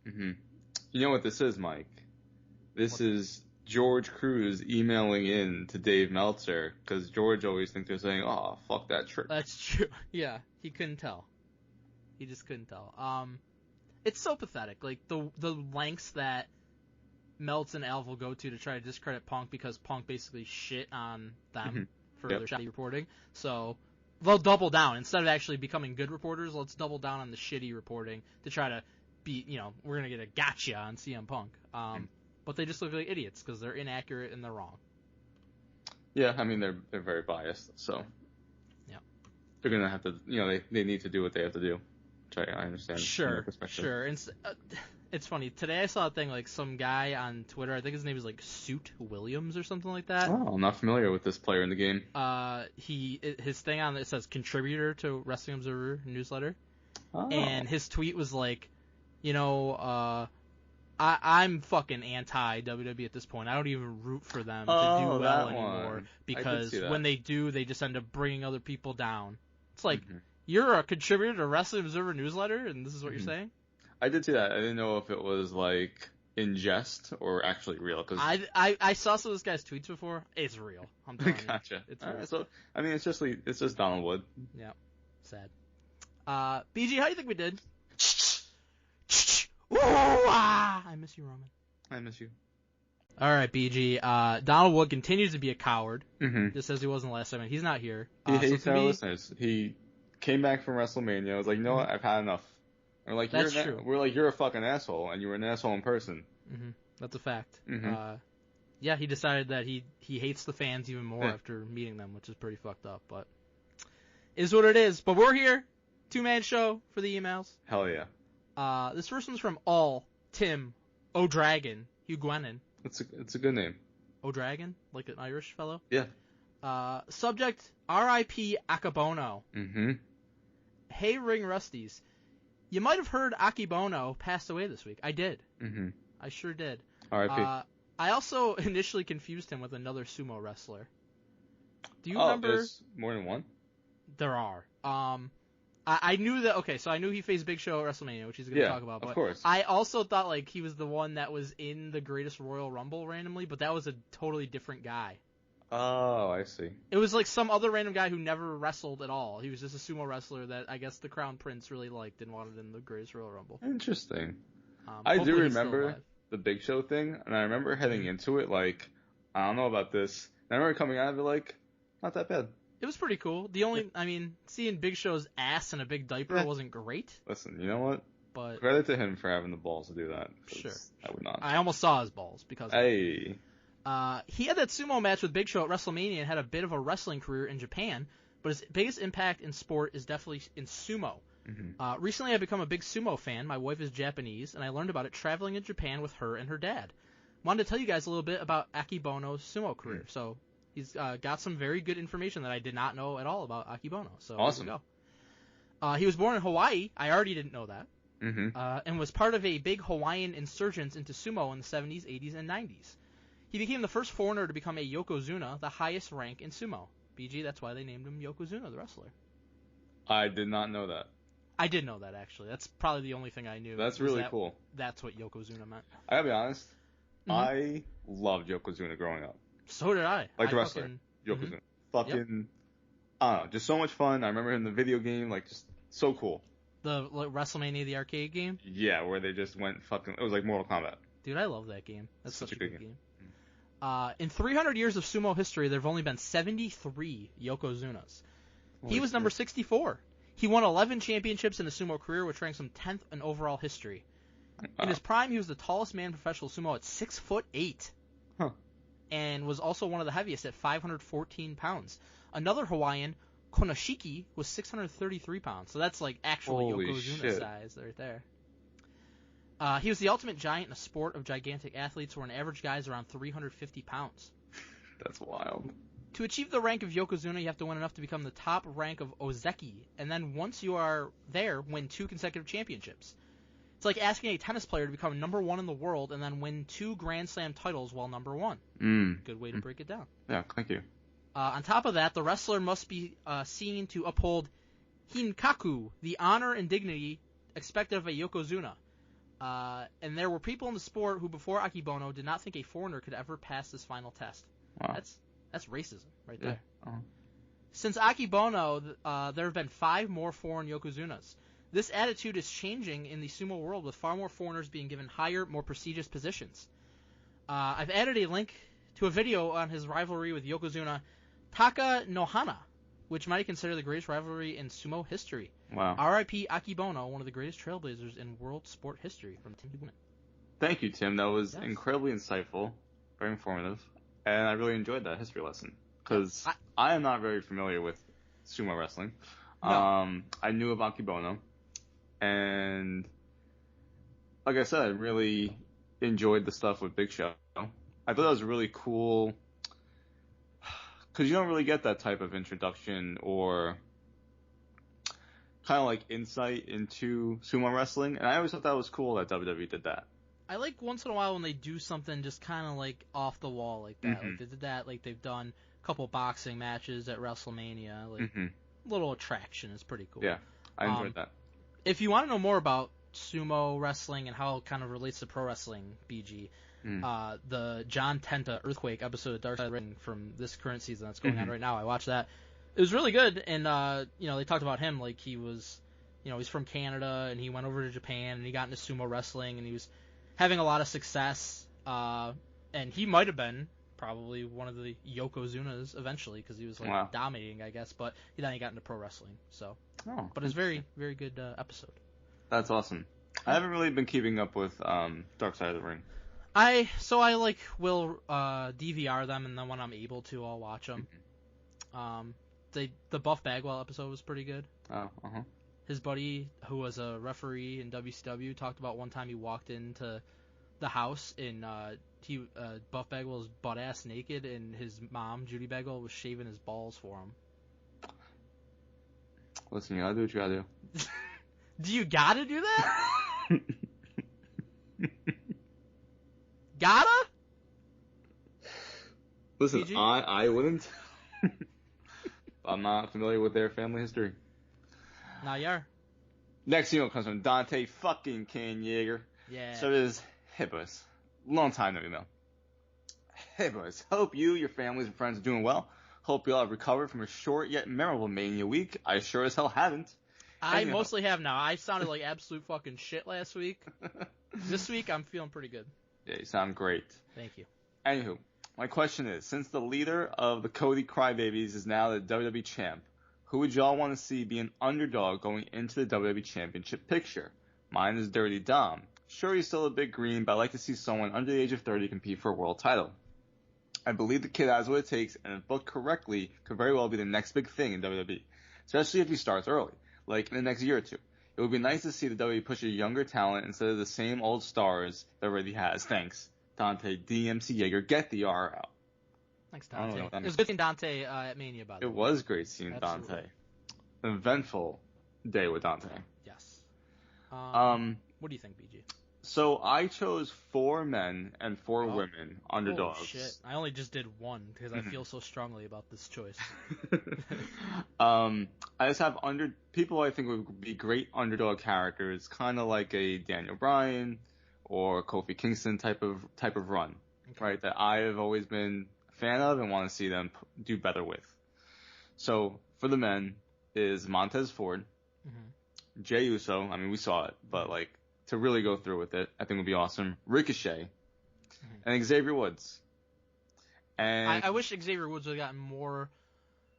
You know what this is, Mike? This is George Cruz emailing in to Dave Meltzer, because George always thinks they're saying, oh, fuck that trick. That's true. Yeah, he couldn't tell. He just couldn't tell. It's so pathetic. Like, the lengths that Meltz and Alv will go to try to discredit Punk because Punk basically shit on them for their shitty reporting. So they'll double down. Instead of actually becoming good reporters, let's double down on the shitty reporting to try to be, we're going to get a gotcha on CM Punk. But they just look like idiots because they're inaccurate and they're wrong. Yeah, I mean, they're very biased, so. Yeah. They're going to have to, they need to do what they have to do. Which I understand. Sure. And it's funny. Today I saw a thing, some guy on Twitter, I think his name is Suit Williams or something like that. Oh, I'm not familiar with this player in the game. His thing on it says contributor to Wrestling Observer newsletter. Oh. And his tweet was I'm fucking anti WWE at this point. I don't even root for them to do well anymore because when they do, they just end up bringing other people down. It's like, you're a contributor to Wrestling Observer newsletter, and this is what you're saying? I did see that. I didn't know if it was in jest or actually real. Cause I saw some of this guy's tweets before. It's real. I'm telling you. Gotcha. It's real. real. Right, so I mean, it's just Donald Wood. Yeah. Sad. BG, how do you think we did? Ooh, I miss you, Roman. I miss you. All right, BG. Donald Wood continues to be a coward, just as he was in the last segment. He's not here. He hates our listeners. He came back from WrestleMania. I was like, you know what? I've had enough. We're like, That's true. We're like, you're a fucking asshole, and you were an asshole in person. That's a fact. Yeah, he decided that he hates the fans even more after meeting them, which is pretty fucked up, but is what it is. But we're here, 2-man show for the emails. Hell yeah. This first one's from Tim O'Dragon Hugh. It's a good name. O'Dragon, like an Irish fellow. Yeah. Subject: R.I.P. Akibono. Hey, Ring Rusties. You might have heard Akibono passed away this week. I did. I sure did. R.I.P. I also initially confused him with another sumo wrestler. Do you remember? There's more than one? There are. I knew that. Okay, so I knew he faced Big Show at WrestleMania, which he's going to talk about. But of course. I also thought he was the one that was in the Greatest Royal Rumble randomly, but that was a totally different guy. Oh, I see. It was some other random guy who never wrestled at all. He was just a sumo wrestler that I guess the Crown Prince really liked and wanted in the Greatest Royal Rumble. Interesting. I do remember the Big Show thing, and I remember heading into it I don't know about this. And I remember coming out of it not that bad. It was pretty cool. The only, I mean, seeing Big Show's ass in a big diaper wasn't great. Listen, you know what? But credit to him for having the balls to do that. Sure. I would not. I almost saw his balls because Hey. He had that sumo match with Big Show at WrestleMania and had a bit of a wrestling career in Japan, but his biggest impact in sport is definitely in sumo. Mm-hmm. Recently, I've become a big sumo fan. My wife is Japanese, and I learned about it traveling in Japan with her and her dad. Wanted to tell you guys a little bit about Akibono's sumo career. So he's got some very good information that I did not know at all about Akibono. So awesome. Here we go. He was born in Hawaii. I already didn't know that. Mm-hmm. And was part of a big Hawaiian insurgence into sumo in the 70s, 80s, and 90s. He became the first foreigner to become a Yokozuna, the highest rank in sumo. BG, that's why they named him Yokozuna, the wrestler. I did not know that. I did know that, actually. That's probably the only thing I knew. That's really cool. That's what Yokozuna meant. I gotta be honest, Mm-hmm. I loved Yokozuna growing up. So did I. Like the wrestler, Yokozuna. Fucking, I don't know, just so much fun. I remember in the video game, like, just so cool. The WrestleMania, the arcade game? Yeah, where they just went fucking, it was like Mortal Kombat. Dude, I love that game. That's such a good game. Mm. In 300 years of sumo history, there have only been 73 Yokozunas. He was number 64. He won 11 championships in his sumo career, which ranks him 10th in overall history. In his prime, he was the tallest man in professional sumo at 6'8", and was also one of the heaviest at 514 pounds. Another Hawaiian, Konoshiki, was 633 pounds, so that's like actual Holy Yokozuna shit. size right there. He was the ultimate giant in a sport of gigantic athletes, where an average guy is around 350 pounds. That's wild. To achieve the rank of Yokozuna, you have to win enough to become the top rank of Ozeki, and then once you are there, win 2 consecutive championships. It's like asking a tennis player to become number 1 in the world and then win 2 Grand Slam titles while number 1. Good way to break it down. Yeah, thank you. On top of that, the wrestler must be seen to uphold Hinkaku, the honor and dignity expected of a Yokozuna. And there were people in the sport who, before Akibono, did not think a foreigner could ever pass this final test. Wow. That's racism right there. Yeah. Uh-huh. Since Akibono, there have been 5 more foreign Yokozunas. This attitude is changing in the sumo world, with far more foreigners being given higher, more prestigious positions. I've added a link to a video on his rivalry with Yokozuna Taka Nohana, which might be considered the greatest rivalry in sumo history. Wow. R.I.P. Akibono, one of the greatest trailblazers in world sport history, from Tim Dugan. Thank you, Tim. That was incredibly insightful, very informative, and I really enjoyed that history lesson, because I am not very familiar with sumo wrestling. No. I knew of Akibono, and like I said, I really enjoyed the stuff with Big Show. I thought that was really cool, because you don't really get that type of introduction or kind of like insight into sumo wrestling, and I always thought that was cool that WWE did that. I like once in a while when they do something just kind of like off the wall like that. Mm-hmm. Like they did that, like they've done a couple boxing matches at WrestleMania. Like Mm-hmm. little attraction is pretty cool. Yeah, I enjoyed that. If you want to know more about sumo wrestling and how it kind of relates to pro wrestling, BG, the John Tenta Earthquake episode of Dark Side of the Ring from this current season that's going on right now, I watched that. It was really good, and they talked about him like he was, he's from Canada and he went over to Japan and he got into sumo wrestling and he was having a lot of success, and he might have been probably one of the Yokozunas eventually because he was like dominating, I guess, but then he got into pro wrestling. So, but it's very, very good episode. That's awesome. I haven't really been keeping up with Dark Side of the Ring. I will DVR them, and then when I'm able to, I'll watch them. The Buff Bagwell episode was pretty good. Oh, uh-huh. His buddy, who was a referee in WCW, talked about one time he walked into the house and Buff Bagwell was butt ass naked, and his mom, Judy Bagwell, was shaving his balls for him. Listen, you gotta do what you gotta do. Do you gotta do that? Gotta? Listen, PG? I wouldn't. I'm not familiar with their family history. Now you are. Next email comes from Dante fucking Ken Yeager. Yeah. So it is, hey boys. Long time no email. Hey boys, hope you, your families, and friends are doing well. Hope you all have recovered from a short yet memorable Mania week. I sure as hell haven't. I mostly have now. I sounded like absolute fucking shit last week. This week, I'm feeling pretty good. Yeah, you sound great. Thank you. Anywho, my question is, since the leader of the Cody Crybabies is now the WWE champ, who would y'all want to see be an underdog going into the WWE Championship picture? Mine is Dirty Dom. Sure, he's still a bit green, but I'd like to see someone under the age of 30 compete for a world title. I believe the kid has what it takes, and if booked correctly, could very well be the next big thing in WWE, especially if he starts early, like in the next year or two. It would be nice to see the WWE push a younger talent instead of the same old stars that already has. Thanks. Dante DMC Yeager, get the R out. Thanks, Dante. It was good seeing Dante at Mania, by the way. It was great seeing Absolutely. Dante. An eventful day with Dante. Yes. What do you think, BG? So I chose 4 men and 4 women underdogs. Oh, shit. I only just did one because I feel so strongly about this choice. I just have people I think would be great underdog characters, kind of like a Daniel Bryan or Kofi Kingston type of run, right? That I have always been a fan of and want to see them do better with. So for the men is Montez Ford, Jey Uso. I mean, we saw it, but like to really go through with it, I think would be awesome. Ricochet and Xavier Woods. And I wish Xavier Woods would have gotten more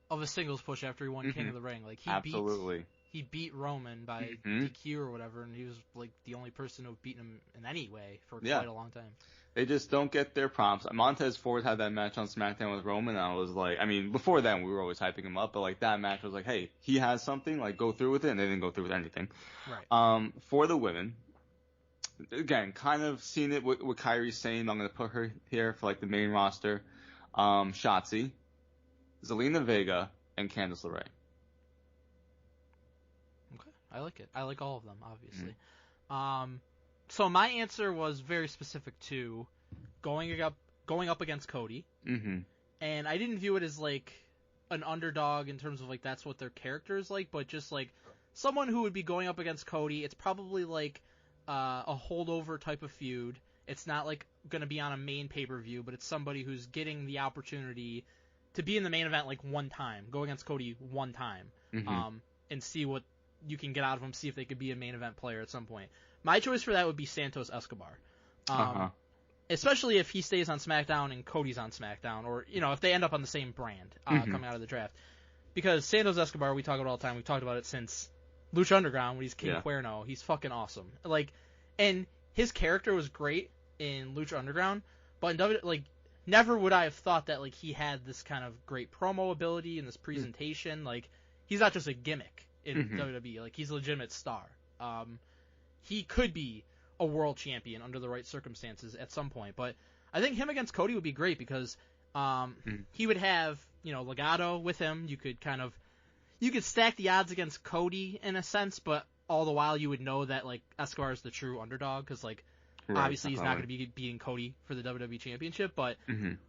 of a singles push after he won King of the Ring. Like he beat Roman by DQ or whatever, and he was like the only person who beat him in any way for quite a long time. They just don't get their prompts. Montez Ford had that match on SmackDown with Roman, and I was like, I mean, before then we were always hyping him up, but like that match was like, hey, he has something, like go through with it, and they didn't go through with anything. Right. For the women, again, kind of seen it with Kairi Sane. I'm gonna put her here for like the main roster. Shotzi, Zelina Vega, and Candice LeRae. Okay, I like it. I like all of them, obviously. So my answer was very specific to going up against Cody, and I didn't view it as like an underdog in terms of like that's what their character is like, but just like someone who would be going up against Cody. It's probably like a holdover type of feud. It's not like going to be on a main pay-per-view, but it's somebody who's getting the opportunity to be in the main event like one time, go against Cody one time, and see what you can get out of them, see if they could be a main event player at some point. My choice for that would be Santos Escobar. Especially if he stays on SmackDown and Cody's on SmackDown, or, you know, if they end up on the same brand coming out of the draft. Because Santos Escobar, we talk about all the time. We've talked about it since Lucha Underground when he's King Cuerno. He's fucking awesome. Like, and his character was great in Lucha Underground, but in never would I have thought that like he had this kind of great promo ability and this presentation. Like, he's not just a gimmick in WWE. Like, he's a legitimate star. He could be a world champion under the right circumstances at some point, but I think him against Cody would be great because he would have, you know, Legado with him. You could stack the odds against Cody in a sense, but all the while you would know that like Escobar is the true underdog because like obviously he's not going to be beating Cody for the WWE Championship, but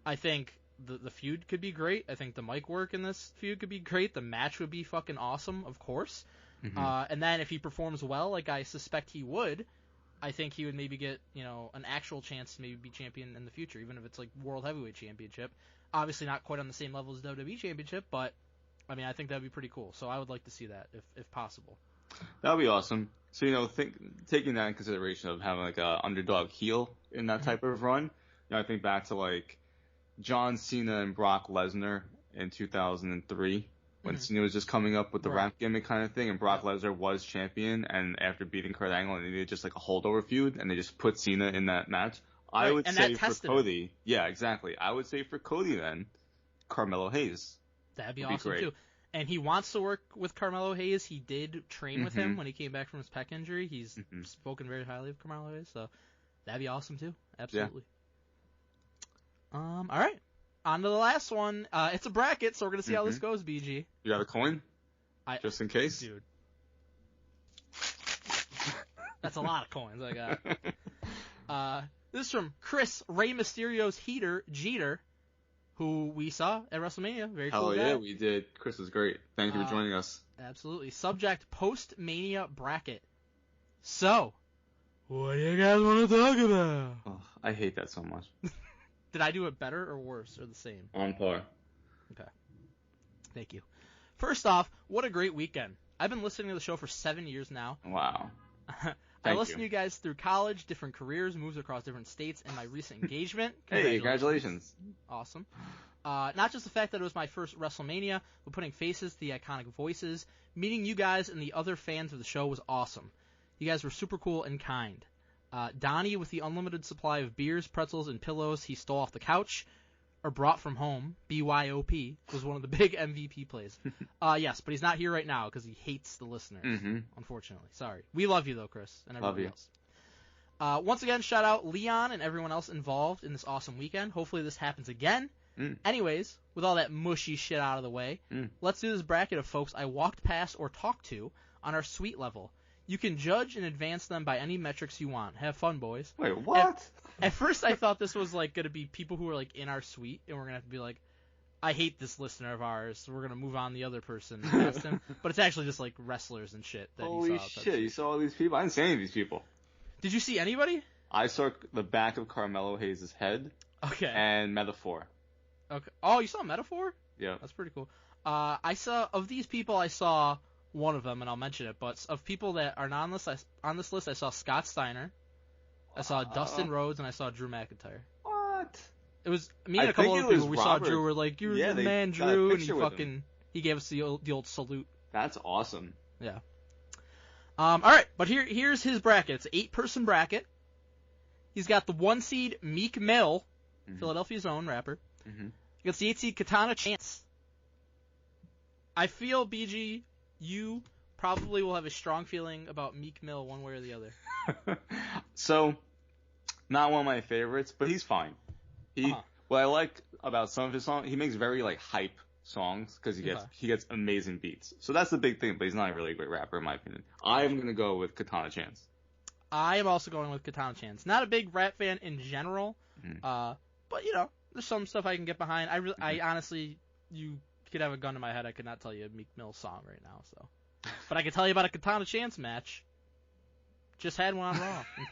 I think the feud could be great. I think the mic work in this feud could be great. The match would be fucking awesome, of course. And then if he performs well, like I suspect he would, I think he would maybe get, you know, an actual chance to maybe be champion in the future, even if it's like World Heavyweight Championship. Obviously not quite on the same level as WWE Championship, but I mean, I think that'd be pretty cool. So I would like to see that if possible. That would be awesome. So, you know, taking that in consideration of having like a underdog heel in that type of run, you know, I think back to like John Cena and Brock Lesnar in 2003. When Cena was just coming up with the rap gimmick kind of thing, and Brock Lesnar was champion, and after beating Kurt Angle, and they did just like a holdover feud, and they just put Cena in that match. I would say for Cody, yeah, exactly. I would say for Cody then, Carmelo Hayes. That'd be awesome too. And he wants to work with Carmelo Hayes. He did train with him when he came back from his pec injury. He's spoken very highly of Carmelo Hayes, so that'd be awesome too. Absolutely. Yeah. All right. On to the last one. It's a bracket, so we're going to see how this goes, BG. You got a coin? Just in case? Dude. That's a lot of coins I got. This is from Chris Rey Mysterio's Heater, Jeter, who we saw at WrestleMania. Very cool guy. Hell yeah, we did. Chris is great. Thank you for joining us. Absolutely. Subject, post-Mania bracket. So, what do you guys want to talk about? Oh, I hate that so much. Did I do it better or worse or the same? On par. Okay. Thank you. First off, what a great weekend. I've been listening to the show for 7 years now. Wow. I listened to you guys through college, different careers, moves across different states, and my recent engagement. Hey, congratulations. Awesome. Not just the fact that it was my first WrestleMania, but putting faces to the iconic voices. Meeting you guys and the other fans of the show was awesome. You guys were super cool and kind. Donnie, with the unlimited supply of beers, pretzels, and pillows he stole off the couch, or brought from home, BYOP, was one of the big MVP plays. Yes, but he's not here right now because he hates the listeners, unfortunately. Sorry. We love you, though, Chris, and everybody else. Once again, shout out Leon and everyone else involved in this awesome weekend. Hopefully this happens again. Anyways, with all that mushy shit out of the way, let's do this bracket of folks I walked past or talked to on our suite level. You can judge and advance them by any metrics you want. Have fun, boys. Wait, what? At first, I thought this was like going to be people who were like in our suite, and we're going to have to be like, I hate this listener of ours, so we're going to move on the other person past him. But it's actually just like wrestlers and shit that Holy he saw. Holy shit, you saw all these people? I didn't see any of these people. Did you see anybody? I saw the back of Carmelo Hayes' head. Okay. And Metaphor. Okay. Oh, you saw Metaphor? Yeah. That's pretty cool. I saw, of these people, I saw one of them, and I'll mention it, but of people that are not on this list, I saw Scott Steiner, I saw Dustin Rhodes, and I saw Drew McIntyre. What? It was me and a couple other people. We saw Drew. We're like, "You're the man, Drew," and he gave us the old salute. That's awesome. Yeah. All right, but here's his bracket. It's an 8-person bracket. He's got the 1 seed Meek Mill, Philadelphia's own rapper. Against the 8 seed Katana Chance. I feel, BG, you probably will have a strong feeling about Meek Mill one way or the other. So, not one of my favorites, but he's fine. What I like about some of his songs, he makes very like hype songs because he gets amazing beats. So that's the big thing, but he's not really a great rapper in my opinion. I'm gonna go with Katana Chance. I am also going with Katana Chance. Not a big rap fan in general, but you know, there's some stuff I can get behind. I honestly, you could have a gun to my head, I could not tell you a Meek Mill song right now. So, but I can tell you about a Katana Chance match. Just had one on Raw, in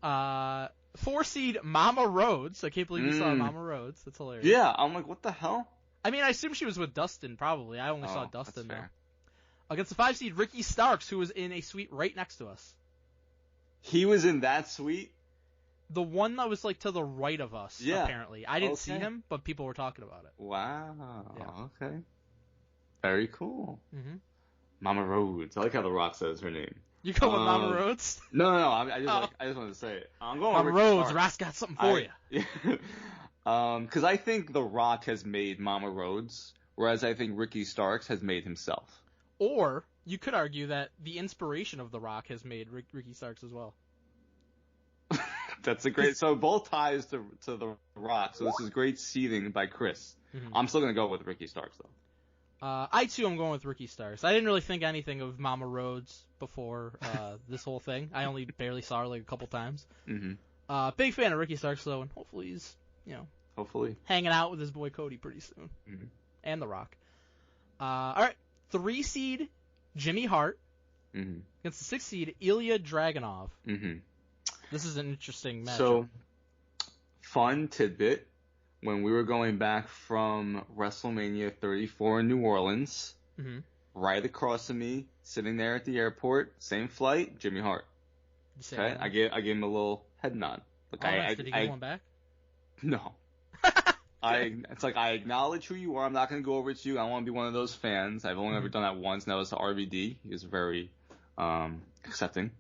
fact. 4 seed Mama Rhodes. I can't believe you saw Mama Rhodes. That's hilarious. Yeah, I'm like, what the hell? I mean, I assume she was with Dustin, probably. I only saw Dustin, though. Against the 5 seed Ricky Starks, who was in a suite right next to us. He was in that suite? The one that was, like, to the right of us, apparently. I didn't see him, but people were talking about it. Wow. Yeah. Okay. Very cool. Mama Rhodes. I like how The Rock says her name. You go with Mama Rhodes? No. I just wanted to say it. I'm going Mama with Rhodes. Rock's got something for you. Because I think The Rock has made Mama Rhodes, whereas I think Ricky Starks has made himself. Or you could argue that the inspiration of The Rock has made Ricky Starks as well. That's a great. So both ties to The Rock. So this is great seeding by Chris. I'm still gonna go with Ricky Starks though. I too am going with Ricky Starks. I didn't really think anything of Mama Rhodes before this whole thing. I only barely saw her like a couple times. Big fan of Ricky Starks though, and hopefully he's hanging out with his boy Cody pretty soon, and The Rock. All right, 3 seed Jimmy Hart against the 6 seed Ilya Dragunov. This is an interesting matchup. So, fun tidbit. When we were going back from WrestleMania 34 in New Orleans, right across from me, sitting there at the airport, same flight, Jimmy Hart. Okay, I gave him a little head nod. Look, did he give one back? No. It's like, I acknowledge who you are. I'm not going to go over to you. I want to be one of those fans. I've only ever done that once, and that was to RVD. He was very accepting.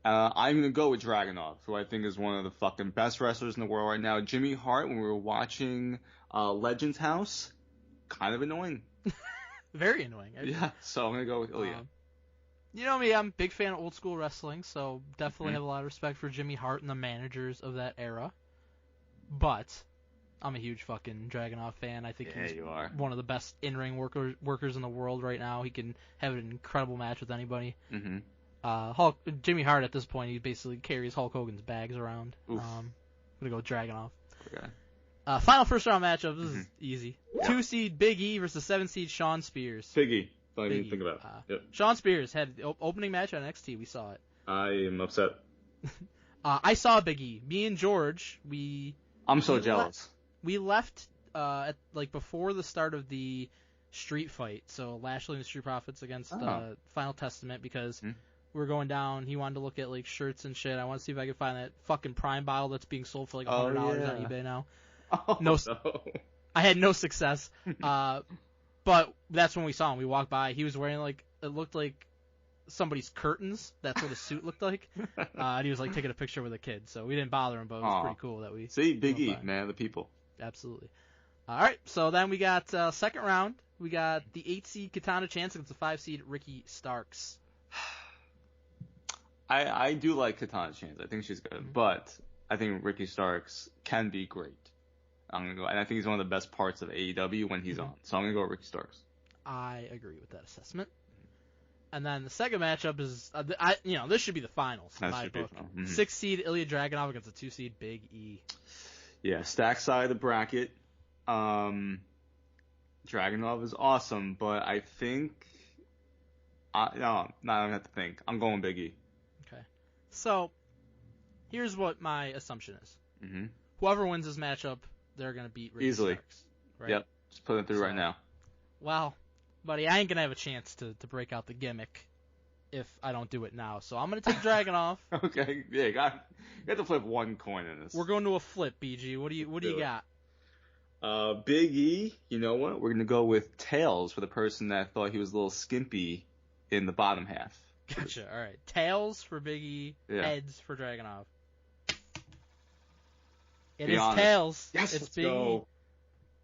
I'm going to go with Dragunov, who I think is one of the fucking best wrestlers in the world right now. Jimmy Hart, when we were watching Legends House, kind of annoying. Very annoying. Yeah, so I'm going to go with Ilya. You know me, I'm a big fan of old school wrestling, so definitely have a lot of respect for Jimmy Hart and the managers of that era. But I'm a huge fucking Dragunov fan. I think he's one of the best in-ring workers in the world right now. He can have an incredible match with anybody. Jimmy Hart at this point, he basically carries Hulk Hogan's bags around. I'm gonna go with Dragunov. Okay. Final first round matchup. This is easy. 2 seed Big E versus 7 seed Shawn Spears. Big E. Don't even think about it. Shawn Spears had the opening match on NXT. We saw it. I am upset. I saw Big E. Me and George, I'm so jealous. We left at before the start of the street fight. So Lashley and the Street Profits against Final Testament, because we were going down. He wanted to look at like shirts and shit. I want to see if I can find that fucking Prime bottle that's being sold for like $100 on eBay now. Oh, no. I had no success. But that's when we saw him. We walked by. He was wearing like, it looked like somebody's curtains. That's what his suit looked like. And he was like taking a picture with a kid. So we didn't bother him, but it was pretty cool that we. See, Big E, man, the people. Absolutely. All right. So then we got second round. We got the 8 seed Katana Chance against the 5 seed Ricky Starks. I do like Katana Chance. I think she's good, but I think Ricky Starks can be great. I'm gonna go, and I think he's one of the best parts of AEW when he's on. So I'm gonna go with Ricky Starks. I agree with that assessment. And then the second matchup is, this should be the finals in my book. 6 seed Ilya Dragunov against the 2 seed Big E. Yeah, stack side of the bracket. Dragunov is awesome, but I think I don't have to think. I'm going Big E. Okay. So here's what my assumption is. Mm-hmm. Whoever wins this matchup, they're gonna beat Ricky easily. Starks. Right? Yep. Just put it through right now. Well, buddy, I ain't gonna have a chance to break out the gimmick if I don't do it now. So I'm gonna take Dragunov. Okay. Yeah, you have to flip one coin in this. We're going to a flip, BG. What do you got? Big E, you know what? We're going to go with Tails for the person that thought he was a little skimpy in the bottom half. Gotcha. All right. Tails for Big E, heads for Dragunov. It is Tails. Yes, it's let's Big go.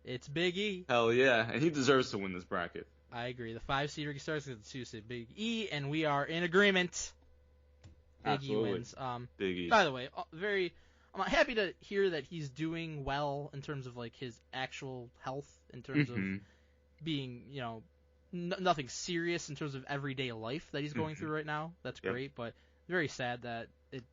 E. It's Big E. Hell yeah. And he deserves to win this bracket. I agree. The 5 seed Ricky Starks against the 2 seed Big E, and we are in agreement. Big Absolutely. E wins. Big E. By the way, I'm happy to hear that he's doing well in terms of like his actual health, in terms of being, nothing serious in terms of everyday life that he's going through right now. That's great, but very sad that it,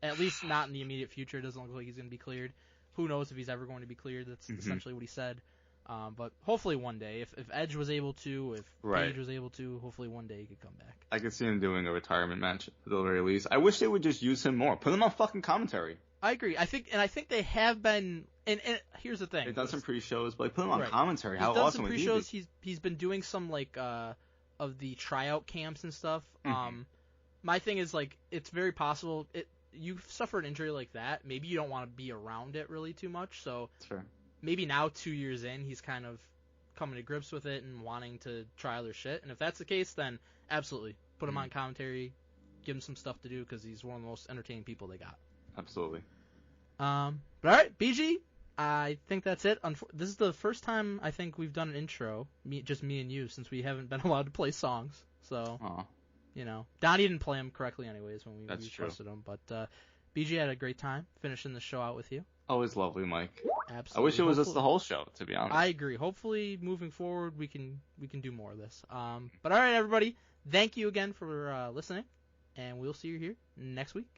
at least not in the immediate future. It doesn't look like he's going to be cleared. Who knows if he's ever going to be cleared? That's essentially what he said. But hopefully one day, if Edge was able to, if Page was able to, hopefully one day he could come back. I could see him doing a retirement match at the very least. I wish they would just use him more. Put him on fucking commentary. I agree. I think they have been. And here's the thing. They've done some pre-shows, but put him on commentary. He's How done awesome some would he pre-shows. be? He's been doing some like of the tryout camps and stuff. My thing is like it's very possible you suffer an injury like that. Maybe you don't want to be around it really too much. So That's fair. Maybe now 2 years in, he's kind of coming to grips with it and wanting to try other shit. And if that's the case, then absolutely put him on commentary, give him some stuff to do because he's one of the most entertaining people they got. Absolutely. But all right, BG, I think that's it. This is the first time I think we've done an intro, just me and you, since we haven't been allowed to play songs. So, Donnie didn't play them correctly anyways when we trusted him. But BG had a great time finishing the show out with you. Always lovely, Mike. Absolutely. I wish it was just the whole show, to be honest. I agree. Hopefully, moving forward, we can do more of this. But all right, everybody, thank you again for listening, and we'll see you here next week.